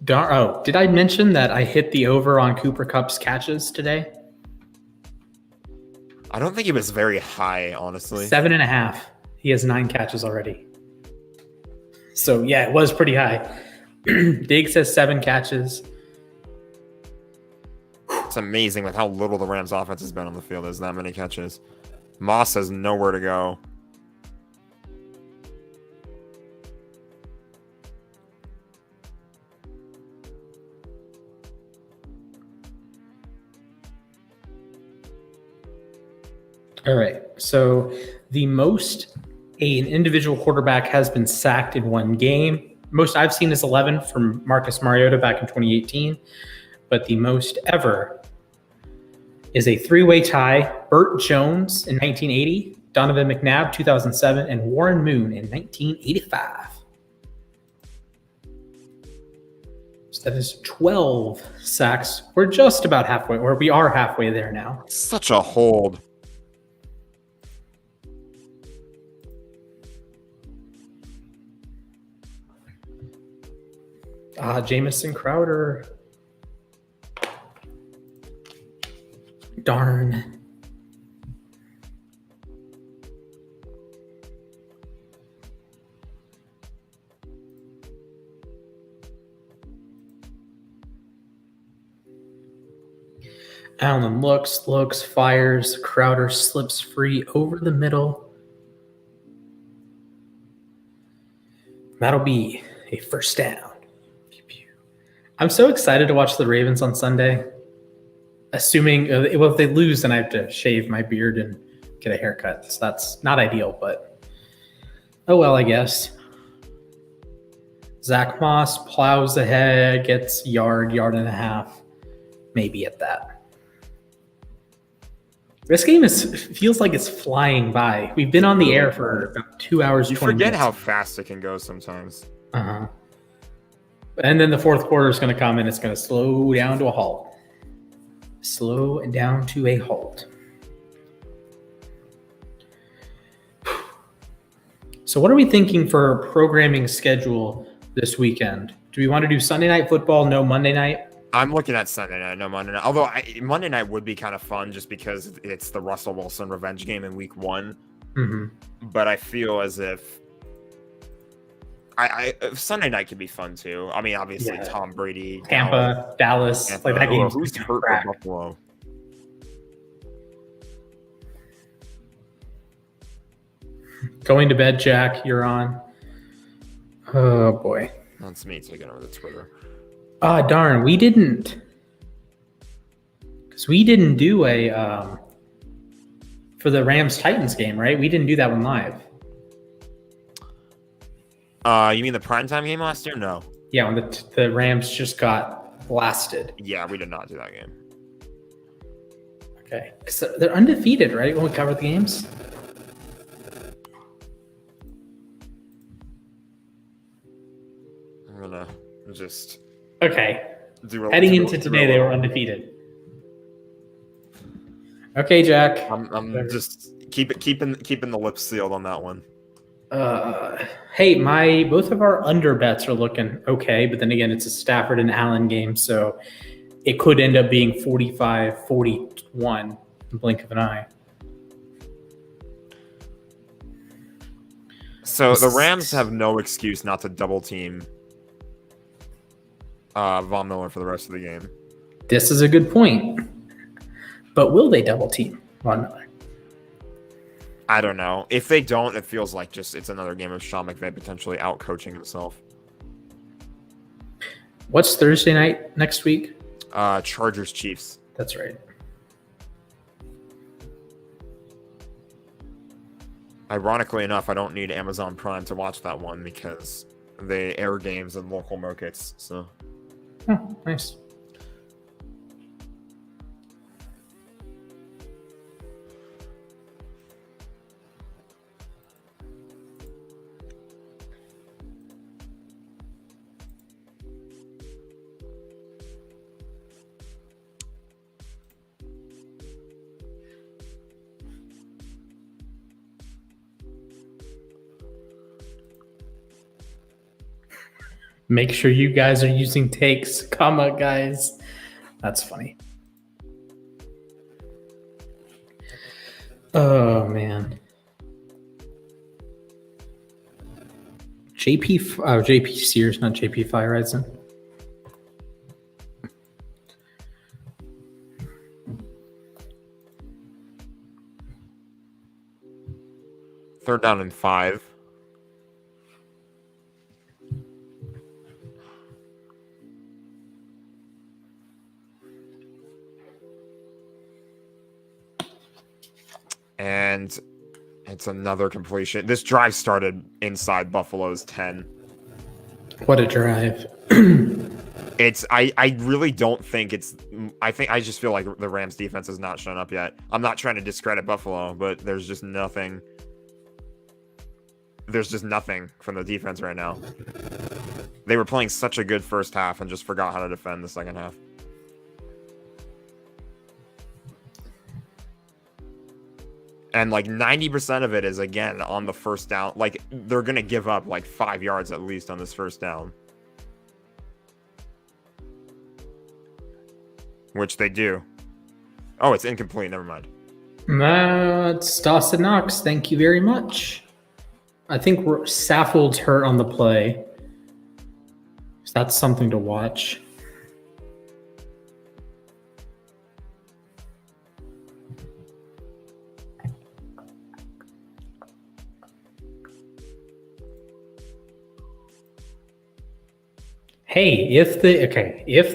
Did I mention that I hit the over on Cooper Kupp's catches today? I don't think he was very high, honestly. 7.5. He has 9 catches already. So yeah, it was pretty high. Diggs has 7 catches. It's amazing with how little the Rams offense has been on the field. There's that many catches. Moss has nowhere to go. All right. So the most an individual quarterback has been sacked in one game. Most I've seen is 11 from Marcus Mariota back in 2018. But the most ever is a 3-way tie. Burt Jones in 1980, Donovan McNabb 2007, and Warren Moon in 1985. So that is 12 sacks. We're just about halfway, or we are halfway there now. Such a hold. Jamison Crowder. Darn. Allen looks, fires. Crowder slips free over the middle. That'll be a first down. I'm so excited to watch the Ravens on Sunday. Assuming, if they lose, then I have to shave my beard and get a haircut. So that's not ideal, but oh well, I guess. Zach Moss plows ahead, gets yard and a half, maybe at that. This game feels like it's flying by. We've been on the air for about 2 hours. You 20 forget minutes. how fast it can go sometimes. And then the fourth quarter is going to come and it's going to slow down to a halt. Slow down to a halt. So what are we thinking for programming schedule this weekend? Do we want to do Sunday night football, no Monday night? I'm looking at Sunday night, no Monday night. Although Monday night would be kind of fun just because it's the Russell Wilson revenge game in week 1. Mm-hmm. But I feel as if Sunday night could be fun too. I mean, obviously Tom Brady, Tampa, Dallas, Tampa. like that game. Who's hurt for Buffalo? Going to bed, Jack. You're on. Oh boy. That's me taking over the Twitter. Darn, we didn't. Because we didn't do a for the Rams Titans game, right? We didn't do that one live. You mean the primetime game last year? No. Yeah, when the Rams just got blasted. Yeah, we did not do that game. Okay. So they're undefeated, right? When we cover the games? I'm gonna just Okay. Heading into today, they were undefeated. Okay, Jack. I'm just keeping the lips sealed on that one. Hey, both of our under bets are looking okay, but then again, it's a Stafford and Allen game, so it could end up being 45-41 in the blink of an eye. So the Rams have no excuse not to double team Von Miller for the rest of the game. This is a good point. But will they double team Von Miller? I don't know. If they don't, it feels like it's another game of Sean McVay potentially out coaching himself. What's Thursday night next week? Chargers Chiefs. That's right. Ironically enough, I don't need Amazon Prime to watch that one because they air games in local markets. So, oh, nice. Make sure you guys are using takes, comma, guys. That's funny. Oh, man. JP Sears, not JP Fireisen. Third down and 5. And it's another completion. This drive started inside Buffalo's 10. What a drive. I really don't think I just feel like the Rams defense has not shown up yet. I'm not trying to discredit Buffalo, but there's just nothing from the defense right now. They were playing such a good first half and just forgot how to defend the second half. And like 90% of it is, again, on the first down. Like, they're going to give up like 5 yards at least on this first down. Which they do. Oh, it's incomplete. Never mind. It's Dawson Knox. Thank you very much. I think Saffold's hurt on the play. So that's something to watch. Hey, if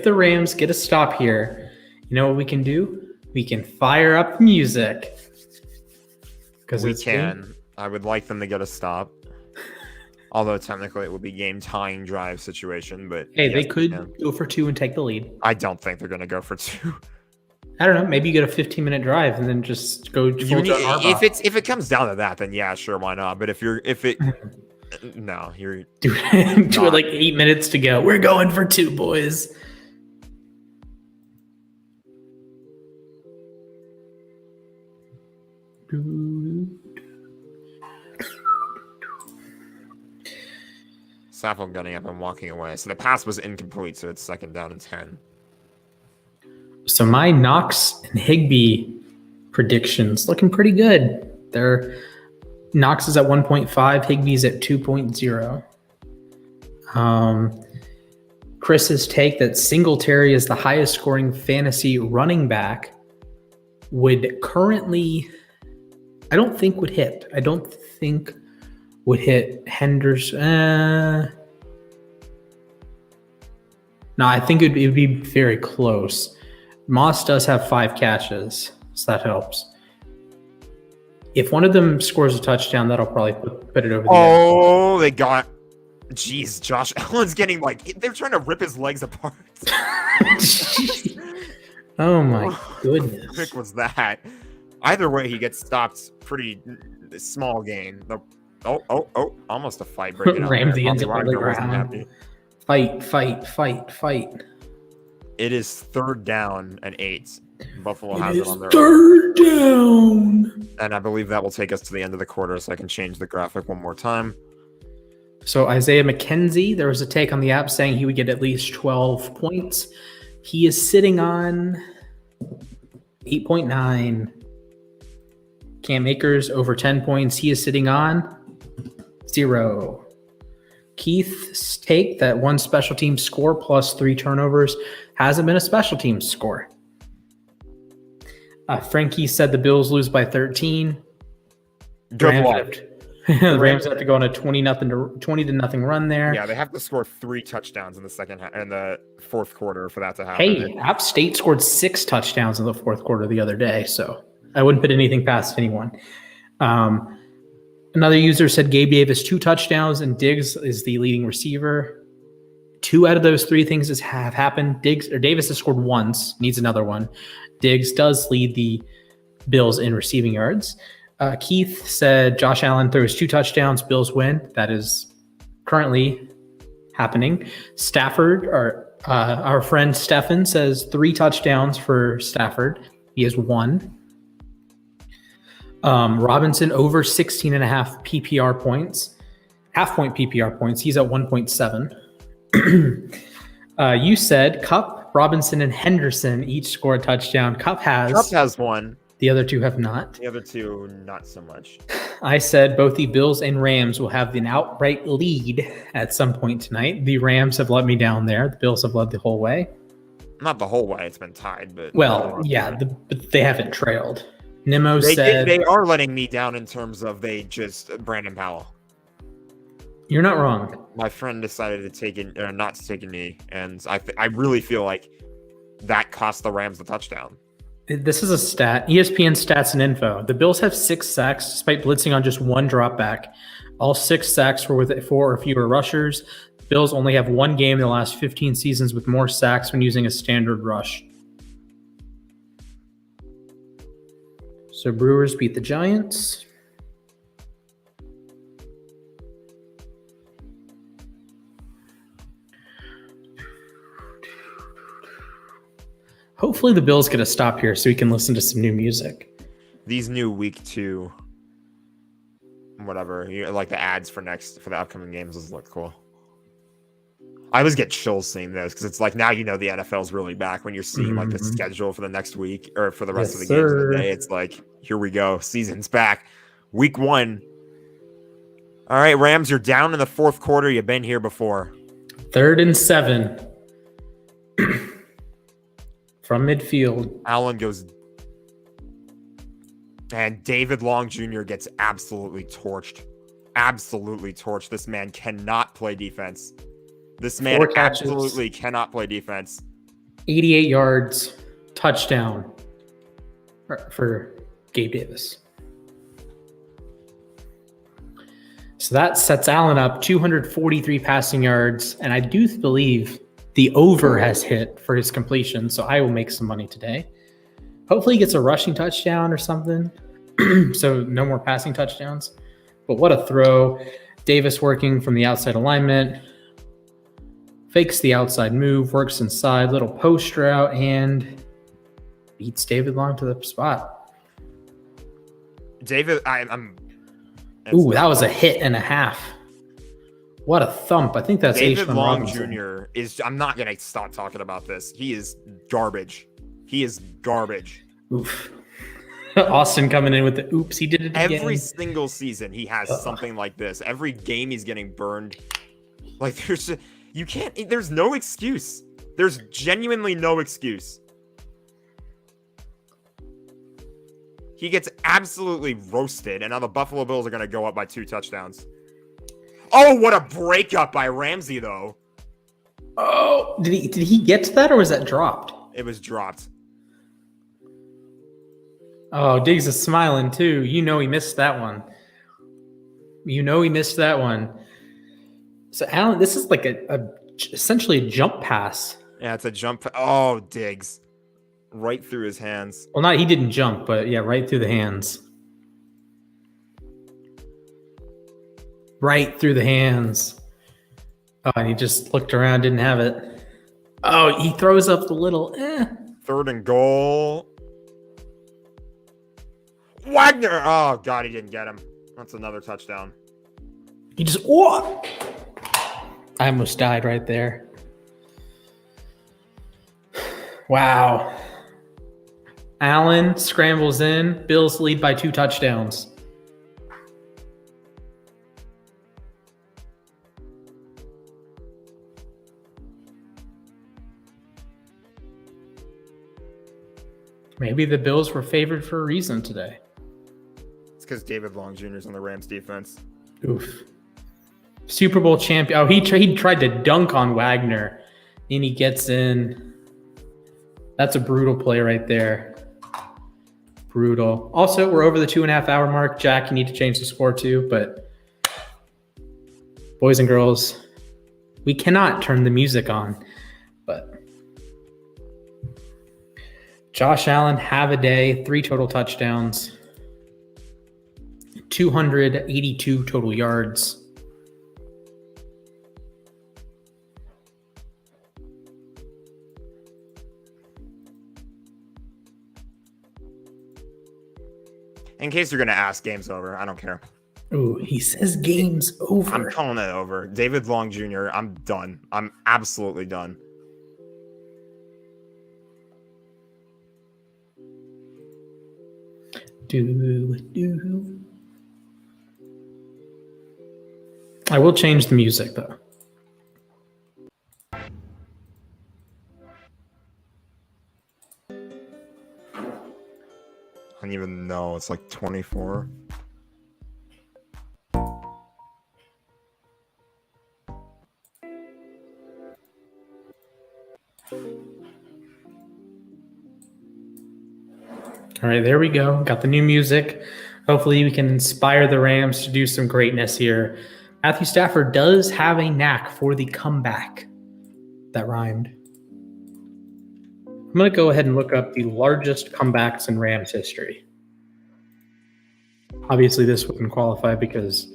the Rams get a stop here, you know what we can do? We can fire up the music. Because we can. I would like them to get a stop. Although technically it would be game-tying drive situation, but hey, yes, they could go for 2 and take the lead. I don't think they're going to go for 2. I don't know. Maybe you get a 15-minute drive and then just go. If it comes down to that, then yeah, sure, why not? But no, you're do it like 8 minutes to go. We're going for 2, boys. Saffold gunning up and walking away. So the pass was incomplete, so it's 2nd down and 10. So my Knox and Higbee predictions looking pretty good. Knox is at 1.5, Higbee's at 2.0. Chris's take that Singletary is the highest scoring fantasy running back would currently, I don't think would hit Henderson. No, I think it would be very close. Moss does have 5 catches, so that helps. If one of them scores a touchdown, that'll probably put it over the edge. Oh, they got Jeez, Josh Allen's getting they're trying to rip his legs apart. Oh my goodness. What the frick was that? Either way, he gets stopped pretty small gain. Almost a fight breaking out. Ramsey ends Bobby up on the Wagner wasn't ground. happy. Fight. It is 3rd down and 8. Buffalo has it on their 3rd down. And I believe that will take us to the end of the quarter, so I can change the graphic one more time. So Isaiah Mckenzie, there was a take on the app saying he would get at least 12 points. He is sitting on 8.9. Cam Akers over 10 points. He is sitting on 0. Keith's take that one special team score plus 3 turnovers hasn't been a special team score. Frankie said the Bills lose by 13. The Rams have to go on a 20-0 run there. Yeah, they have to score 3 touchdowns in the fourth quarter for that to happen. Hey, App State scored 6 touchdowns in the fourth quarter the other day, so I wouldn't put anything past anyone. Another user said Gabe Davis 2 touchdowns and Diggs is the leading receiver. 2 out of those 3 things have happened. Davis has scored once, needs another one. Diggs does lead the Bills in receiving yards. Keith said Josh Allen throws 2 touchdowns, Bills win. That is currently happening. Stafford, our friend Stefan, says 3 touchdowns for Stafford. He has 1. Robinson over 16.5 PPR points, half-point PPR points. He's at 1.7. You said Kupp, Robinson, and Henderson each score a touchdown. Kupp has 1. The other 2 have not. The other 2, not so much. I said both the Bills and Rams will have an outright lead at some point tonight. The Rams have let me down there. The Bills have led the whole way. Not the whole way. It's been tied, but but they haven't trailed. Nemo said they are letting me down in terms of Brandon Powell. You're not wrong. My friend decided to take it or not to take a knee, and I really feel like that cost the Rams the touchdown. This is a stat. ESPN stats and info. The Bills have 6 sacks despite blitzing on just 1 drop back. All 6 sacks were with 4 or fewer rushers. The Bills only have 1 game in the last 15 seasons with more sacks when using a standard rush. So Brewers beat the Giants. Hopefully the Bills get a stop here so we can listen to some new music. These new week 2, whatever, like the ads for the upcoming games look cool. I always get chills seeing this because it's like now the NFL's really back when you're seeing like the schedule for the next week or for the rest of the games of the day. It's like, here we go. Season's back. Week 1. All right, Rams, you're down in the fourth quarter. You've been here before. 3rd and 7. From midfield. Allen goes. And David Long Jr. gets absolutely torched. Absolutely torched. This man cannot play defense. This man absolutely cannot play defense. 88 yards, touchdown for Gabe Davis. So that sets Allen up 243 passing yards, and I do believe the over has hit for his completion, so I will make some money today. Hopefully he gets a rushing touchdown or something, so no more passing touchdowns. But what a throw. Davis working from the outside alignment. Fakes the outside move, works inside, little post route, and beats David Long to the spot. David, that was a hit and a half. What a thump. I think that's David Long Robinson. Jr. I'm not going to stop talking about this. He is garbage. Oof. Austin coming in with the oops, he did it again. Every single season he has something like this. Every game he's getting burned. Like there's no excuse. There's genuinely no excuse. He gets absolutely roasted, and now the Buffalo Bills are going to go up by 2 touchdowns. Oh, what a breakup by Ramsey, though. Oh, did he get to that, or was that dropped? It was dropped. Oh, Diggs is smiling, too. He missed that one. So Allen, this is like essentially a jump pass. Yeah, it's a jump. Oh, Diggs. Right through his hands. Well, he didn't jump, but yeah, right through the hands. Right through the hands. Oh, and he just looked around, didn't have it. Oh, he throws up the little 3rd and goal. Wagner. Oh, God, he didn't get him. That's another touchdown. He just, oh! I almost died right there. Wow. Allen scrambles in. Bills lead by 2 touchdowns. Maybe the Bills were favored for a reason today. It's because David Long Jr. is on the Rams defense. Oof. Super Bowl champion. Oh, he tried to dunk on Wagner, and he gets in. That's a brutal play right there. Brutal. Also, we're over the 2.5 hour mark. Jack, you need to change the score too. But boys and girls, we cannot turn the music on. But Josh Allen, have a day. 3 total touchdowns. 282 total yards. In case you're going to ask, game's over. I don't care. Ooh, he says game's over. I'm calling it over. David Long Jr., I'm done. I'm absolutely done. I will change the music, though. I don't even know. It's like 24. All right, there we go. Got the new music. Hopefully we can inspire the Rams to do some greatness here. Matthew Stafford does have a knack for the comeback. That rhymed. I'm going to go ahead and look up the largest comebacks in Rams history. Obviously, this wouldn't qualify because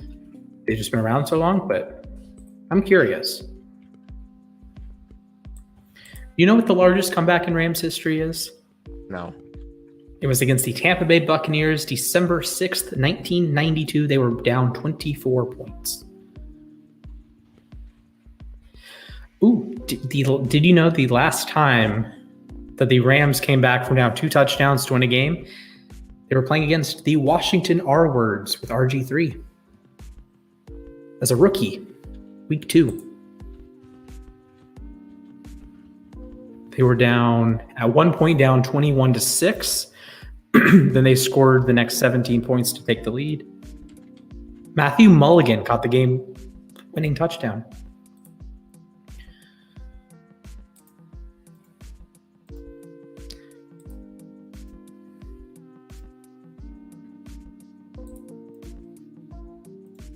they've just been around so long, but I'm curious. You know what the largest comeback in Rams history is? No. It was against the Tampa Bay Buccaneers, December 6th, 1992. They were down 24 points. Ooh, did you know the last time that the Rams came back from down 2 touchdowns to win a game, they were playing against the Washington R-Words with RG3 as a rookie, week 2. They were down at one point, down 21-6. Then they scored the next 17 points to take the lead. Matthew Mulligan caught the game-winning touchdown.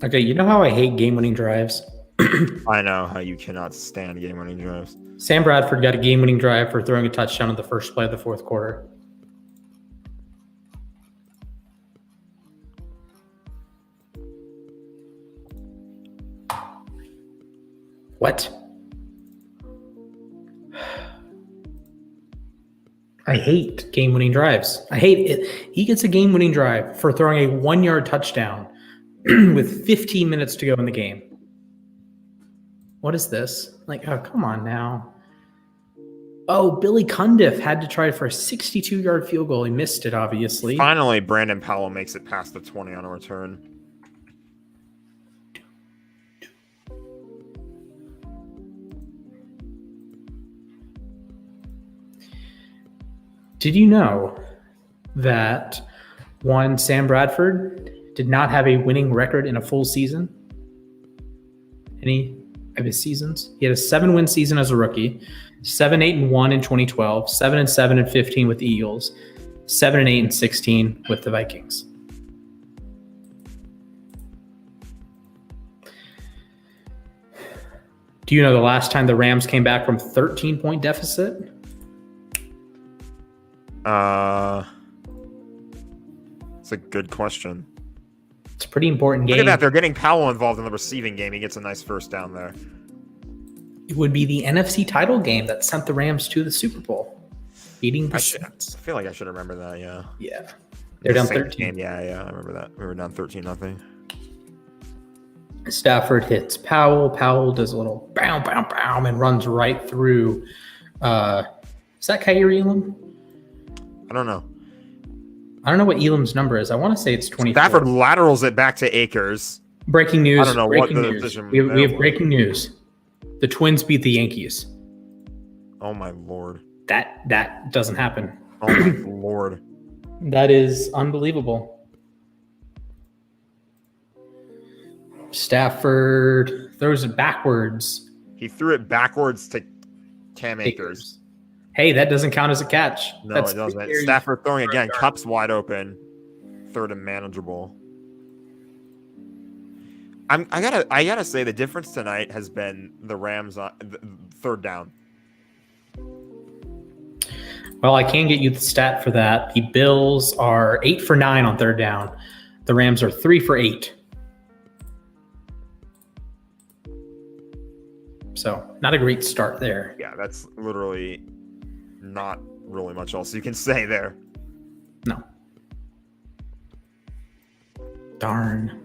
Okay, you know how I hate game-winning drives? I know how you cannot stand game-winning drives. Sam Bradford got a game-winning drive for throwing a touchdown in the first play of the fourth quarter. What? I hate game-winning drives. I hate it. He gets a game-winning drive for throwing a 1-yard touchdown with 15 minutes to go in the game. What is this? Like, oh, come on now. Oh, Billy Cundiff had to try for a 62-yard field goal. He missed it, obviously. Finally, Brandon Powell makes it past the 20 on a return. Did you know that one Sam Bradford did not have a winning record in a full season? Any of his seasons? He had a 7-win season as a rookie, 7-8-1 in 2012, 7-7 and 15 with the Eagles, 7-8 and 16 with the Vikings. Do you know the last time the Rams came back from 13-point deficit? It's a good question. It's a pretty important game. Look at that. They're getting Powell involved in the receiving game. He gets a nice first down there. It would be the NFC title game that sent the Rams to the Super Bowl, beating the I Saints. feel like I should remember that, yeah. Yeah. They're down 13. Yeah, I remember that. We were down 13-0. Stafford hits Powell. Powell does a little bow, bow, bow, and runs right through. Is that Kyrie Elam? I don't know. I don't know what Elam's number is. I want to say it's 24. Stafford laterals it back to Akers. Breaking news. I don't know breaking what the news. decision We have breaking news. The Twins beat the Yankees. Oh, my Lord. That doesn't happen. Oh, my Lord. That is unbelievable. Stafford throws it backwards. He threw it backwards to Cam Akers. Hey, that doesn't count as a catch. No, That's it doesn't. very Stafford throwing again. Cup's wide open. Third and manageable. I gotta say the difference tonight has been the Rams on third down. Well, I can get you the stat for that. The Bills are 8 for 9 on third down. The Rams are 3 for 8. So not a great start there. Yeah, that's literally not really much else you can say there. No. Darn.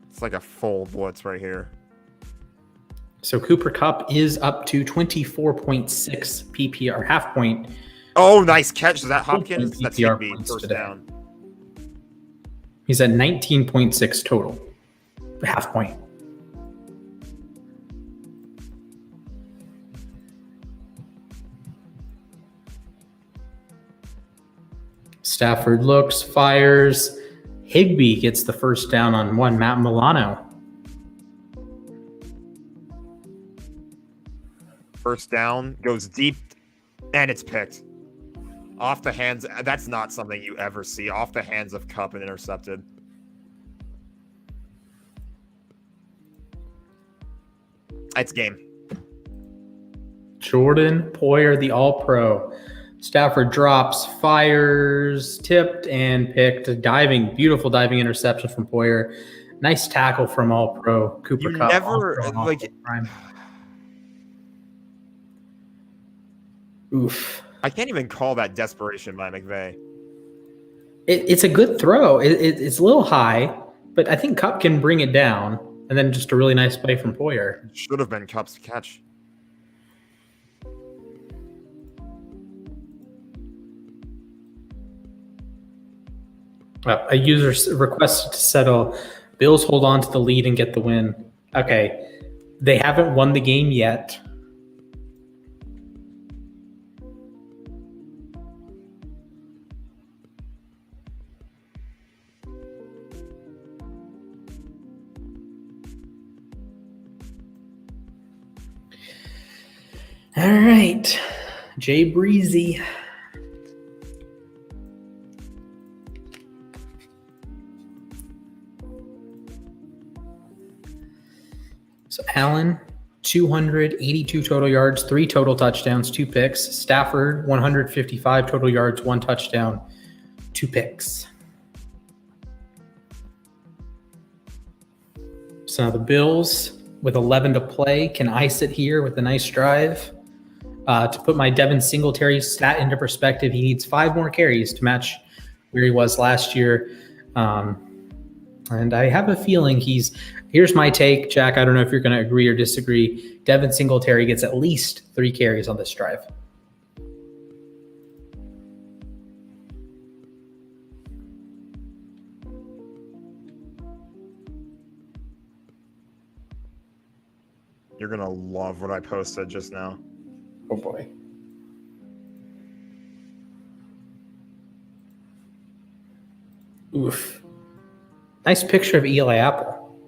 It's like a full blitz right here. So Cooper Kupp is up to 24.6 PPR, half point. Oh, nice catch. Is that Hopkins? That's PPR Higby, points first today. down. He's at 19.6 total, half point. Stafford looks, fires. Higby gets the first down on one. Matt Milano. First down, goes deep, and it's picked. Off the hands. That's not something you ever see. Off the hands of Kupp and intercepted. It's game. Jordan Poyer, the All-Pro. Stafford drops, fires, tipped, and picked. Diving, beautiful diving interception from Poyer. Nice tackle from All-Pro Cooper You Kupp. never, like... Oof. I can't even call that desperation by McVay. It's a good throw. It's a little high, but I think Kupp can bring it down. And then just a really nice play from Poyer. Should have been Kupp's catch. A user requested to settle. Bills hold on to the lead and get the win. Okay. They haven't won the game yet. All right, Jay Breezy. So Allen, 282 total yards, 3 total touchdowns, 2 picks. Stafford, 155 total yards, 1 touchdown, 2 picks. So now the Bills, with 11 to play, can ice it here with a nice drive. To put my Devin Singletary stat into perspective, he needs 5 more carries to match where he was last year. And I have a feeling here's my take, Jack. I don't know if you're going to agree or disagree. Devin Singletary gets at least 3 carries on this drive. You're going to love what I posted just now. Oh, boy. Oof. Nice picture of Eli Apple.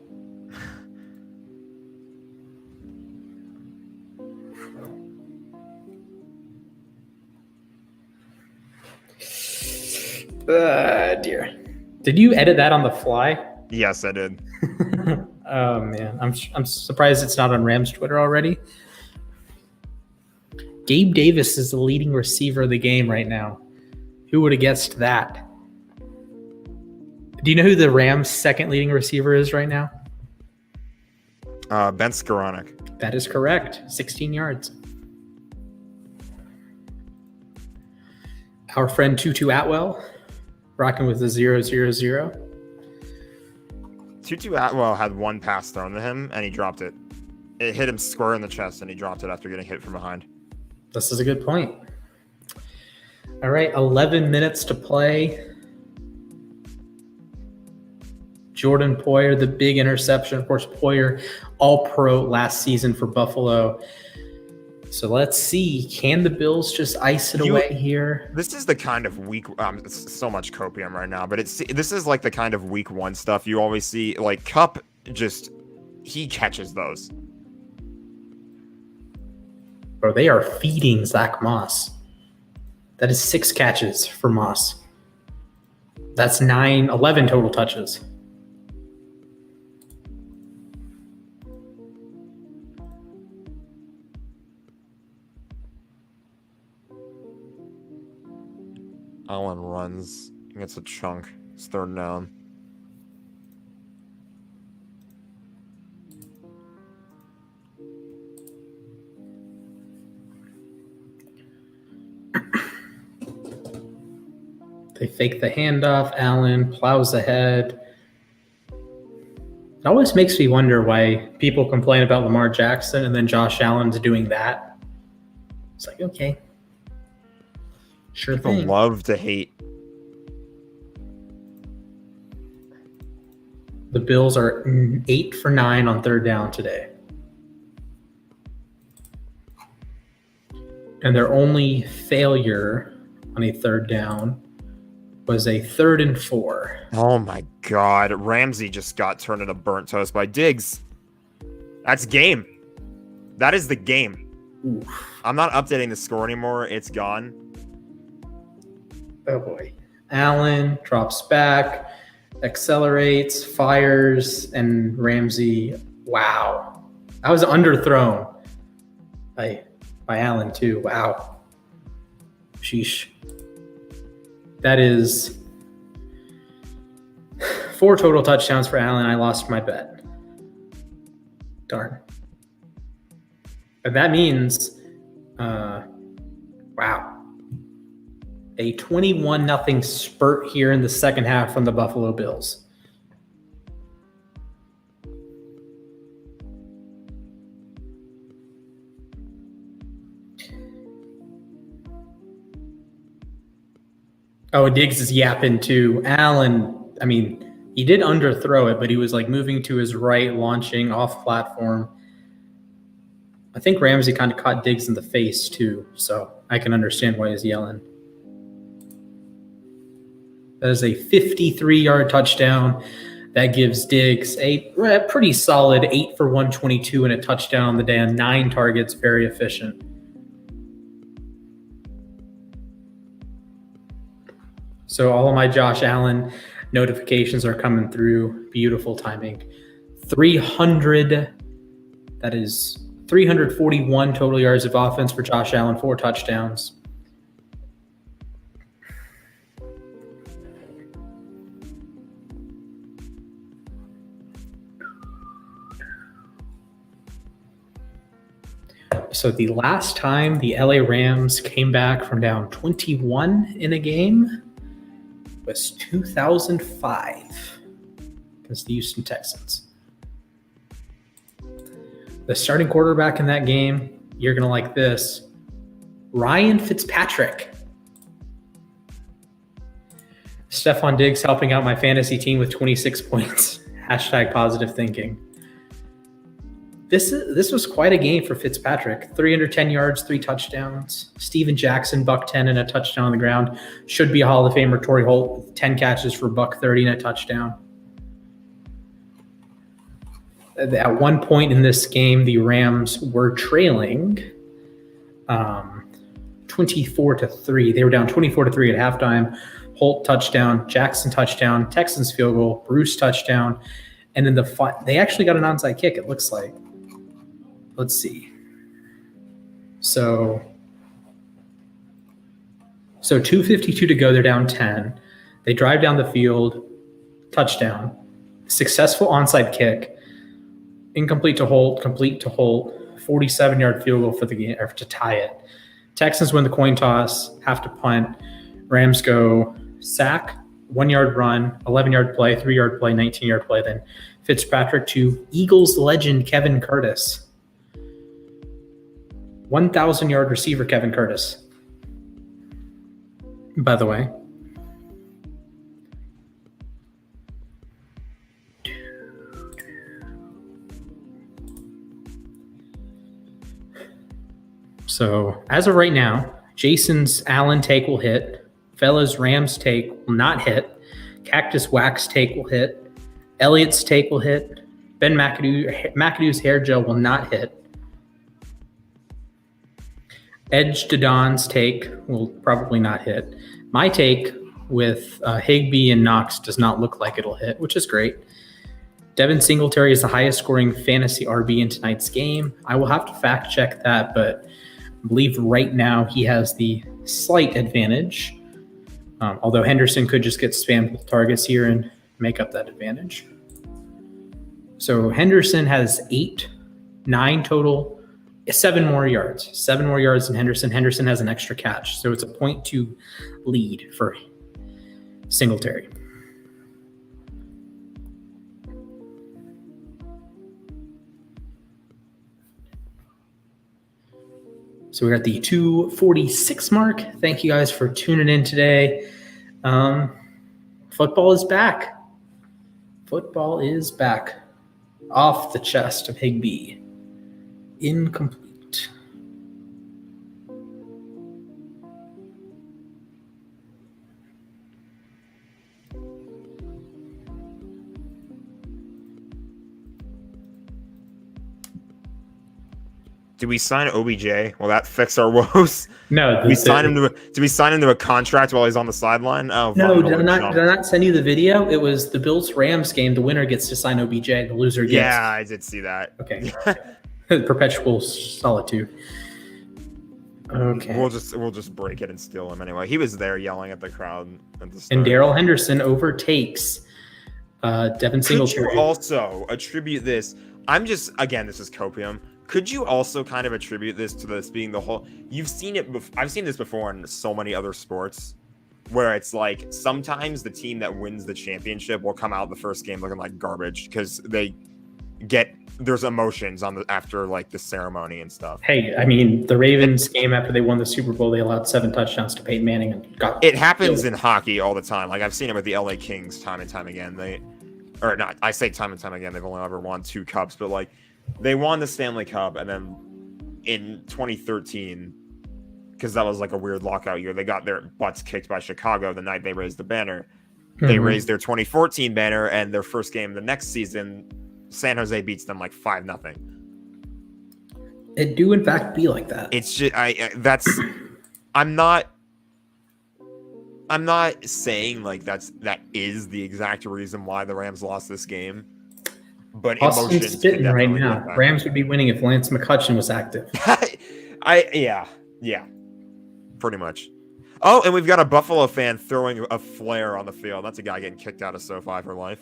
Dear. Did you edit that on the fly? Yes, I did. Oh man, I'm surprised it's not on Rams Twitter already. Gabe Davis is the leading receiver of the game right now. Who would have guessed that? Do you know who the Rams' second leading receiver is right now? Ben Skoranek. That is correct. 16 yards. Our friend Tutu Atwell, rocking with the 0-0-0. Tutu Atwell had one pass thrown to him, and he dropped it. It hit him square in the chest, and he dropped it after getting hit from behind. This is a good point. All right, 11 minutes to play. Jordan Poyer, the big interception. Of course, Poyer, all-pro last season for Buffalo. So let's see. Can the Bills just ice it away here? This is the kind of week. It's so much copium right now, but this is like the kind of week one stuff you always see. Like Kupp, he catches those. Bro, they are feeding Zach Moss. That is 6 catches for Moss. That's 11 total touches. Allen runs. He gets a chunk. It's 3rd down. They fake the handoff. Allen plows ahead. It always makes me wonder why people complain about Lamar Jackson and then Josh Allen's doing that. It's like, okay. Sure People thing. love to hate. The Bills are 8 for 9 on 3rd down today. And their only failure on a 3rd down was a 3rd and 4. Oh my God. Ramsey just got turned into burnt toast by Diggs. That's game. That is the game. Oof. I'm not updating the score anymore. It's gone. Oh boy. Allen drops back, accelerates, fires, and Ramsey. Wow. That was underthrown by Allen too. Wow. Sheesh. That is 4 total touchdowns for Allen. I lost my bet. Darn. But that means, wow. A 21-0 spurt here in the second half from the Buffalo Bills. Oh, Diggs is yapping too. Allen, I mean, he did underthrow it, but he was like moving to his right, launching off platform. I think Ramsey kind of caught Diggs in the face too, so I can understand why he's yelling. That is a 53-yard touchdown. That gives Diggs a pretty solid 8 for 122 and a touchdown on the day on 9 targets. Very efficient. So all of my Josh Allen notifications are coming through. Beautiful timing. 300. That is 341 total yards of offense for Josh Allen, 4 touchdowns. So the last time the LA Rams came back from down 21 in a game was 2005 against the Houston Texans. The starting quarterback in that game, you're going to like this, Ryan Fitzpatrick. Stephon Diggs helping out my fantasy team with 26 points. Hashtag positive thinking. This was quite a game for Fitzpatrick. 310 yards, 3 touchdowns. Steven Jackson, $110 and a touchdown on the ground. Should be a Hall of Famer. Torrey Holt with 10 catches for $130 and a touchdown. At one point in this game, the Rams were trailing 24-3. They were down 24-3 at halftime. Holt touchdown, Jackson touchdown, Texans field goal, Bruce touchdown, and then they actually got an onside kick, it looks like. Let's see. So 2:52 to go, they're down 10. They drive down the field, touchdown, successful onside kick, incomplete to Holt, complete to Holt, 47-yard field goal for the game, or to tie it. Texans win the coin toss, have to punt. Rams go sack, 1-yard run, 11-yard play, 3-yard play, 19-yard play. Then Fitzpatrick to Eagles legend Kevin Curtis. 1,000-yard receiver Kevin Curtis, by the way. So as of right now, Jason's Allen take will hit. Fella's Rams take will not hit. Cactus Wax take will hit. Elliot's take will hit. Ben McAdoo's hair gel will not hit. Edge to Don's take will probably not hit. My take with Higbee and Knox does not look like it'll hit, which is great. Devin Singletary is the highest scoring fantasy RB in tonight's game. I will have to fact check that, but I believe right now he has the slight advantage. Although Henderson could just get spammed with targets here and make up that advantage. So Henderson has 9 total, 7 more yards. 7 more yards than Henderson. Henderson has an extra catch. So it's a 0.2 lead for Singletary. So we're at the 2:46 mark. Thank you guys for tuning in today. Football is back. Football is back. Off the chest of Higbee. Incomplete. Do we sign OBJ? Will that fix our woes? No. Do we sign him to a contract while he's on the sideline? Oh no! Did I not send you the video? It was the Bills-Rams game. The winner gets to sign OBJ. The loser gets. Yeah, I did see that. Okay. Perpetual solitude. Okay. We'll just break it and steal him anyway. He was there yelling at the crowd at the start. And Darrell Henderson overtakes Devin Singletary. Could you also attribute this? This is copium. Could you also kind of attribute this to this being the whole? You've seen it. I've seen this before in so many other sports, where it's like sometimes the team that wins the championship will come out the first game looking like garbage because there's emotions after like the ceremony and stuff. Hey, I mean the Ravens game after they won the Super Bowl, they allowed 7 touchdowns to Peyton Manning and got. It happens in hockey all the time. Like I've seen it with the LA Kings time and time again. I say time and time again. They've only ever won 2 cups, but like. They won the Stanley Cup, and then in 2013, because that was like a weird lockout year, they got their butts kicked by Chicago the night they raised the banner. Mm-hmm. They raised their 2014 banner, and their first game the next season, San Jose beats them like 5-0. It do in fact be like that. It's just I'm not saying like that is the exact reason why the Rams lost this game. But Austin's spitting right now. Rams would be winning if Lance McCutcheon was active. Yeah, pretty much. Oh, and we've got a Buffalo fan throwing a flare on the field. That's a guy getting kicked out of SoFi for life.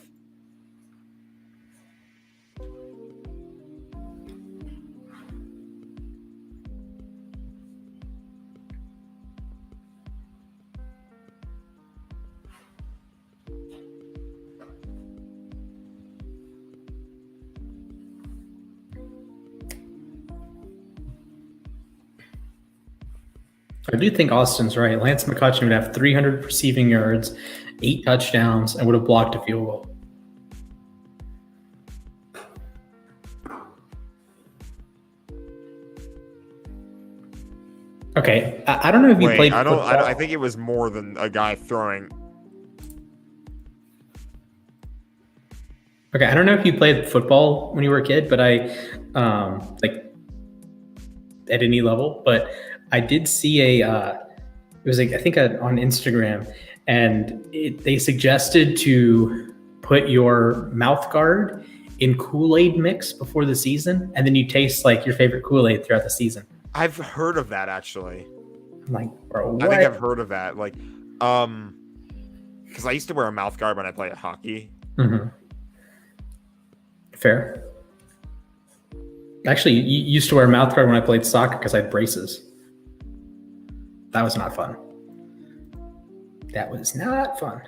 I do think Austin's right. Lance McCutcheon would have 300 receiving yards, 8 touchdowns, and would have blocked a field goal. Okay, I don't know if you played football. I think it was more than a guy throwing. Okay, I don't know if you played football when you were a kid, but I like at any level, but I did see it was like I think on Instagram, and they suggested to put your mouth guard in Kool-Aid mix before the season, and then you taste like your favorite Kool-Aid throughout the season. I've heard of that actually. I'm like, bro, what? I think I've heard of that. Like, because I used to wear a mouth guard when I played hockey. Mm-hmm. Fair. Actually, you used to wear a mouth guard when I played soccer because I had braces. That was not fun. That was not fun.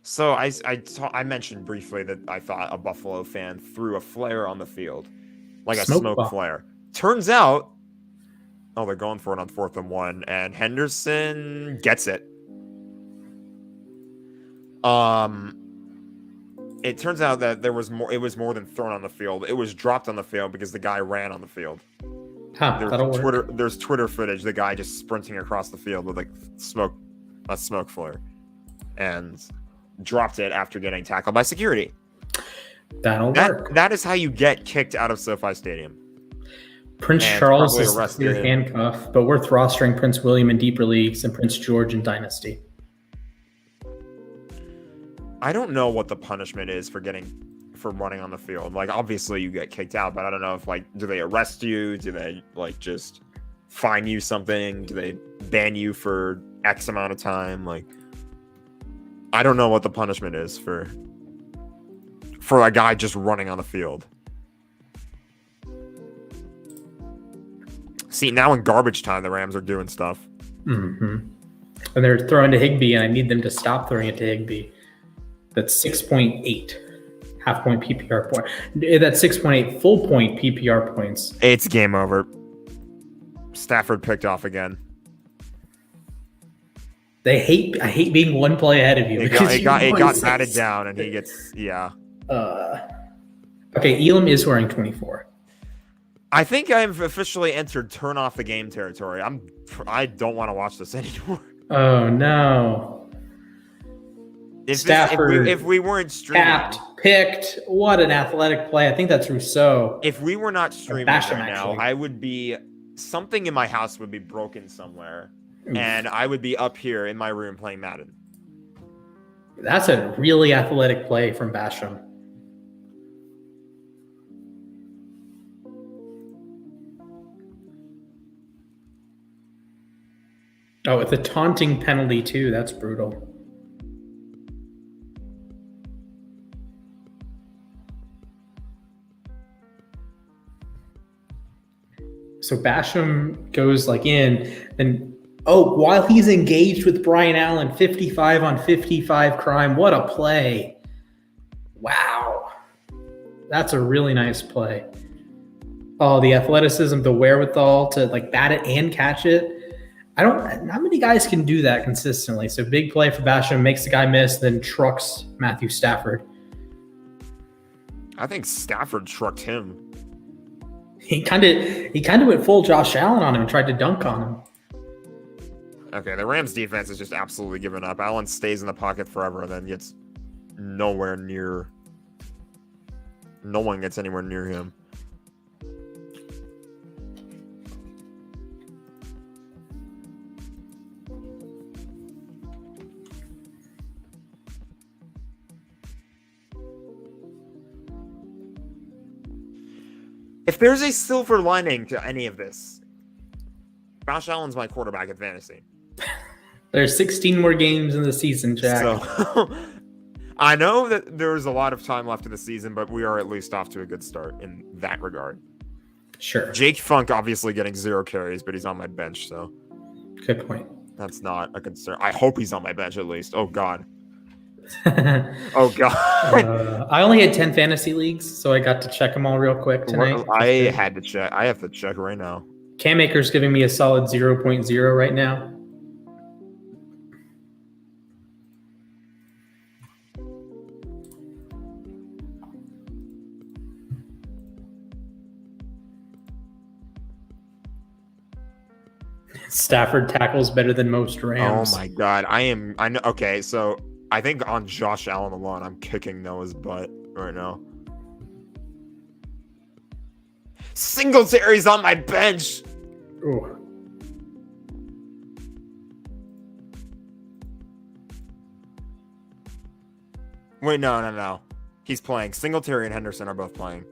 So I mentioned briefly that I thought a Buffalo fan threw a flare on the field, like a smoke flare. Turns out, they're going for it on 4th and 1, and Henderson gets it. It turns out that there was more. It was more than thrown on the field. It was dropped on the field because the guy ran on the field. There's Twitter footage. The guy just sprinting across the field with like a smoke flare, and dropped it after getting tackled by security. That'll work. That is how you get kicked out of SoFi Stadium. Prince Charles is a clear handcuff, but worth rostering Prince William in deeper leagues and Prince George in Dynasty. I don't know what the punishment is for running on the field. Like, obviously you get kicked out, but I don't know if, like, do they arrest you? Do they, like, just fine you something? Do they ban you for X amount of time? Like, I don't know what the punishment is for a guy just running on the field. See, now in garbage time, the Rams are doing stuff. Mm-hmm. And they're throwing to Higbee, and I need them to stop throwing it to Higbee. That's 6.8 half-point PPR point. That's 6.8 full-point PPR points. It's game over. Stafford picked off again. I hate being one play ahead of you. It got batted down, and he gets, yeah. Okay, Elam is wearing 24. I think I've officially entered turn off the game territory. I don't want to watch this anymore. Oh no. Stafford, if we weren't streaming, capped, picked, what an athletic play. I think that's Rousseau. If we were not streaming now, I would be, something in my house would be broken somewhere. Oof. And I would be up here in my room playing Madden. That's a really athletic play from Basham. Oh, with a taunting penalty too. That's brutal. So Basham goes like in, and while he's engaged with Brian Allen, 55 on 55 crime. What a play. Wow. That's a really nice play. Oh, the athleticism, the wherewithal to like bat it and catch it. Not many guys can do that consistently. So big play for Basham, makes the guy miss, then trucks Matthew Stafford. I think Stafford trucked him. He kind of went full Josh Allen on him and tried to dunk on him. Okay, the Rams defense is just absolutely given up. Allen stays in the pocket forever and then gets nowhere near. No one gets anywhere near him. If there's a silver lining to any of this, Josh Allen's my quarterback at fantasy. There's 16 more games in the season, Jack. So, I know that there's a lot of time left in the season, but we are at least off to a good start in that regard. Sure. Jake Funk obviously getting 0 carries, but he's on my bench, so. Good point. That's not a concern. I hope he's on my bench at least. Oh, God. Oh God! I only had 10 fantasy leagues, so I got to check them all real quick tonight. I had to check. I have to check right now. Cam Akers giving me a solid 0.0 right now. Stafford tackles better than most Rams. Oh my God! I know. Okay, so. I think on Josh Allen alone, I'm kicking Noah's butt right now. Singletary's on my bench. Ooh. Wait, no. He's playing. Singletary and Henderson are both playing.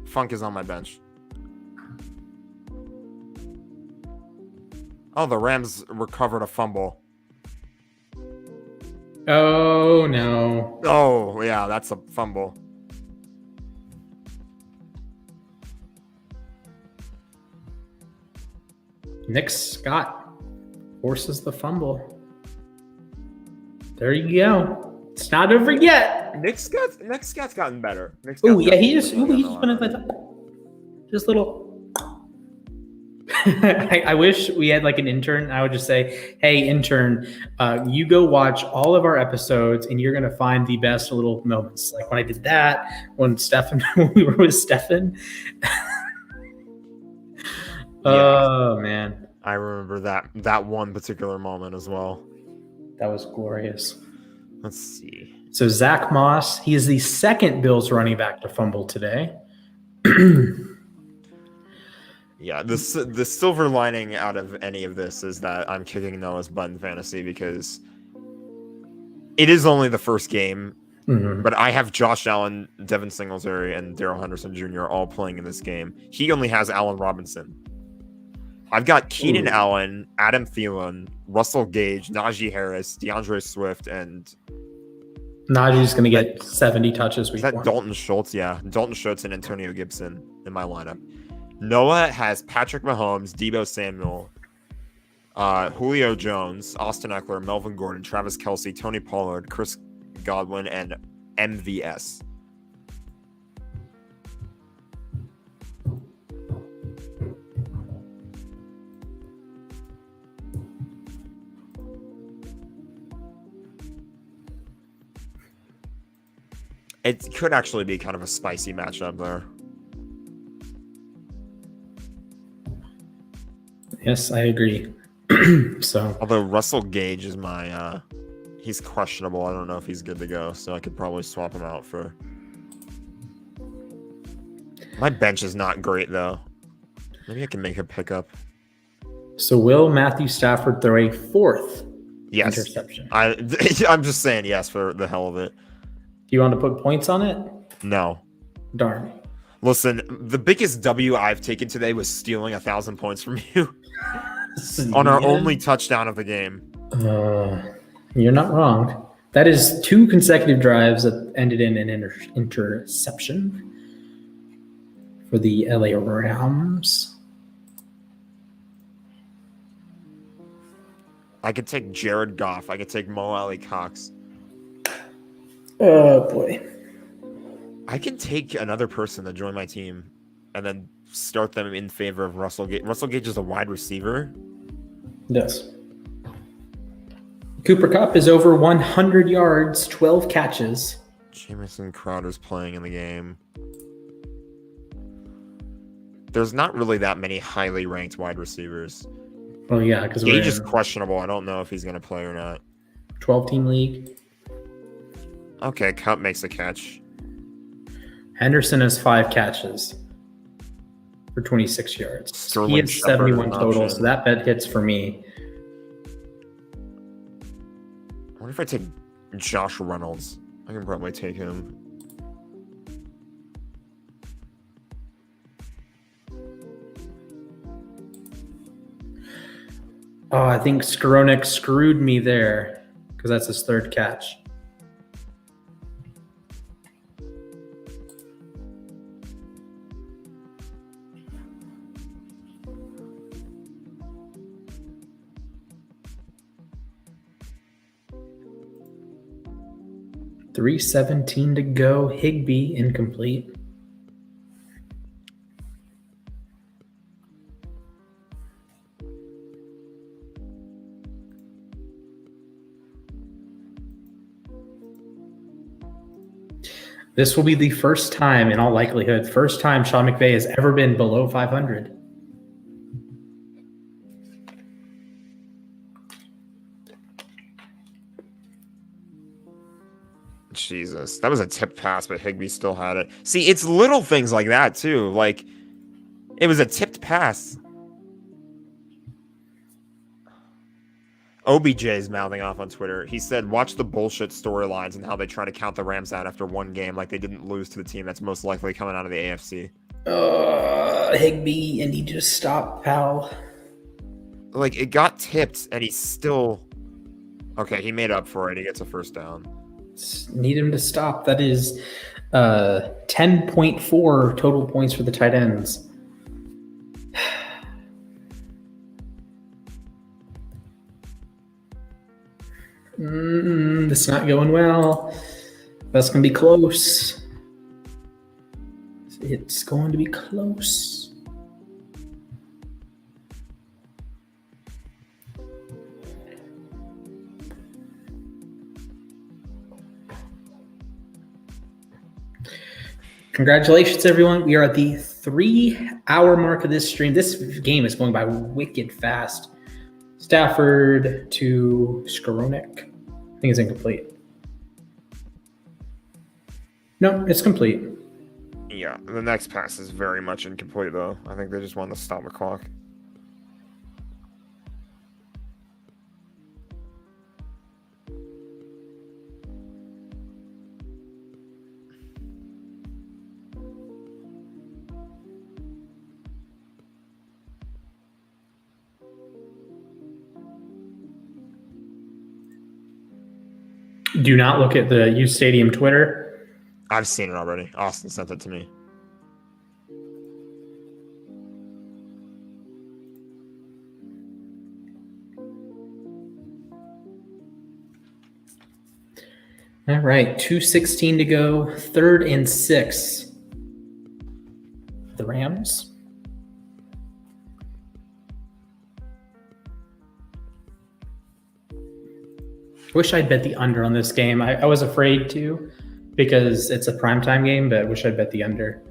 Funk is on my bench. Oh, the Rams recovered a fumble. Oh, no. Oh, yeah, that's a fumble. Nick Scott forces the fumble. There you go. It's not over yet. Nick Scott's gotten better. Oh, yeah, he's been at the top. Just little. I wish we had like an intern. I would just say, hey, intern, you go watch all of our episodes and you're going to find the best little moments. Like when I did that, when we were with Stefan. Oh, man. I remember that one particular moment as well. That was glorious. Let's see. So Zach Moss, he is the second Bills running back to fumble today. Yeah, the silver lining out of any of this is that I'm kicking Noah's butt in fantasy because it is only the first game, but I have Josh Allen, Devin Singletary, and Darrell Henderson Jr. all playing in this game. He only has Allen Robinson. I've got Keenan Allen, Adam Thielen, Russell Gage, Najee Harris, DeAndre Swift, and Najee's going to get 70 touches. Is that Dalton Schultz? Yeah, Dalton Schultz and Antonio Gibson in my lineup. Noah has Patrick Mahomes, Deebo Samuel, Julio Jones, Austin Eckler, Melvin Gordon, Travis Kelce, Tony Pollard, Chris Godwin, and MVS. It could actually be kind of a spicy matchup there. Yes, I agree. So, although Russell Gage is my, he's questionable. I don't know if he's good to go, so I could probably swap him out for. My bench is not great though. Maybe I can make a pickup. So will Matthew Stafford throw a fourth interception? I'm just saying yes for the hell of it. Do you want to put points on it? No. Darn. Listen, the biggest W I've taken today was stealing 1,000 points from you on our only touchdown of the game. You're not wrong. That is 2 consecutive drives that ended in an interception for the LA Rams. I could take Jared Goff. I could take Mo Alley Cox. Oh, boy. I can take another person to join my team and then start them in favor of Russell Gage. Russell Gage is a wide receiver. Yes. Cooper Kupp is over 100 yards, 12 catches. Jamison Crowder's playing in the game. There's not really that many highly ranked wide receivers. Well, yeah, because Gage is questionable. I don't know if he's going to play or not. 12-team league. Okay, Kupp makes a catch. Henderson has 5 catches for 26 yards. Sterling he has Shepard 71 total, so that bet hits for me. I wonder if I take Josh Reynolds. I can probably take him. Oh, I think Skoronek screwed me there because that's his 3rd catch. .317 to go. Higbee incomplete. This will be the first time, in all likelihood, first time Sean McVay has ever been below 500. Jesus, that was a tipped pass, but Higbee still had it. See, it's little things like that too. Like, it was a tipped pass. OBJ is mouthing off on Twitter. He said, watch the bullshit storylines and how they try to count the Rams out after one game like they didn't lose to the team that's most likely coming out of the AFC. Higbee, you need to just stop, pal. Like, it got tipped, and he's still... Okay, he made up for it. He gets a first down. Need him to stop. That is 10.4 total points for the tight ends. This is not going well. That's going to be close. It's going to be close. Congratulations, everyone. We are at the 3-hour mark of this stream. This game is going by wicked fast. Stafford to Skoronek. I think it's incomplete. No, it's complete. Yeah, the next pass is very much incomplete, though. I think they just want to stop the clock. Do not look at the uSTADIUM Twitter. I've seen it already. Austin sent it to me. All right, 2:16 to go. 3rd and 6. The Rams. Wish I'd bet the under on this game. I was afraid to because it's a primetime game, but wish I'd bet the under.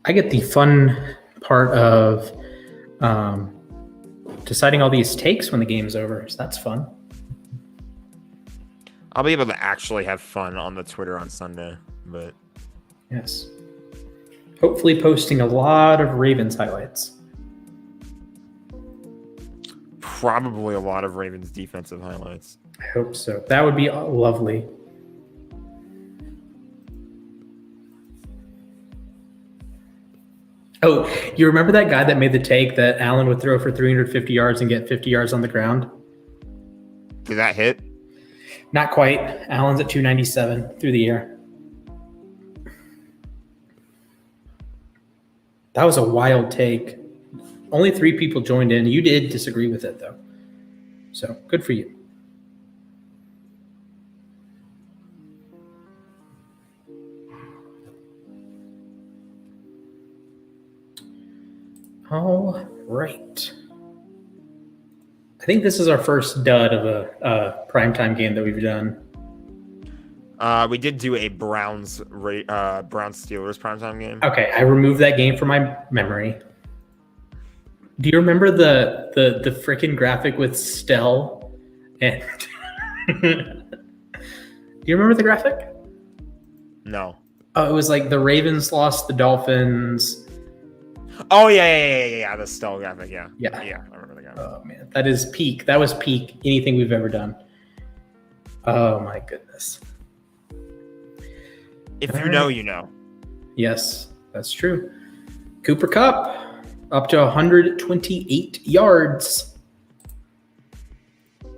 I get the fun part of deciding all these takes when the game's over. So that's fun. I'll be able to actually have fun on the Twitter on Sunday, but yes. Hopefully posting a lot of Ravens highlights. probably a lot of Ravens defensive highlights. I hope so. That would be lovely. Oh, you remember that guy that made the take that Allen would throw for 350 yards and get 50 yards on the ground? Did that hit? Not quite. Allen's at 297 through the air. That was a wild take. Only 3 people joined in. You did disagree with it, though. So, good for you. All right. I think this is our first dud of a primetime game that we've done. We did do a Browns Steelers primetime game. Okay, I removed that game from my memory. Do you remember the freaking graphic with Stell? And do you remember the graphic? No. Oh, it was like the Ravens lost the Dolphins. Oh yeah. The Stell graphic, yeah. Yeah, I remember the graphic. Oh man, that is peak. That was peak anything we've ever done. Oh my goodness. If you know, you know. Yes, that's true. Cooper Kupp up to 128 yards.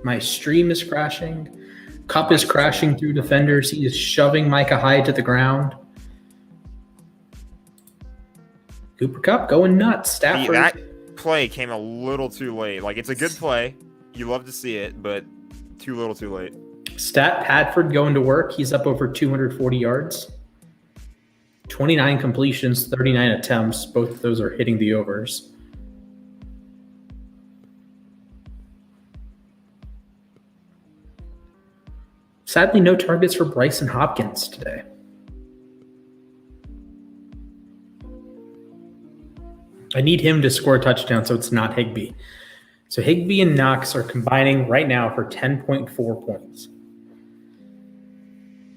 My stream is crashing. Kupp is crashing through defenders. He is shoving Micah Hyde to the ground. Cooper Kupp going nuts. Stafford. That play came a little too late. Like, it's a good play. You love to see it, but too little too late. Stat Padford going to work. He's up over 240 yards. 29 completions, 39 attempts. Both of those are hitting the overs. Sadly, no targets for Bryson Hopkins today. I need him to score a touchdown so it's not Higbee. So Higbee and Knox are combining right now for 10.4 points.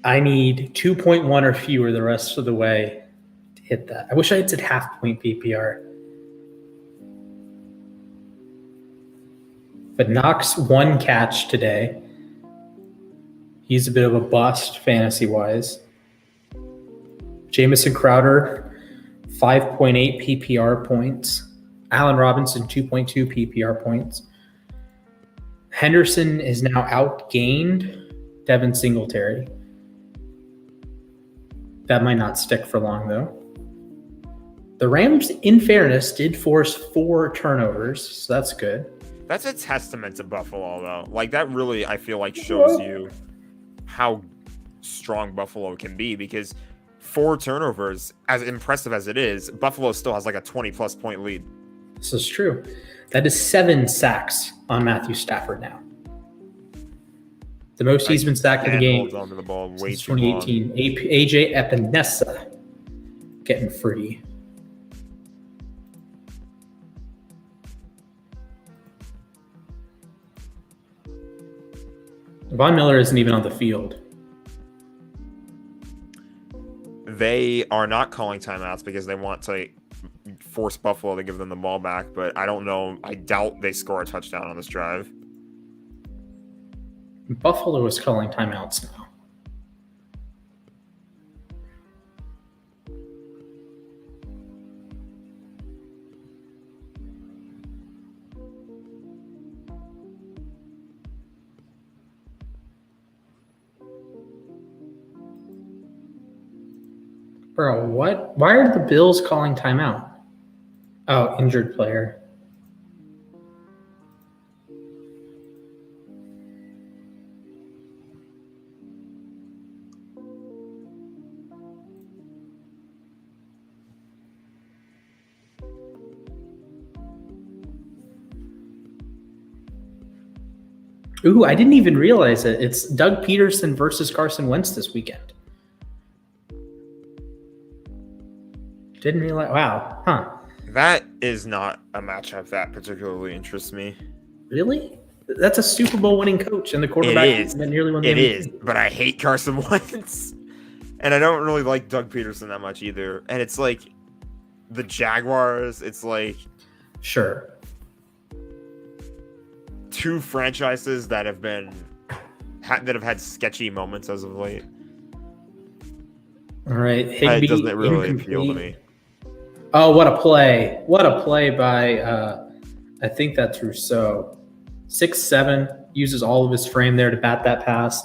I need 2.1 or fewer the rest of the way to hit that. I wish I had said half-point PPR. But Knox 1 catch today. He's a bit of a bust fantasy-wise. Jamison Crowder, 5.8 PPR points. Allen Robinson, 2.2 PPR points. Henderson is now outgained Devin Singletary. That might not stick for long, though. The Rams, in fairness, did force 4 turnovers, so that's good. That's a testament to Buffalo, though. Like, that really, I feel like, shows you how strong Buffalo can be, because 4 turnovers, as impressive as it is, Buffalo still has like a 20-plus point lead. This is true. That is 7 sacks on Matthew Stafford now. The most he's been sacked in the game holds onto the ball way since too 2018. AJ Epinesa getting free. Von Miller isn't even on the field. They are not calling timeouts because they want to force Buffalo to give them the ball back, but I don't know. I doubt they score a touchdown on this drive. Buffalo is calling timeouts now. Bro, what? Why are the Bills calling timeout? Oh, injured player. Ooh, I didn't even realize it. It's Doug Peterson versus Carson Wentz this weekend. Didn't realize. Wow. Huh. That is not a matchup that particularly interests me. Really? That's a Super Bowl winning coach and the quarterback that nearly won the It MVP. is, but I hate Carson Wentz. And I don't really like Doug Peterson that much either. And it's like the Jaguars, it's like Sure. 2 franchises that have had sketchy moments as of late. All right. Higbee, It doesn't really incomplete. appeal to me. Oh, what a play. What a play by, I think that's Rousseau. 6'7", uses all of his frame there to bat that pass.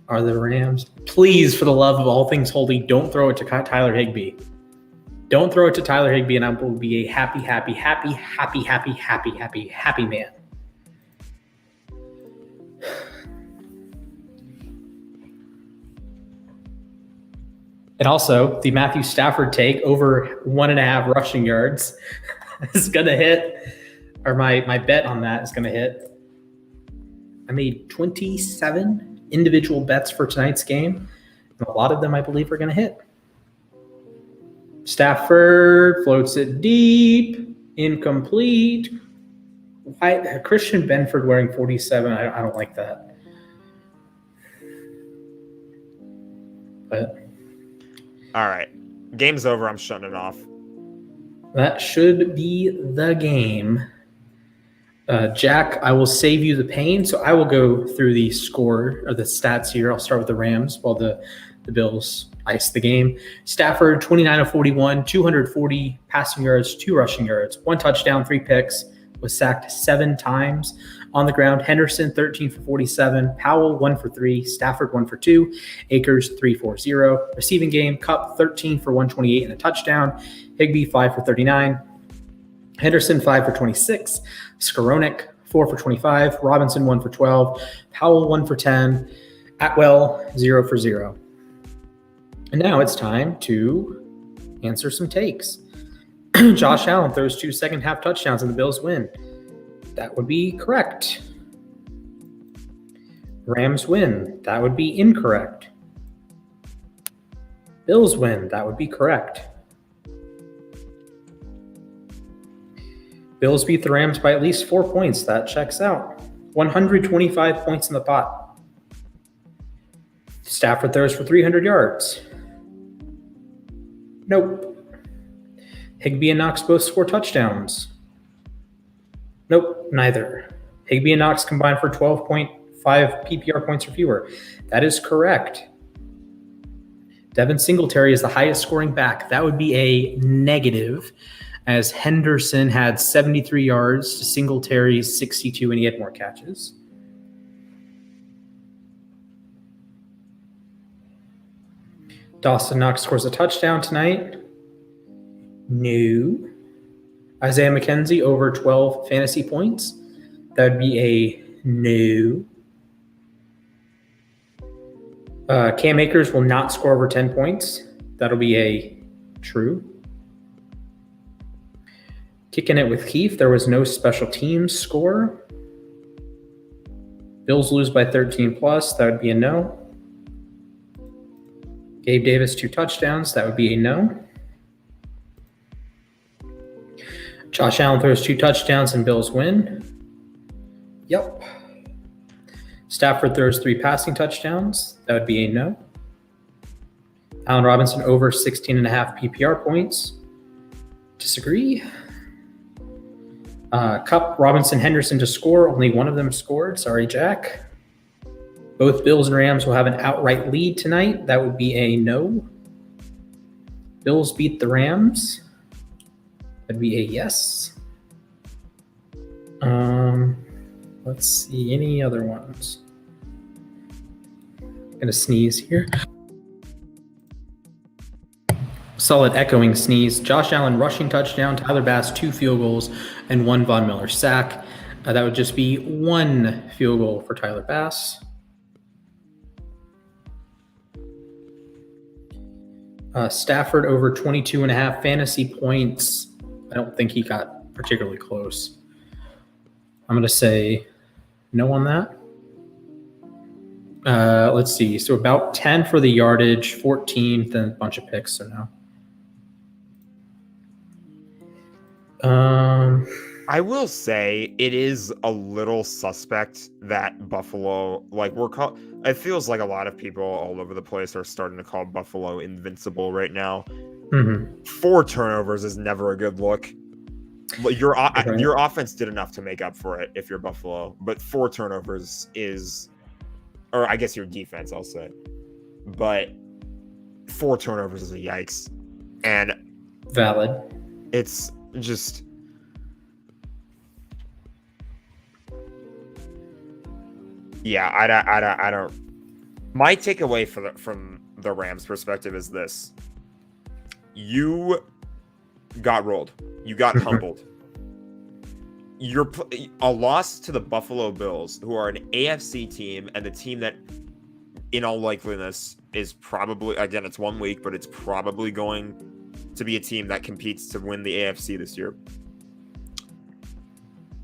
Are the Rams? Please, for the love of all things holy, don't throw it to Tyler Higbee. Don't throw it to Tyler Higbee, and I will be a happy man. And also, the Matthew Stafford take over 1.5 rushing yards is going to hit, or my bet on that is going to hit. I made 27 individual bets for tonight's game, and a lot of them I believe are going to hit. Stafford floats it deep, incomplete. Why Christian Benford wearing 47? I don't like that. But All right. Game's over. I'm shutting it off. that should be the game. Jack, I will save you the pain, so I will go through the score or the stats here. I'll start with the Rams while the Bills ice the game. Stafford, 29 of 41, 240 passing yards, 2 rushing yards, 1 touchdown, 3 picks, was sacked 7 times. On the ground, Henderson, 13 for 47, Powell, 1 for 3, Stafford, 1 for 2, Akers, 3 for 0. Receiving game, Kupp, 13 for 128 and a touchdown, Higbee, 5 for 39, Henderson, 5 for 26, Skowronek, 4 for 25, Robinson, 1 for 12, Powell, 1 for 10, Atwell, 0 for 0. And now it's time to answer some takes. Josh Allen throws 2 second-half touchdowns and the Bills win. That would be correct. Rams win. That would be incorrect. Bills win. That would be correct. Bills beat the Rams by at least 4 points. That checks out. 125 points in the pot. Stafford throws for 300 yards. Nope. Higbee and Knox both score touchdowns. Nope, neither. Higbee and Knox combined for 12.5 PPR points or fewer. That is correct. Devin Singletary is the highest scoring back. That would be a negative, as Henderson had 73 yards to Singletary's 62, and he had more catches. Dawson Knox scores a touchdown tonight. No. Isaiah Mckenzie over 12 fantasy points. That would be a no. Cam Akers will not score over 10 points. That'll be a true. Kicking it with Keith, there was no special teams score. Bills lose by 13 plus. That would be a no. Gabe Davis, 2 touchdowns. That would be a no. Josh Allen throws 2 touchdowns and Bills win. Yep. Stafford throws 3 passing touchdowns. That would be a no. Allen Robinson over 16.5 PPR points. Disagree. Kupp, Robinson, Henderson to score. Only one of them scored. Sorry, Jack. Both Bills and Rams will have an outright lead tonight. That would be a no. Bills beat the Rams. That'd be a yes. Let's see any other ones. I'm gonna sneeze here. Solid echoing sneeze. Josh Allen rushing touchdown. Tyler Bass 2 field goals and 1 Von Miller sack. That would just be 1 field goal for Tyler Bass. Stafford over 22.5 fantasy points. I don't think he got particularly close. I'm going to say no on that. Let's see. So about 10 for the yardage, 14, then a bunch of picks. So no. I will say it is a little suspect that Buffalo, it feels like a lot of people all over the place are starting to call Buffalo invincible right now. Mm-hmm. 4 turnovers is never a good look. Your offense did enough to make up for it if you're Buffalo, but 4 turnovers is, or I guess your defense, I'll say, but 4 turnovers is a yikes. And valid. It's just, yeah, I don't. My takeaway from the Rams perspective is this: you got rolled, you got humbled. You're a loss to the Buffalo Bills, who are an AFC team, and the team that, in all likeliness, is probably, again, it's 1 week, but it's probably going to be a team that competes to win the AFC this year.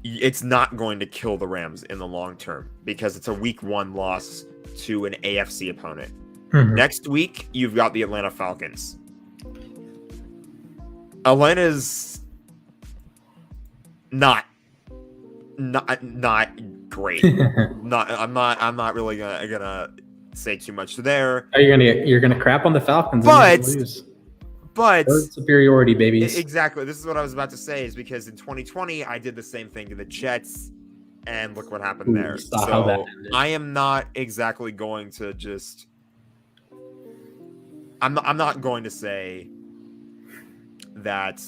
It's not going to kill the Rams in the long term because it's a week 1 loss to an AFC opponent. Mm-hmm. Next week, you've got the Atlanta Falcons. Atlanta's not great. I'm not really gonna say too much there. Oh, you're gonna crap on the Falcons, but Herd superiority, babies. Exactly. This is what I was about to say, is because in 2020 I did the same thing to the Jets, and look what happened there. So I am not exactly going to just. I'm not going to say that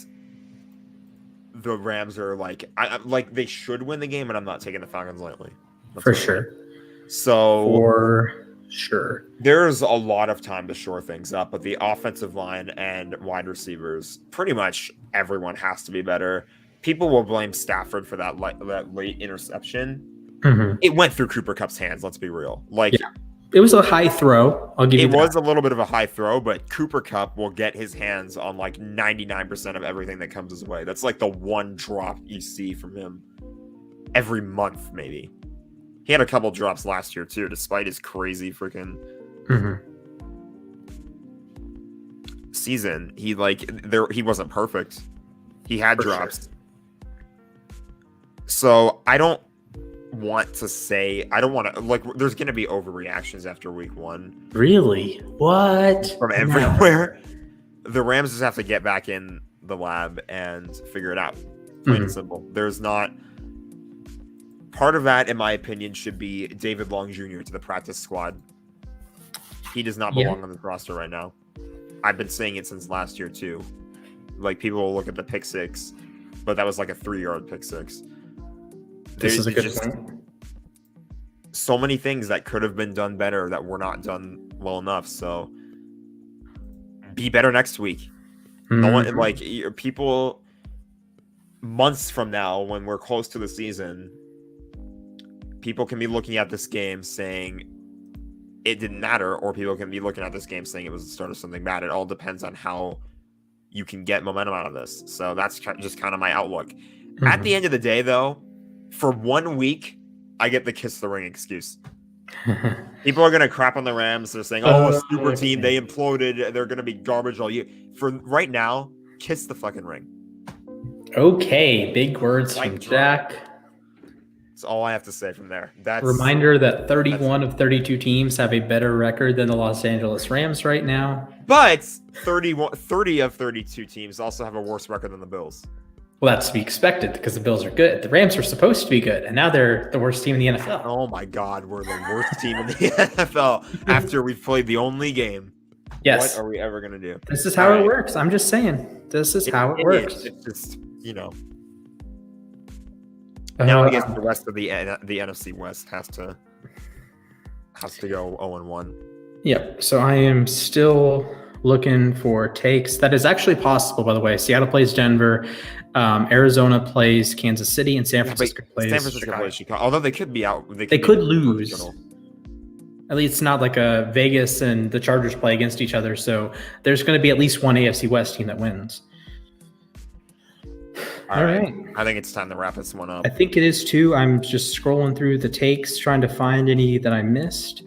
the Rams are like they should win the game, and I'm not taking the Falcons lightly. For sure. So for sure, there's a lot of time to shore things up, but the offensive line and wide receivers, pretty much everyone has to be better. People will blame Stafford for that late interception. Mm-hmm. It went through Cooper Kupp's hands. Let's be real. It was a high throw. I'll give you that. It was a little bit of a high throw, but Cooper Kupp will get his hands on 99% of everything that comes his way. That's the one drop you see from him every month, maybe. He had a couple drops last year too, despite his crazy freaking season. He wasn't perfect. He had drops. So I don't want to say, I don't want to, like, there's going to be overreactions after week 1. Really? What? From everywhere. The Rams just have to get back in the lab and figure it out. Plain and simple. There's not, part of that, in my opinion, should be David Long Jr. to the practice squad. He does not belong on this roster right now. I've been saying it since last year, too. Like, people will look at the pick 6, but that was like a 3-yard pick 6. This is a good point. So many things that could have been done better that were not done well enough. So be better next week. No one, like, people months from now, when we're close to the season, people can be looking at this game saying it didn't matter, or people can be looking at this game saying it was the start of something bad. It all depends on how you can get momentum out of this. So that's just kind of my outlook. At the end of the day, though, for 1 week, I get the kiss the ring excuse. People are going to crap on the Rams. They're saying, oh, a super team, they imploded. They're going to be garbage all year. For right now, kiss the fucking ring. Okay, big words from Jack. That's all I have to say from there. That's reminder that 31 of 32 teams have a better record than the Los Angeles Rams right now. But 30 of 32 teams also have a worse record than the Bills. Well, that's to be expected because the Bills are good. The Rams were supposed to be good, and now they're the worst team in the NFL. Oh my God, we're the worst team in the NFL after we've played the only game. Yes. What are we ever going to do? This is how it works. I'm just saying. This is how it works. It's just, you know. Now I guess the rest of the NFC West has to go 0-1. Yep. So I am still looking for takes. That is actually possible, by the way. Seattle plays Denver. Arizona plays Kansas City, and San Francisco plays Chicago. Although they could be out. They could lose. At least it's not like a Vegas and the Chargers play against each other. So there's going to be at least one AFC West team that wins. All right. I think it's time to wrap this one up. I think it is too. I'm just scrolling through the takes, trying to find any that I missed.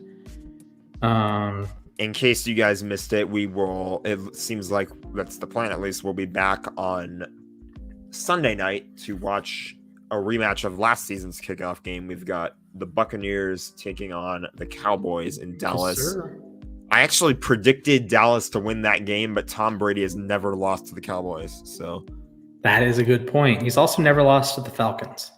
In case you guys missed it, it seems like that's the plan at least. We'll be back on Sunday night to watch a rematch of last season's kickoff game. We've got the Buccaneers taking on the Cowboys in Dallas. Yes, sir. I actually predicted Dallas to win that game, but Tom Brady has never lost to the Cowboys. So that is a good point. He's also never lost to the Falcons.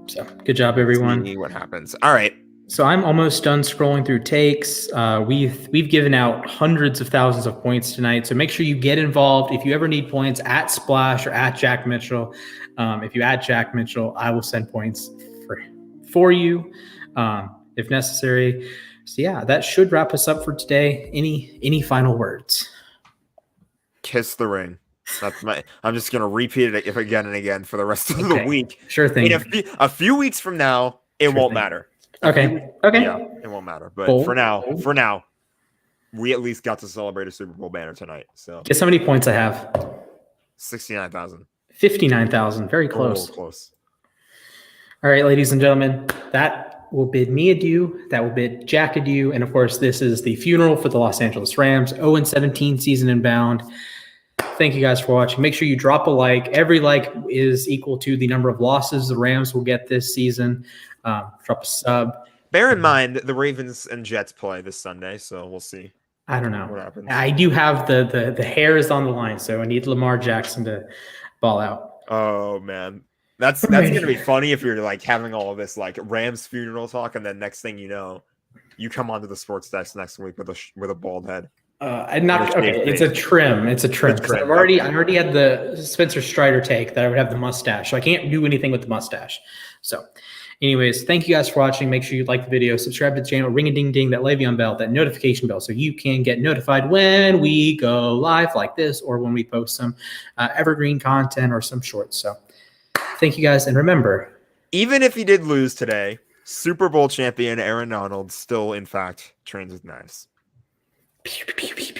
So good job, everyone. See what happens. All right. So I'm almost done scrolling through takes. We've given out hundreds of thousands of points tonight. So make sure you get involved. If you ever need points, at Splash or at Jack Mitchell. If you add Jack Mitchell, I will send points for you if necessary. So yeah, that should wrap us up for today. Any final words? Kiss the ring. I'm just gonna repeat it again and again for the rest of the week. Sure thing. A few weeks from now, it won't matter. Okay. Yeah, it won't matter. But for now, we at least got to celebrate a Super Bowl banner tonight. So guess how many points I have? 69,000. 59,000. Very close. Oh, close. All right, ladies and gentlemen, that will bid me adieu. That will bid Jack adieu. And of course, this is the funeral for the Los Angeles Rams. 0-17 season inbound. Thank you guys for watching. Make sure you drop a like. Every like is equal to the number of losses the Rams will get this season. Drop a sub. Bear in mind the Ravens and Jets play this Sunday, so we'll see. I don't know what happens. I do have the hair is on the line, so I need Lamar Jackson to ball out. Oh man, that's gonna be funny if you're like having all of this like Rams funeral talk, and then next thing you know, you come onto the sports desk next week with a bald head. It's a trim. It's a trim. I already had the Spencer Strider take that I would have the mustache, so I can't do anything with the mustache. So, anyways, thank you guys for watching. Make sure you like the video, subscribe to the channel, ring a ding ding, that Le'Veon bell, that notification bell, so you can get notified when we go live like this, or when we post some evergreen content or some shorts. So, thank you guys, and remember, even if you did lose today, Super Bowl champion Aaron Donald still, in fact, trains with knives. Pew, pew, pew, pew.